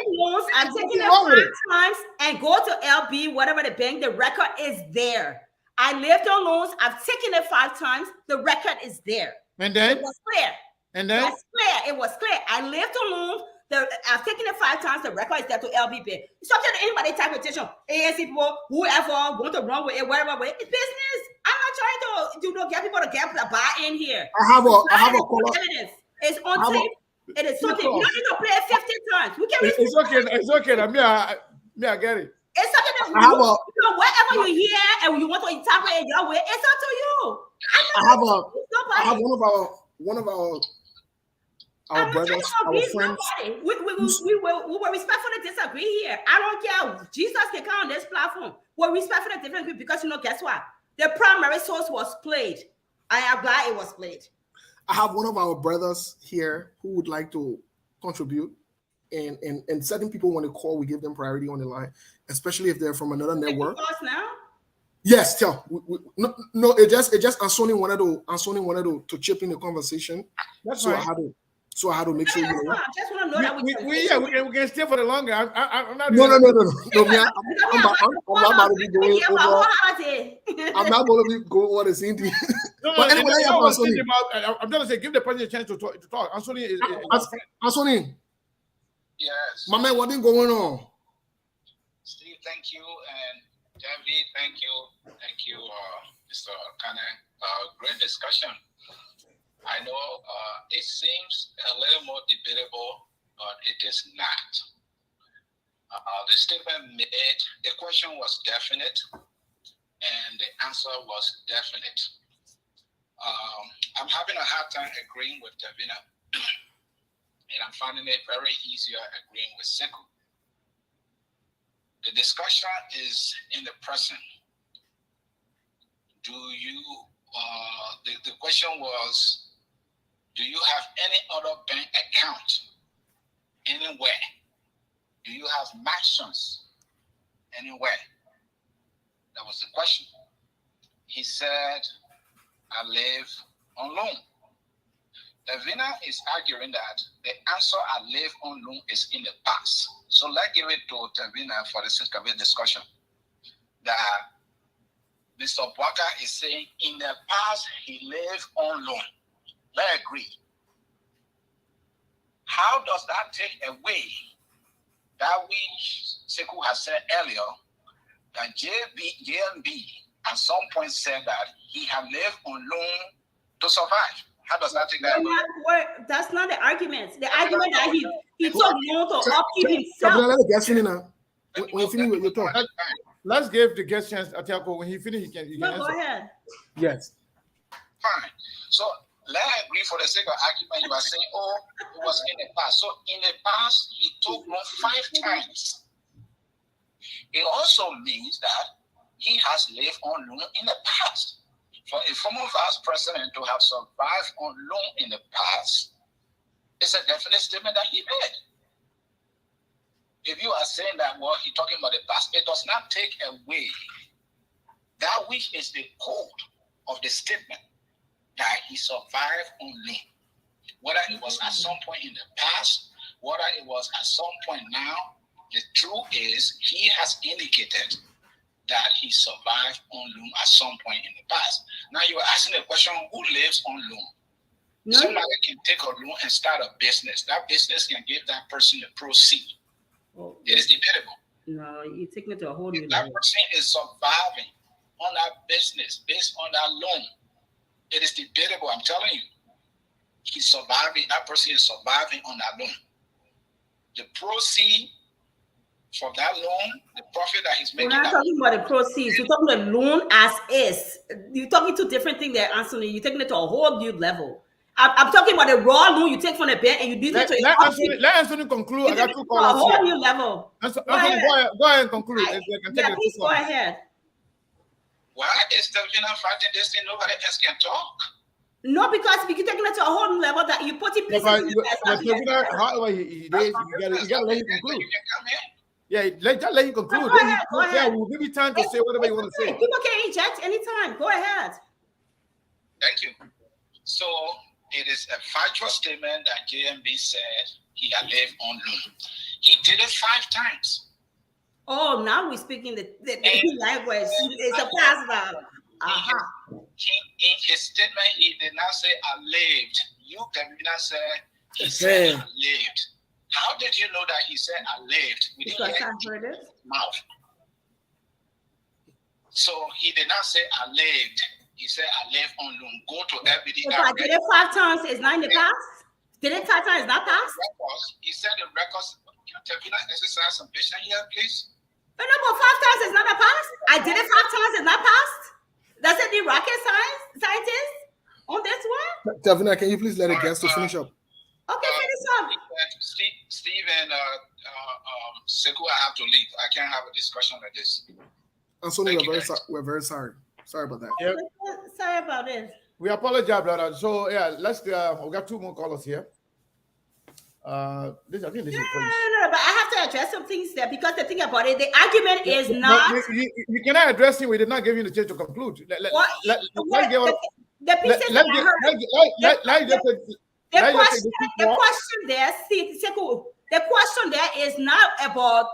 I'm taking it 5 times and go to LB, whatever the bank, the record is there. I lived on loans. I've taken it 5 times. The record is there. And then? It was clear. And then? That's clear. It was clear. I lived on loans. I've taken it 5 times. The record is there to LB Bank. It's up to anybody type of attention. ANC people, whoever want to run with it, whatever way. It's business. I'm not trying to get people to buy in here. I have a caller. It's on tape. It is something. You don't need to play it 50 times. We can. It's okay. It's okay. I get it. It's something that wherever you hear and you want to interpret it your way, it's up to you. I have one of our brothers, our friends. We will respectfully disagree here. I don't care. Jesus can come on this platform. We'll respectfully disagree because guess what? The primary source was played. I am glad it was played. I have one of our brothers here who would like to contribute. And certain people when they call, we give them priority on the line, especially if they're from another network. Now? Yes, no. It just Ansoni wanted to chip in the conversation. That's so right. I had to make sure you know. I just want to know that we can stay for the longer. I'm not. No. I'm not about to be going over. I'm not going to be going over the same thing. But anyway, I'm going to say, give the president a chance to talk. Ansoni. Yes. My man, what is going on? Steve, thank you, and David, thank you, Mr. Kane. Great discussion. I know it seems a little more debatable, but it is not. The statement made, the question was definite, and the answer was definite. I'm having a hard time agreeing with Davina. And I'm finding it very easier agreeing with Sekou. The discussion is in the present. The question was, do you have any other bank account anywhere? Do you have mansions anywhere? That was the question. He said, I live on loan. Davina is arguing that the answer I live on loan is in the past. So let's give it to Davina for the sake of this discussion. That Mr. Bwaka is saying in the past he lived on loan. Let's agree. How does that take away that which Sekou has said earlier, that JMB at some point said that he had lived on loan to survive? How does that take that away? That's not the argument. The argument that he took loan to upkeep himself. When you finish with your talk. Let's give the guest chance, Atiako. When he finishes, he can answer. Go ahead. Yes. Fine. So let's agree for the sake of argument. You are saying, it was in the past. So in the past, he took loan 5 times. It also means that he has lived on loan in the past. For a former vice president to have survived on loan in the past, it's a definite statement that he made. If you are saying that, well, he's talking about the past, it does not take away that which is the code of the statement that he survived on loan. Whether it was at some point in the past, whether it was at some point now, the truth is he has indicated that he survived on loan at some point in the past. Now you are asking the question, who lives on loan? No. Somebody can take a loan and start a business. That business can give that person the proceed. Oh. It is debatable. No, you're taking it to a whole new level. That person is surviving on that business based on that loan. It is debatable, I'm telling you. He's surviving, that person is surviving on that loan. The proceed from that loan, the profit that he's We're making. not talking about the proceeds. We're talking about loan as is. You're talking two different things there, Anthony. You're taking it to a whole new level. I'm talking about the raw loan you take from the bank and you do it to let Anthony conclude. I got two a callers whole here. new level. Anthony, go ahead and conclude. Yeah, please go ahead. Why is Delphina fighting this thing? Nobody else can talk. No, because we can take it to a whole new level that you put in pieces. However, you gotta let him conclude. You can come here. Yeah, let him conclude. Go ahead, go ahead. We'll give you time to say whatever you want to say. People can inject anytime. Go ahead. Thank you. So it is a factual statement that JMB said he had lived on loan. He did it 5 times. Oh, now we're speaking the language. It's a past verb. In his statement, he did not say I lived. You, Delphina, said he said I lived. How did you know that he said I lived? Because I heard it. Mouth. So he did not say I lived. He said I live on loan. Go to everybody. If I did it 5 times, it's not in the past. Did it 5 times? Not past. He said the records. Can Delphina exercise some patience here, please? No, but 5 times is not a past. I did it 5 times, it's not past. Does it need rocket scientists on this one? Delphina, can you please let a guest to finish up? Okay, finish up. Steve and Sekou, I have to leave. I can't have a discussion like this. Anthony, we're very sorry. Sorry about that. Yep. Sorry about it. We apologize, brother. So yeah, let's. We got 2 more callers here. I think this is No, but I have to address some things there because the thing about it, the argument is not. You cannot address him. We did not give you the chance to conclude. The question there, see, the question there is not about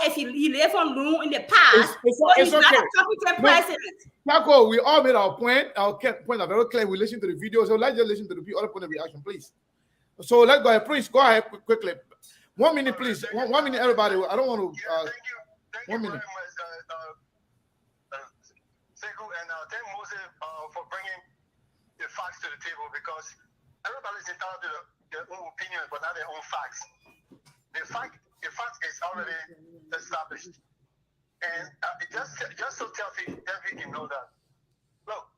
if he lived on loan in the past. It's not okay. a competent president. Marco, we all made our point. Our point are very clear. We listen to the video, so let's just listen to the other point of reaction, please. So let's go ahead. Please go ahead quickly. 1 minute, please. 1 minute, everybody. I don't want to. Thank you very much, Sekou, and thank Moses for bringing the facts to the table because everybody's entitled to their own opinion, but not their own facts. The fact is already established, and just so Delphi can know that. Look,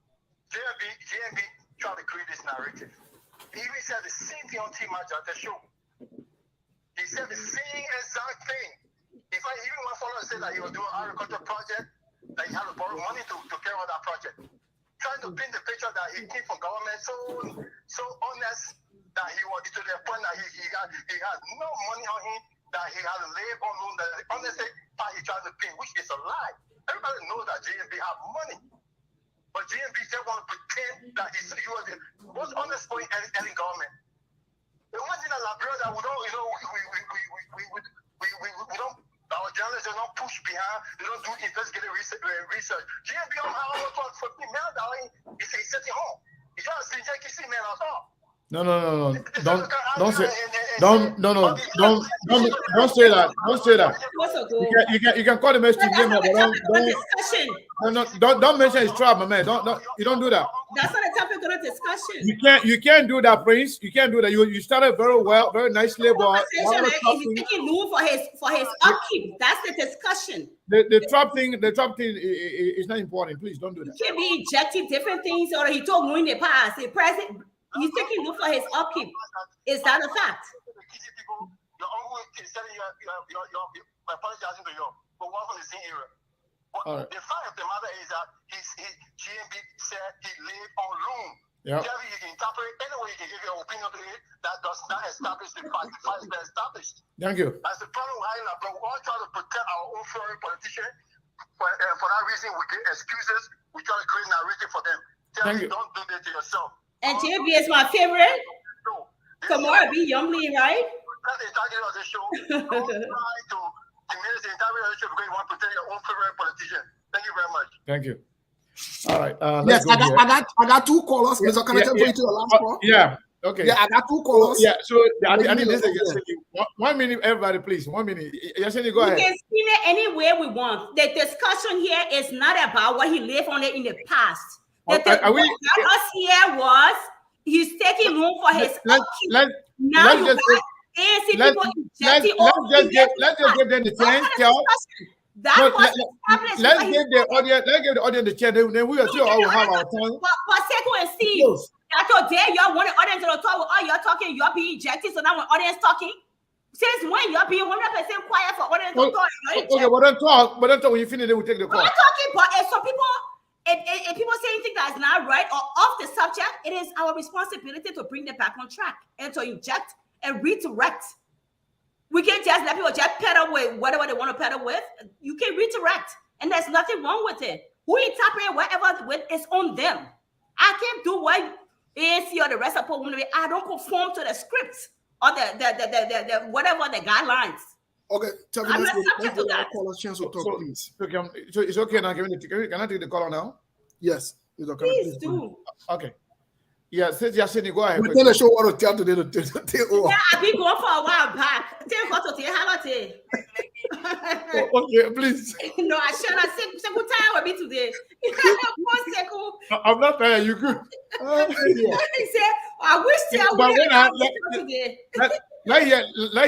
JMB tried to create this narrative. He even said the same thing on Team Match at the show. He said the same exact thing. In fact, even one follower said that he was doing an agriculture project, that he had to borrow money to carry out that project. Trying to paint the picture that he came from government so honest that he was to the point that he had no money on him, that he had to live on loan, that the honest part he tried to paint, which is a lie. Everybody knows that JMB have money. But JMB just want to pretend that he was the most honest point in government. The one thing that Liberia that we don't, we don't, our journalists don't push behind, they don't do investigative research. JMB don't have almost $50 million. It's a city home. He's trying to see JKC man on top. No. Don't say that. Don't say that. You can call him STV, but don't mention his tribe, my man. You don't do that. That's not a topic of discussion. You can't do that, Prince. You can't do that. You started very well, very nicely, but he's taking loan for his upkeep. That's the discussion. The trap thing is not important. Please don't do that. He can't be injecting different things, or he told me in the past. The president. He's taking look for his upkeep. Is that a fact? Your uncle is telling you, apologizing to you, but we're from the same era. Right. The fact of the matter is that GMB said he lived on loan. Yep. You can interpret any way you can give your opinion to it. That does not establish the fact. The fact has been established. Thank you. That's the problem with Highland, but we all try to protect our own foreign politicians. For that reason, we get excuses. We try to create a narrative for them. Thank you. Don't do that to yourself. And JB is my favorite. Kamara B. Youngly, right? That's the target of the show. Don't try to diminish the entire show because you want to protect your own favorite politician. Thank you very much. Thank you. All right. Yes, I got 2 callers. Mr. Can I take you to the last call? Yeah. Okay. Yeah, I got 2 callers. Yeah. So I need this again. 1 minute, everybody, please. 1 minute. Yesenia, go ahead. We can spin it any way we want. The discussion here is not about what he lived on it in the past. What us here was he's taking room for his upkeep. Now you got ANC let's people let's injecting all let's just give them the chance. That No, was established. let's give the audience the chance. Then we will still all have our time. But Sekou and Steve, that today y'all want the audience to talk with all y'all talking, y'all being injected. So now when audience talking, since when y'all being 100% quiet for audience to talk? Okay, but don't talk. But don't talk. When you finish, then we take the call. I'm talking, but if some people, if people say anything that is not right or off the subject, it is our responsibility to bring them back on track and to inject and redirect. We can't just let people just pedal with whatever they want to pedal with. You can redirect, and there's nothing wrong with it. Who interpret whatever with is on them. I can't do what ANC or the rest of people want to be. I don't conform to the scripts or the whatever the guidelines. Okay, tell me, I'm let's not give subject to our that. callers a chance to talk, please. So it's okay now. Can I take the caller now? Yes, it's okay. Please do. Okay. Yeah, since you're sitting, go ahead. We tell the show what to tell today to take over. Yeah, I've been going for a while back. Take what to holiday. Okay, please. No, I should have said Sekou tired with me today. Poor Sekou. I'm not tired. You good? He said, I wish I But would when have today. let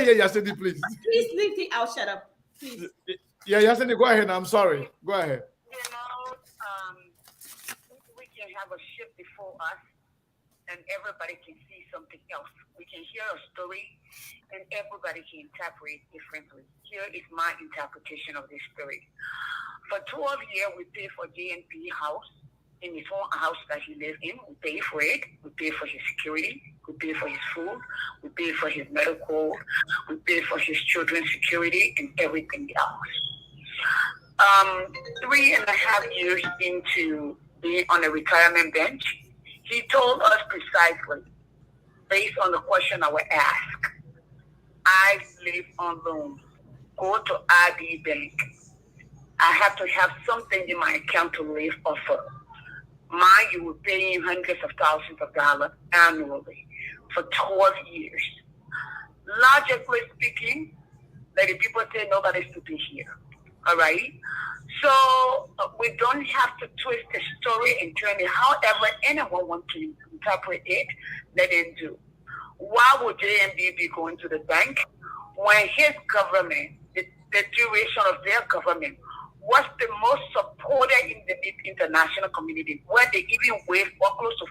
hear yesterday, please. Please leave the out. Shut up. Please. Yeah, yesterday. Go ahead. I'm sorry. Go ahead. We can have a ship before us, and everybody can see something else. We can hear a story, and everybody can interpret differently. Here is my interpretation of this story. For 12 years, we pay for JNP house, in his own house that he lives in. We pay for it. We pay for his security. We pay for his food. We pay for his medical. We pay for his children's security and everything else. 3.5 years into being on a retirement bench, he told us precisely, based on the question I would ask, I live on loan. Go to IB Bank. I have to have something in my account to live off of. Mind you, we're paying hundreds of thousands of dollars annually for 12 years. Logically speaking, the people say nobody's to be here. All right? So we don't have to twist the story and turn it however anyone wants to interpret it, let them do. Why would JMB be going to the bank when his government, the duration of their government, was the most supported in the international community, where they even waived close to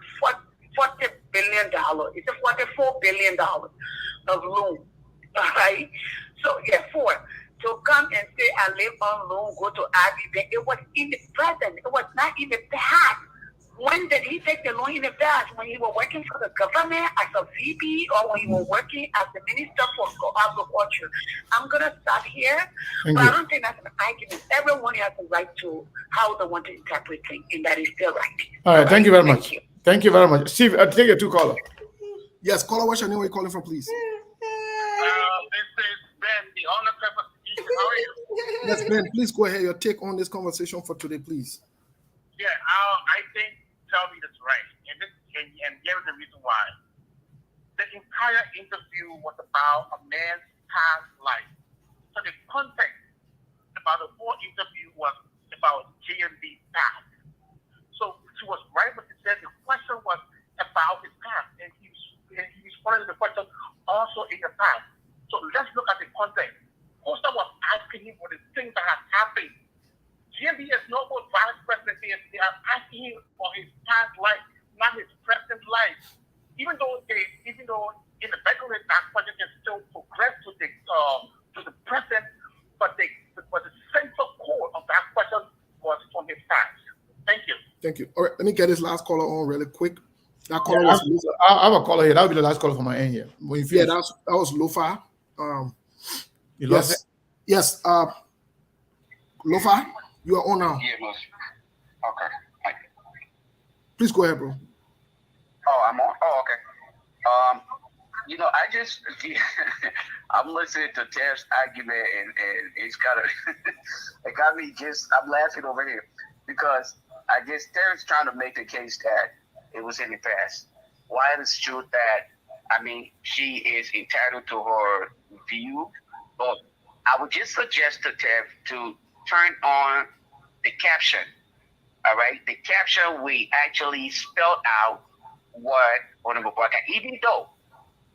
$40 billion. It's a $44 billion of loan. All right? So, therefore, to come and say, I live on loan, go to IB Bank, it was in the present. It was not in the past. When did he take the loan in the past? When he was working for the government as a VP or when he was working as the Minister for Agriculture? I'm going to stop here, but I don't think that's an argument. Everyone has a right to how they want to interpret things, and that is their right. All right, thank you very much. Thank you very much. Steve, I'll take your two caller. Yes, caller, what's your name? Where you calling from, please? This is Ben, the owner of How are you? Yes, Ben, please go ahead. Your take on this conversation for today, please. Yeah, I think Toby is right, and here's the reason why. The entire interview was about a man's past life. So the context about the whole interview was about JMB's past. So she was right when she said the question was about his past, and he responded to the question also in the past. So let's look at the context. Costa was asking him for the things that have happened. JMB is no more vice president. They are asking him for his past life, not his present life. Even though in the background that question can still progress to the present, but the central core of that question was from his past. Thank you. Thank you. All right, let me get this last caller on really quick. That caller was I have a caller here. That will be the last caller from my end here. that was Lofa. Yes. Lofa, you are on now. Yeah, okay. Please go ahead, bro. Oh, I'm on? Oh, okay. I'm listening to Ter's argument, and it's kind of, it got me I'm laughing over here, because I guess Ter's trying to make the case that it was in the past. While it's true that, she is entitled to her view, but I would just suggest to Ter to turn on the caption. All right, the caption we actually spelled out what even though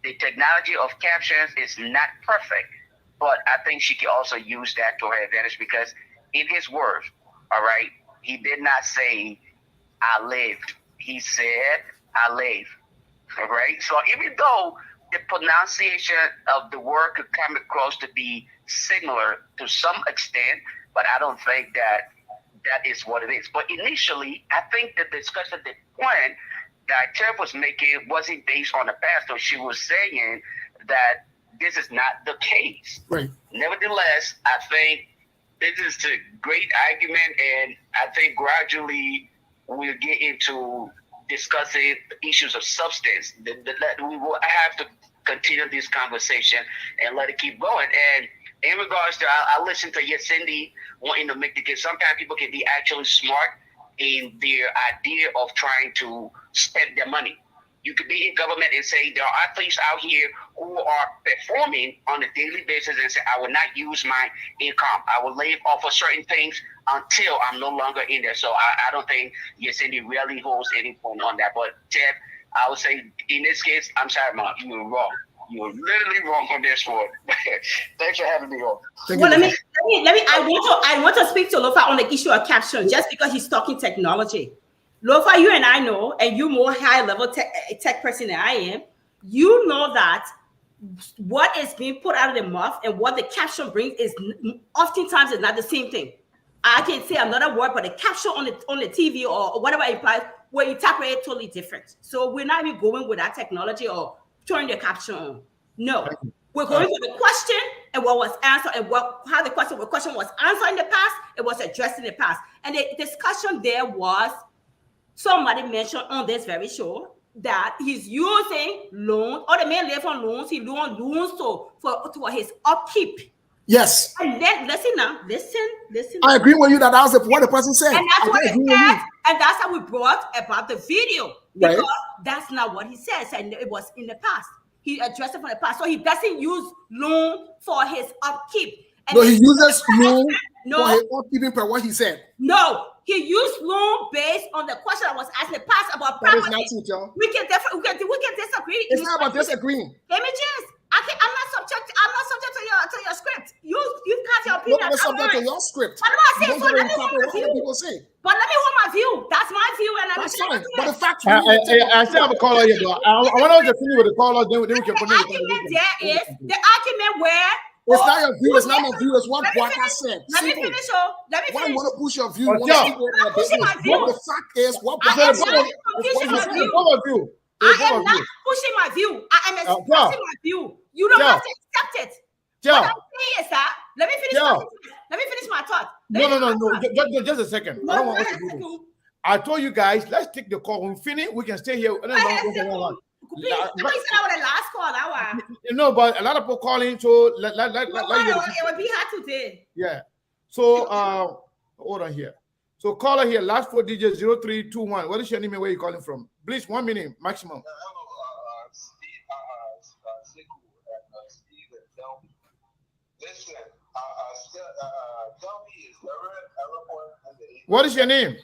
the technology of captions is not perfect, but I think she can also use that to her advantage because in his words, all right, he did not say I lived. He said I live. All right. So even though the pronunciation of the word could come across to be similar to some extent, but I don't think that is what it is. But initially, I think the discussion, the point that Tiff was making wasn't based on the past. So she was saying that this is not the case. Right. Nevertheless, I think this is a great argument, and I think gradually we'll get into discussing issues of substance. We will have to continue this conversation and let it keep going. And in regards to, I listened to Yesendi wanting to make the case. Sometimes people can be actually smart in their idea of trying to spend their money. You could be in government and say there are athletes out here who are performing on a daily basis and say, I will not use my income. I will live off of certain things until I'm no longer in there. So I don't think Yesendi really holds any point on that. But Ted, I would say in this case, I'm sorry, Mark, you were wrong. You were literally wrong on this one. Thanks for having me on. Well, let me. I want to speak to Lofa on the issue of caption, just because he's talking technology. Lofa, you and I know, and you more high level tech person than I am. You know that what is being put out of the mouth and what the caption brings is oftentimes is not the same thing. I can say another word, but the caption on the TV or whatever it implies, where you interpret it totally different. So we're not even going with that technology or turn the caption on. No, we're going to the question and what was answered and how the question was answered in the past. It was addressed in the past, and the discussion there was somebody mentioned on this very show that he's using loans, or the man live on loans. He loans for his upkeep. Yes. And then listen. I agree with you that was what the person said. And that's what it said, and that's how we brought about the video. Because that's not what he says, and it was in the past. He addressed it from the past. So he doesn't use loan for his upkeep. And no, he uses loan for his upkeep per what he said. No, he used loan based on the question that was asked in the past about property. That is not true, Joe. We can disagree. It's not about disagreeing. Images. I'm not subject to your script. You have your opinion. I'm not subject to your script. What am I saying? So let me hold my view. People say. But let me hold my view. That's my view, and that's fine. But the fact I still have a caller here, though. I want to finish with the caller. Then we can the argument there is the argument where. It's not your view. It's not my view. It's what Bwaka said. Let me finish. Why you want to push your view? I'm pushing my view. The fact is, what I am not pushing my view. I am not pushing my view. I am expressing my view. You don't have to accept it. What I'm saying is that let me finish my thought. No. Just a second. I don't want us to do this. I told you guys, let's take the call. When we finish, we can stay here. Please, somebody said I was the last call. That was. No, but a lot of people calling, so it would be hard today. Yeah. So hold on here. So caller here, last 4 digits 0321. What is your name and where you calling from? Please, 1 minute maximum. What is your name?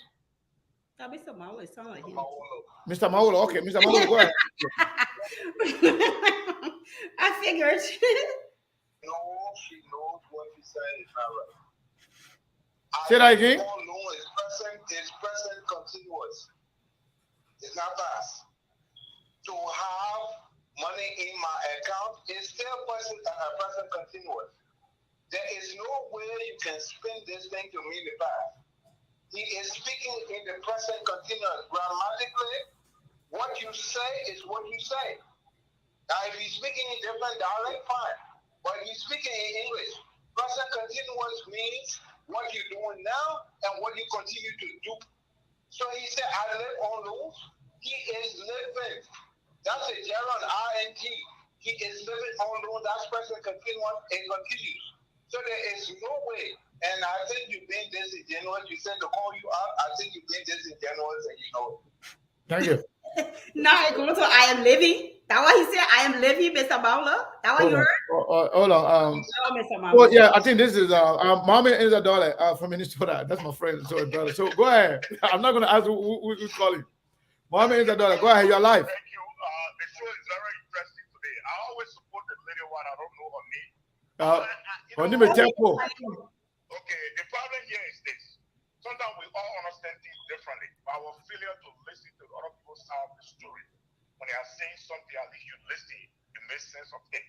Mr. Mawolo, it sounds like him. Mr. Mawolo, okay, Mr. Mawolo, go ahead. I figured. No, she knows what she said is not right. Say that again. It's present continuous. It's not past. To have money in my account is still present continuous. There is no way you can spin this thing to mean the past. He is speaking in the present continuous. Grammatically, what you say is what you say. Now, if he's speaking in different dialect, fine. But if he's speaking in English, present continuous means what you're doing now and what you continue to do. So he said, I live on loans. He is living. That's a gerund, ING. He is living on loans. That's present continuous. It continues. So there is no way. And I think you've been disingenuous. You said to call you out. I think you've been disingenuous, and you know it. Thank you. Now I go to I am living. That what he said. I am living, Mr. Mawolo. That what you heard? Hold on. Mr. Mawolo. Well, yeah, I think this is Mama Isadora from Minnesota. That's my friend. So go ahead. I'm not going to ask who's calling. Mama Isadora, go ahead. You're live. Thank you. The show is very interesting today. I On the tempo. Okay, the problem here is this. Sometimes we all understand things differently. Our failure to listen to other people's side of the story. When they are saying something, at least you listen, you make sense of it.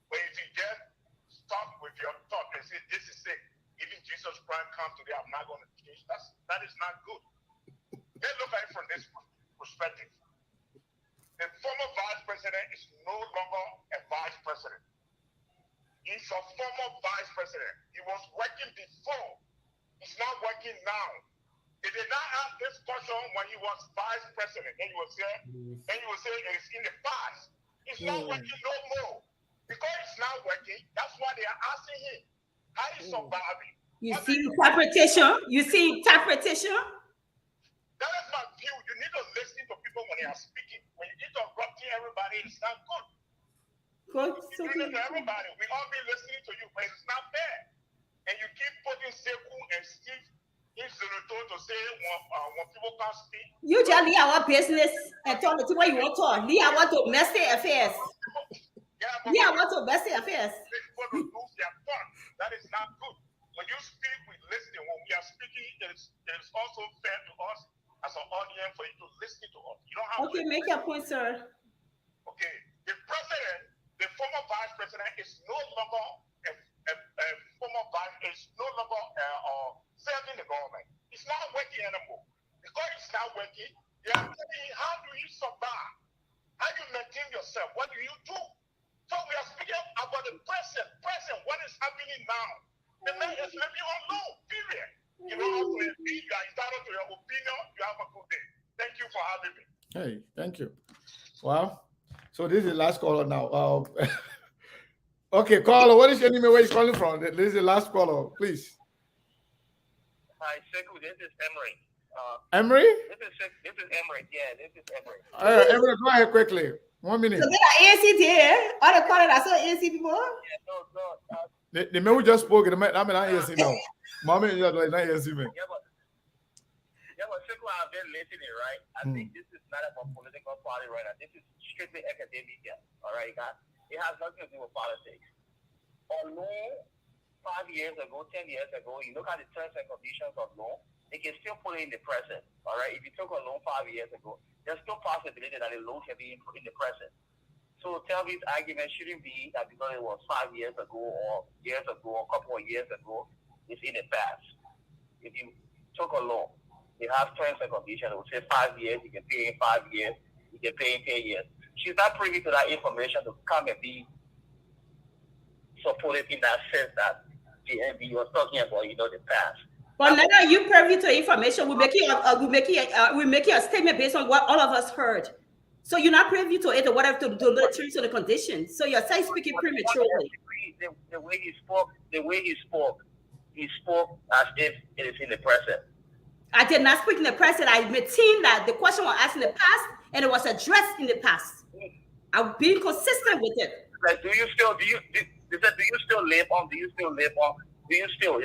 But if you just stop with your thought and say, this is it, even Jesus Christ comes today, I'm not going to change. That is not good. Let's look at it from this perspective. The former vice president is no longer a vice president. He's a former vice president. He was working before. He's not working now. They did not have this question when he was vice president. Then you will say it's in the past. It's not working no more. Because it's not working, that's why they are asking him. How is surviving? You see interpretation? You see interpretation? That is my view. You need to listen to people when they are speaking. When you interrupting everybody, it's not good. Good. You listen to everybody. We all be listening to you, but it's not fair. And you keep putting Sekou and Steve in Zuluto to say when people can't speak. You just leave our business and talk to what you want to talk. Leave our domestic affairs. Leave our domestic affairs. People to lose their fun. That is not good. When you speak, we listen. When we are speaking, it is also fair to us as an audience for you to listen to us. You don't have to make your point, sir. Okay. The president, the former vice president, is no longer a former vice, is no longer serving the government. It's not working anymore. Because it's not working, they are telling you, how do you survive? How do you maintain yourself? What do you do? So we are speaking about the present, what is happening now. The man is living on low, period. You know how to be, you are entitled to your opinion, you have a good day. Thank you for having me. Hey, thank you. Wow. So this is the last caller now. Okay, caller, what is your name? Where are you calling from? This is the last caller, please. Hi, Sekou, this is Emery. Emery? This is Emery. Yeah, this is Emery. Emery, go ahead quickly. 1 minute. So there are ANC there. All the callers are so ANC people. Yeah, no. The man who just spoke, I mean, not ANC now. Mommy, you're not ANC, man. Yeah, but Sekou, I've been listening, right? I think this is not about political party right now. This is strictly academic, all right, guys? It has nothing to do with politics. Although 5 years ago, 10 years ago, you look at the terms and conditions of loan, they can still put it in the present, all right? If you took a loan 5 years ago, there's no possibility that a loan can be in the present. So tell me, this argument shouldn't be that because it was 5 years ago or a couple of years ago, it's in the past. If you took a loan, they have terms and conditions. It will say 5 years, you can pay in 5 years, you can pay in 10 years. She's not privy to that information to come and be supported in that sense that the MB was talking about, the past. But now you privy to information. We make a statement based on what all of us heard. So you're not privy to it or whatever to the terms and the conditions. So you're speaking prematurely. The way he spoke as if it is in the present. I did not speak in the present. I maintain that the question was asked in the past and it was addressed in the past. I'm being consistent with it. Like, do you still live on? It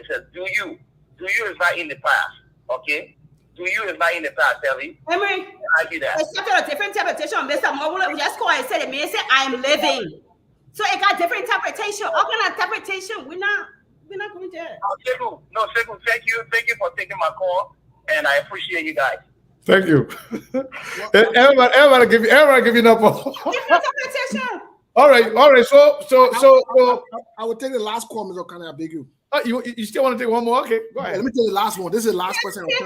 says, do you? Do you is not in the past, okay? Do you is not in the past, Ellie. Emery, I do that. It's not a different interpretation. Mr. Mobile just call and said it means I'm living. So it got different interpretation. All kind of interpretation. We're not going there. Sekou, thank you for taking my call, and I appreciate you guys. Thank you. Everybody give you enough. All right. So I will take the last call, Mr. Okane. I beg you. You still want to take one more? Okay, go ahead. Let me take the last one. This is the last person. Yeah,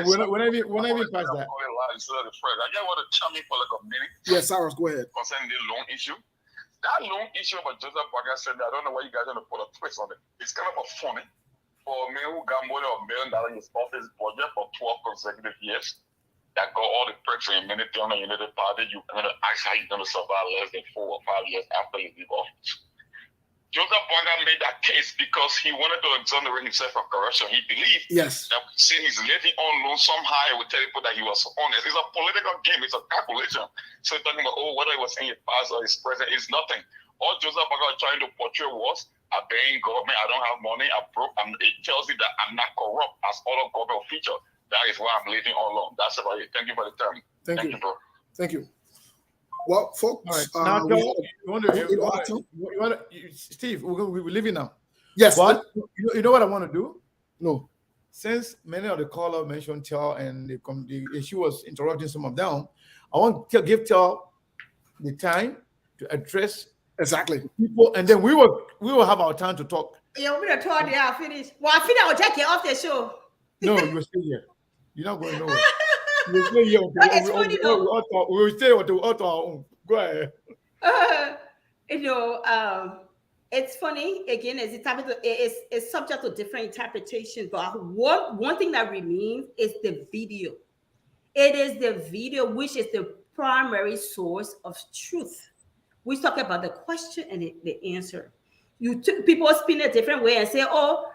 whenever you pass that. I just want to chime in for like a minute. Yes, Cyrus, go ahead. Concerning the loan issue. That loan issue about Joseph Boakai said, I don't know why you guys are going to put a twist on it. It's kind of funny for a man who got more than $1 million in his office budget for 12 consecutive years. That got all the perks and amenity on the United Party. You're going to ask how you're going to survive less than 4 or 5 years after you leave office. Joseph Boakai made that case because he wanted to exonerate himself from corruption. He believed that since he's living on loan, somehow it would tell people that he was honest. It's a political game. It's a calculation. So talking about, whether it was in his past or his present, is nothing. All Joseph Boakai was trying to portray was, I'm paying government, I don't have money, I'm broke. It tells you that I'm not corrupt as other government officials. That is why I'm living on loan. That's about it. Thank you for the time. Thank you, bro. Thank you. Well, folks, All right. Now, we Steve, we're leaving now. Yes, but you know what I want to do? No. Since many of the callers mentioned Tel and she was interrupting some of them, I want to give Tel the time to address exactly people, and then we will have our time to talk. Yeah, we're gonna talk. Yeah, I finished. Well, I think I will take you off the show. No, you're still here. You're not going nowhere. You're still here. We will stay until our own. Go ahead. It's funny. Again, it's subject to different interpretations. But one thing that remains is the video. It is the video which is the primary source of truth. We talk about the question and the answer. People spin a different way and say, "Oh,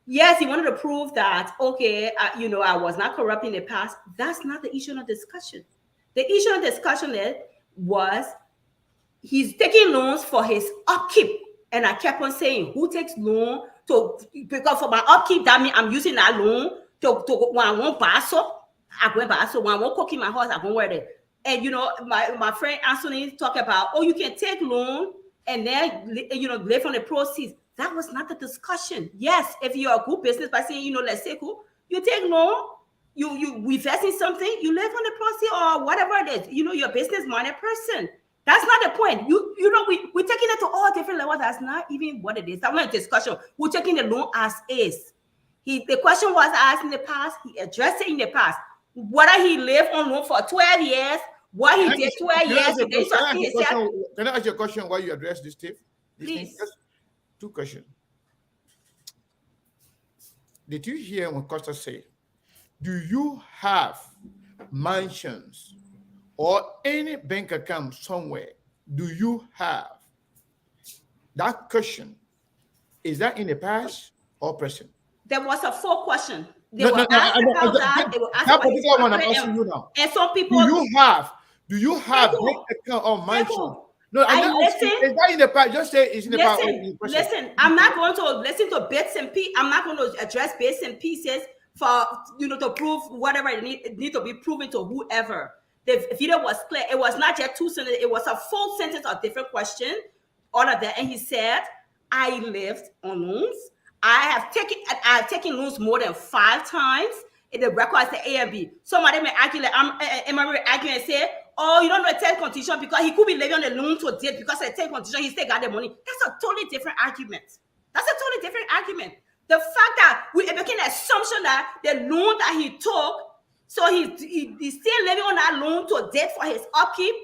yes, he wanted to prove that. Okay, I was not corrupt in the past." That's not the issue of discussion. The issue of discussion was he's taking loans for his upkeep, and I kept on saying, "Who takes loan because for my upkeep? That means I'm using that loan to when I want buy soap, I go and buy soap. When I want cook in my house, I go wear it." And my friend Anthony talked about, "Oh, you can take loan and then live on the proceeds." That was not the discussion. Yes, if you're a good business person, let's say you take loan, you invest in something, you live on the proceeds or whatever it is. You're a business-minded person. That's not the point. We're taking it to all different levels. That's not even what it is. That's not a discussion. We're taking the loan as is. The question was asked in the past. He addressed it in the past. Whether he lived on loan for 12 years, what he did 12 years. Can I ask you a question while you address this, Steve? Please. Just 2 questions. Did you hear when Costa said, do you have mansions or any bank account somewhere? Do you have? That question, is that in the past or present? There was a full question. They No, were asked about that. They were asked that about particular one I'm asking you now. And some people. Do you have bank account or mansion? No, I listen. Is that in the past? Just say it's in the past. Listen, I'm not going to listen to bits and pieces. I'm not going to address bits and pieces for to prove whatever it need to be proven to whoever. The video was clear. It was not just 2 sentences. It was a full sentence of different questions. All of that, and he said, "I lived on loans. I've taken loans more than 5 times." In the records, the A and B. Somebody may argue like arguing and say, "Oh, you don't know the 10 condition because he could be living on the loan to date because of the 10 condition, he still got the money." That's a totally different argument. The fact that we're making an assumption that the loan that he took, so he's still living on that loan to date for his upkeep.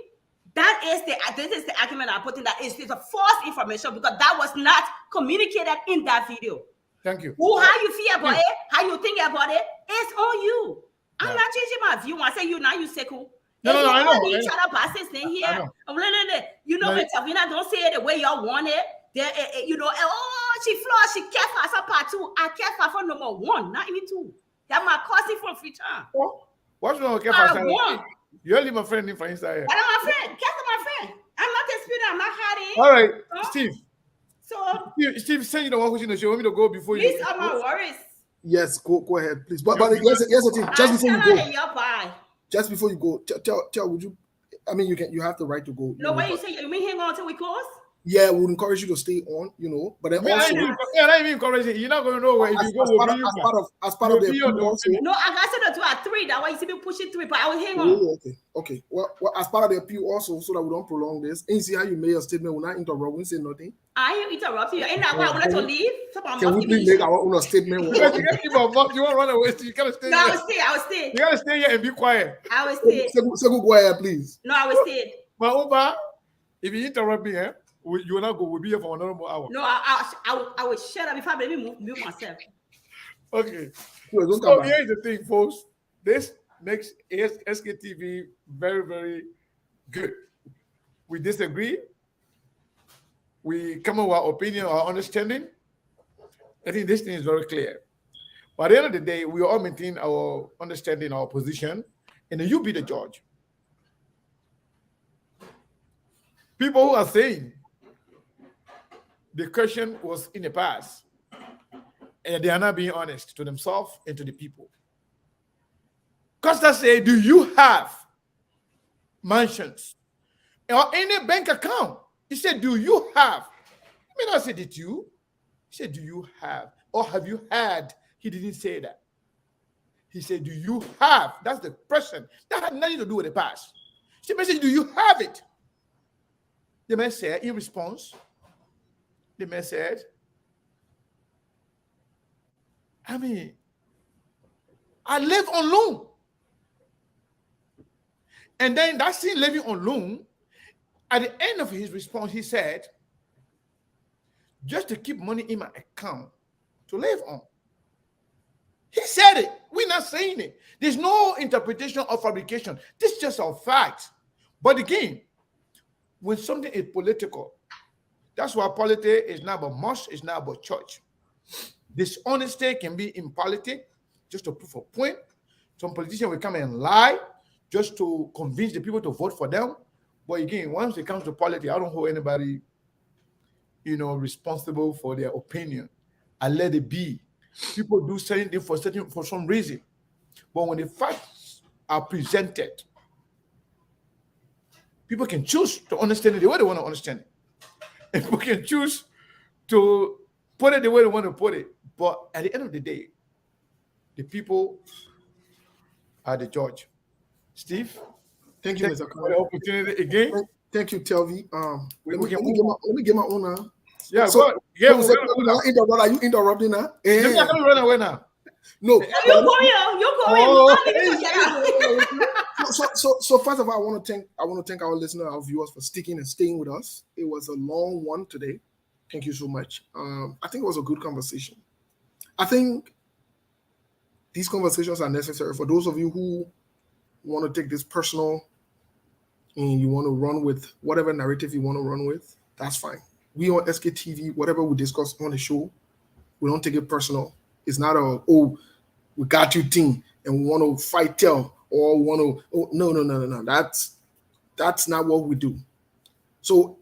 This is the argument I'm putting, that it's a false information because that was not communicated in that video. Thank you. How you feel about it, how you think about it, it's on you. I'm not changing my view. I say you now, you say cool. No, I know. Each other passes in here. Tavina, don't say it the way y'all want it. Oh, she flawed. She cared for herself part 2. I care for number 1, not even 2. That's my cousin from Freetown. What's wrong with care for herself? You only my friend in for inside. I am my friend. Care for my friend. I'm not disputing. I'm not hiding. All right, Steve. Steve, say you don't want to show me to go before you. These are my worries. Yes, go ahead, please. But here's the thing. Just before you go, tell would you? I mean, you have the right to go. No, what you say? You mean hang on until we close? Yeah, we would encourage you to stay on, but then also. Not even encouraging. You're not going to know where if you go. As part of the also. No, I said to do at 3. That way you see me pushing 3, but I will hang on. Okay. Well, as part of the appeal also, so that we don't prolong this. And you see how you made a statement. We're not interrupting. We say nothing. I ain't interrupting you. Ain't that why I wanted to leave? Can we please make our own statement? You won't run away. You gotta stay. No, I will stay. You gotta stay here and be quiet. I will stay. So go ahead, please. No, I will stay. But Uba, if you interrupt me, you will not go. We'll be here for another more hour. No, I will shut up if I maybe move myself. Okay. So here's the thing, folks. This makes SKTV very, very good. We disagree. We come up with our opinion, our understanding. I think this thing is very clear. But at the end of the day, we all maintain our understanding, our position, and then you be the judge. People who are saying the question was in the past, and they are not being honest to themselves and to the people. Costa said, do you have mansions or any bank account. He said, do you have? I mean, I said, did you? He said, do you have? Or have you had? He didn't say that. He said, do you have? That's the question. That had nothing to do with the past. She said, do you have it? The man said, in response, the man said, I mean, I live on loan. And then that same living on loan, at the end of his response, he said, just to keep money in my account to live on. He said it. We're not saying it. There's no interpretation or fabrication. This is just a fact. But again, when something is political, that's why politics is not about mosque, it's not about church. Dishonesty can be in politics just to prove a point. Some politicians will come and lie just to convince the people to vote for them. But again, once it comes to politics, I don't hold anybody, responsible for their opinion. I let it be. People do certain things for some reason. But when the facts are presented, people can choose to understand it the way they want to understand it. And people can choose to put it the way they want to put it. But at the end of the day, the people are the judge. Steve? Thank you, Mr. For the opportunity again. Thank you, Telvi. Let me get my own now. Yeah, so, are you interrupting now? You're not going to run away now. No. You go in. So first of all, I want to thank our listeners, our viewers for sticking and staying with us. It was a long one today. Thank you so much. I think it was a good conversation. I think these conversations are necessary for those of you who want to take this personal and you want to run with whatever narrative you want to run with. That's fine. We on SKTV, whatever we discuss on the show, we don't take it personal. It's not we got you thing and we want to fight tell or want to, no. That's not what we do. So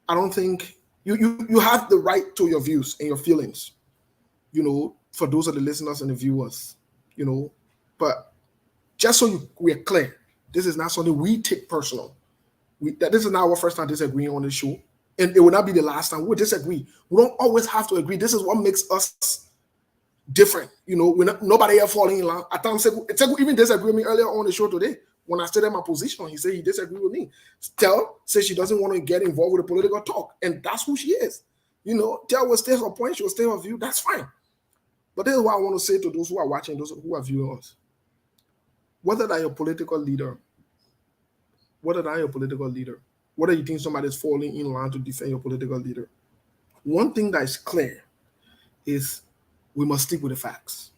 I don't think you have the right to your views and your feelings, for those of the listeners and the viewers, but just so we're clear, this is not something we take personal. This is not our first time disagreeing on the show, and it will not be the last time we'll disagree. We don't always have to agree. This is what makes us different. Nobody here falling in line. At times, Tegu even disagreed with me earlier on the show today when I stated my position. He said he disagreed with me. Tel says she doesn't want to get involved with the political talk, and that's who she is. Tel will stay her point, she will stay her view. That's fine. But this is what I want to say to those who are watching, those who are viewing us. Whether they're a political leader, whether you think somebody's falling in line to defend your political leader, one thing that is clear is we must stick with the facts.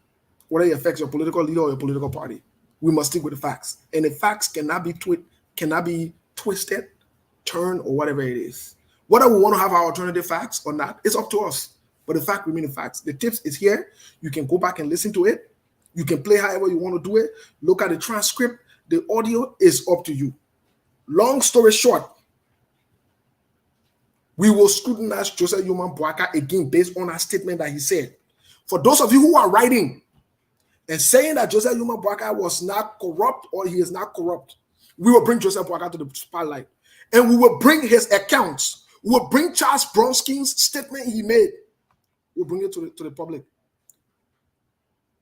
Whether it affects your political leader or your political party, we must stick with the facts. And the facts cannot be twisted, turned, or whatever it is. Whether we want to have our alternative facts or not, it's up to us. But the fact remains the facts. The tips is here. You can go back and listen to it. You can play however you want to do it. Look at the transcript. The audio is up to you. Long story short, we will scrutinize Joseph Yoman Boakah again based on a statement that he said. For those of you who are writing and saying that Joseph Yoman Boakah was not corrupt or he is not corrupt, we will bring Joseph Boakah to the spotlight. And we will bring his accounts. We will bring Charles Bronski's statement he made. We'll bring it to the public.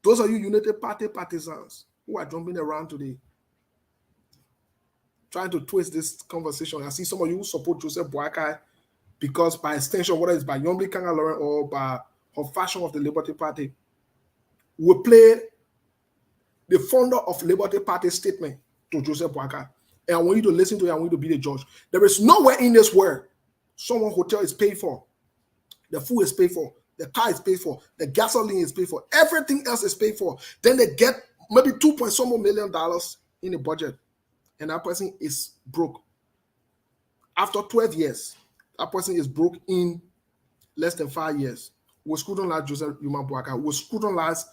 Those of you United Party partisans who are jumping around today, trying to twist this conversation. I see some of you who support Joseph Boakah because by extension, whether it's by Yomli Kanga-Lauren or by her faction of the Liberty Party, will play the founder of Liberty Party statement to Joseph Boakah. And I want you to listen to it. I want you to be the judge. There is nowhere in this world someone's hotel is paid for. The food is paid for. The car is paid for. The gasoline is paid for. Everything else is paid for. Then they get maybe $2 million in the budget. And that person is broke. After 12 years, that person is broke in less than 5 years. We'll scrutinize Joseph Yoman Boakah. We'll scrutinize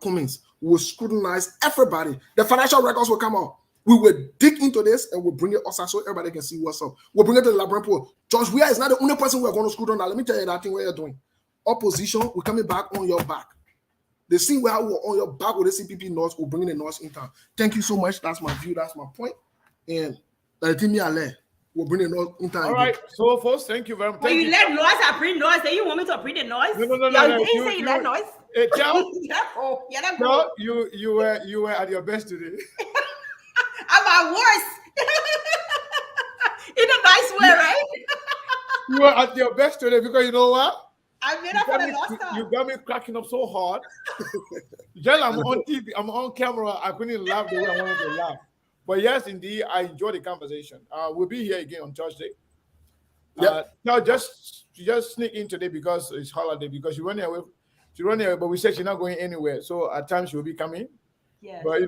Cummings. We'll scrutinize everybody. The financial records will come out. We will dig into this and we'll bring it outside so everybody can see what's up. We'll bring it to the Labyrinth Pool. George Weah is not the only person we're going to scrutinize. Let me tell you that thing what you're doing. Opposition, we're coming back on your back. They see where we're on your back with the CPP North, we're bringing the North in town. Thank you so much. That's my view. That's my point. And We'll bring the noise in time. All right. So, folks, thank you very much. When you let noise, I bring noise. Then you want me to bring the noise? No. You didn't say you let noise. Tell, Tell, you were at your best today. I'm at worst. In a nice way, right? You were at your best today because you know what? I made up for the last time. You got me cracking up so hard. Then I'm on TV, I'm on camera. I couldn't laugh the way I wanted to laugh. But yes, indeed, I enjoyed the conversation. We'll be here again on Thursday. Now, just sneak in today because it's holiday. Because she ran away, but we said she's not going anywhere. So at times she will be coming. Yeah. But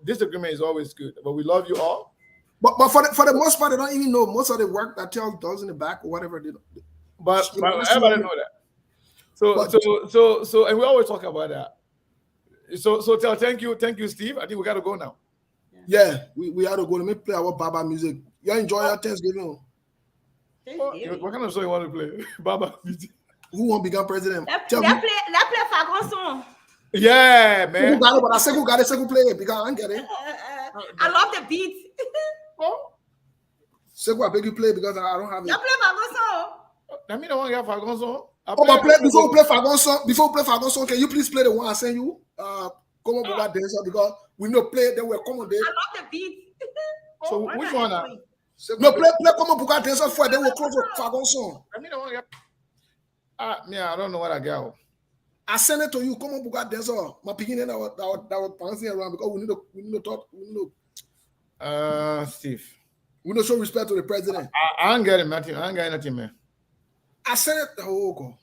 this agreement is always good. But we love you all. But for the most part, they don't even know most of the work that Tel does in the back or whatever. But everybody know that. So, and we always talk about that. So Tel, thank you, Steve. I think we got to go now. Yeah, we had to go. Let me play our Baba music. You enjoy your Thanksgiving? What kind of song you want to play? Baba music. Who won't become president? Let's play Fagon song. Yeah, man. Who got it? But I say who got it? Say who play it because I don't get it. I love the beat. Say who I beg you play because I don't have it. You play Fagon song. I mean, I want to get Fagon song. But before we play Fagon song, can you please play the one I sent you? Come on, Baba Dancer, because we know play they will accommodate. I love the beat. So which one? No, play Come on, Baba Dancer for they will close the Fagon song. I mean, I want to get. I don't know what I got. I send it to you. Come on, Baba Dancer. My beginning that was bouncing around because we need to talk. Steve. We need to show respect to the president. I ain't getting nothing. I ain't getting nothing, man. I sent it. Oh, go.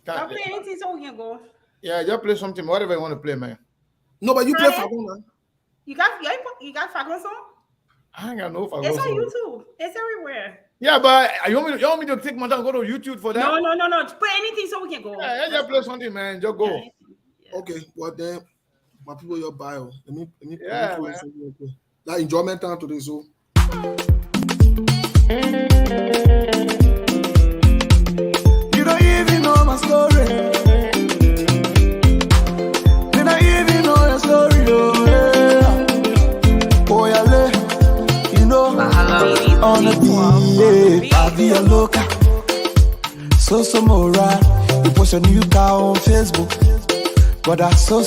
Don't play anything so we can go. Yeah, just play something, whatever you want to play, man. No, but you play Fagon, man. You got Fagon song? I ain't got no Fagon It's song. on YouTube. It's everywhere. Yeah, but you want me to take my time and go to YouTube for that? No. Play anything so we can go. Yeah, just play something, man. Just go. Yeah. Okay, well then, my people, your bio. Let me Yeah, play like enjoyment time today, so. You don't even know my story. You don't even know your story, oh yeah. Oh yeah, you know, on the beat, I be a loca. So moral. You post your new car on Facebook, but that's so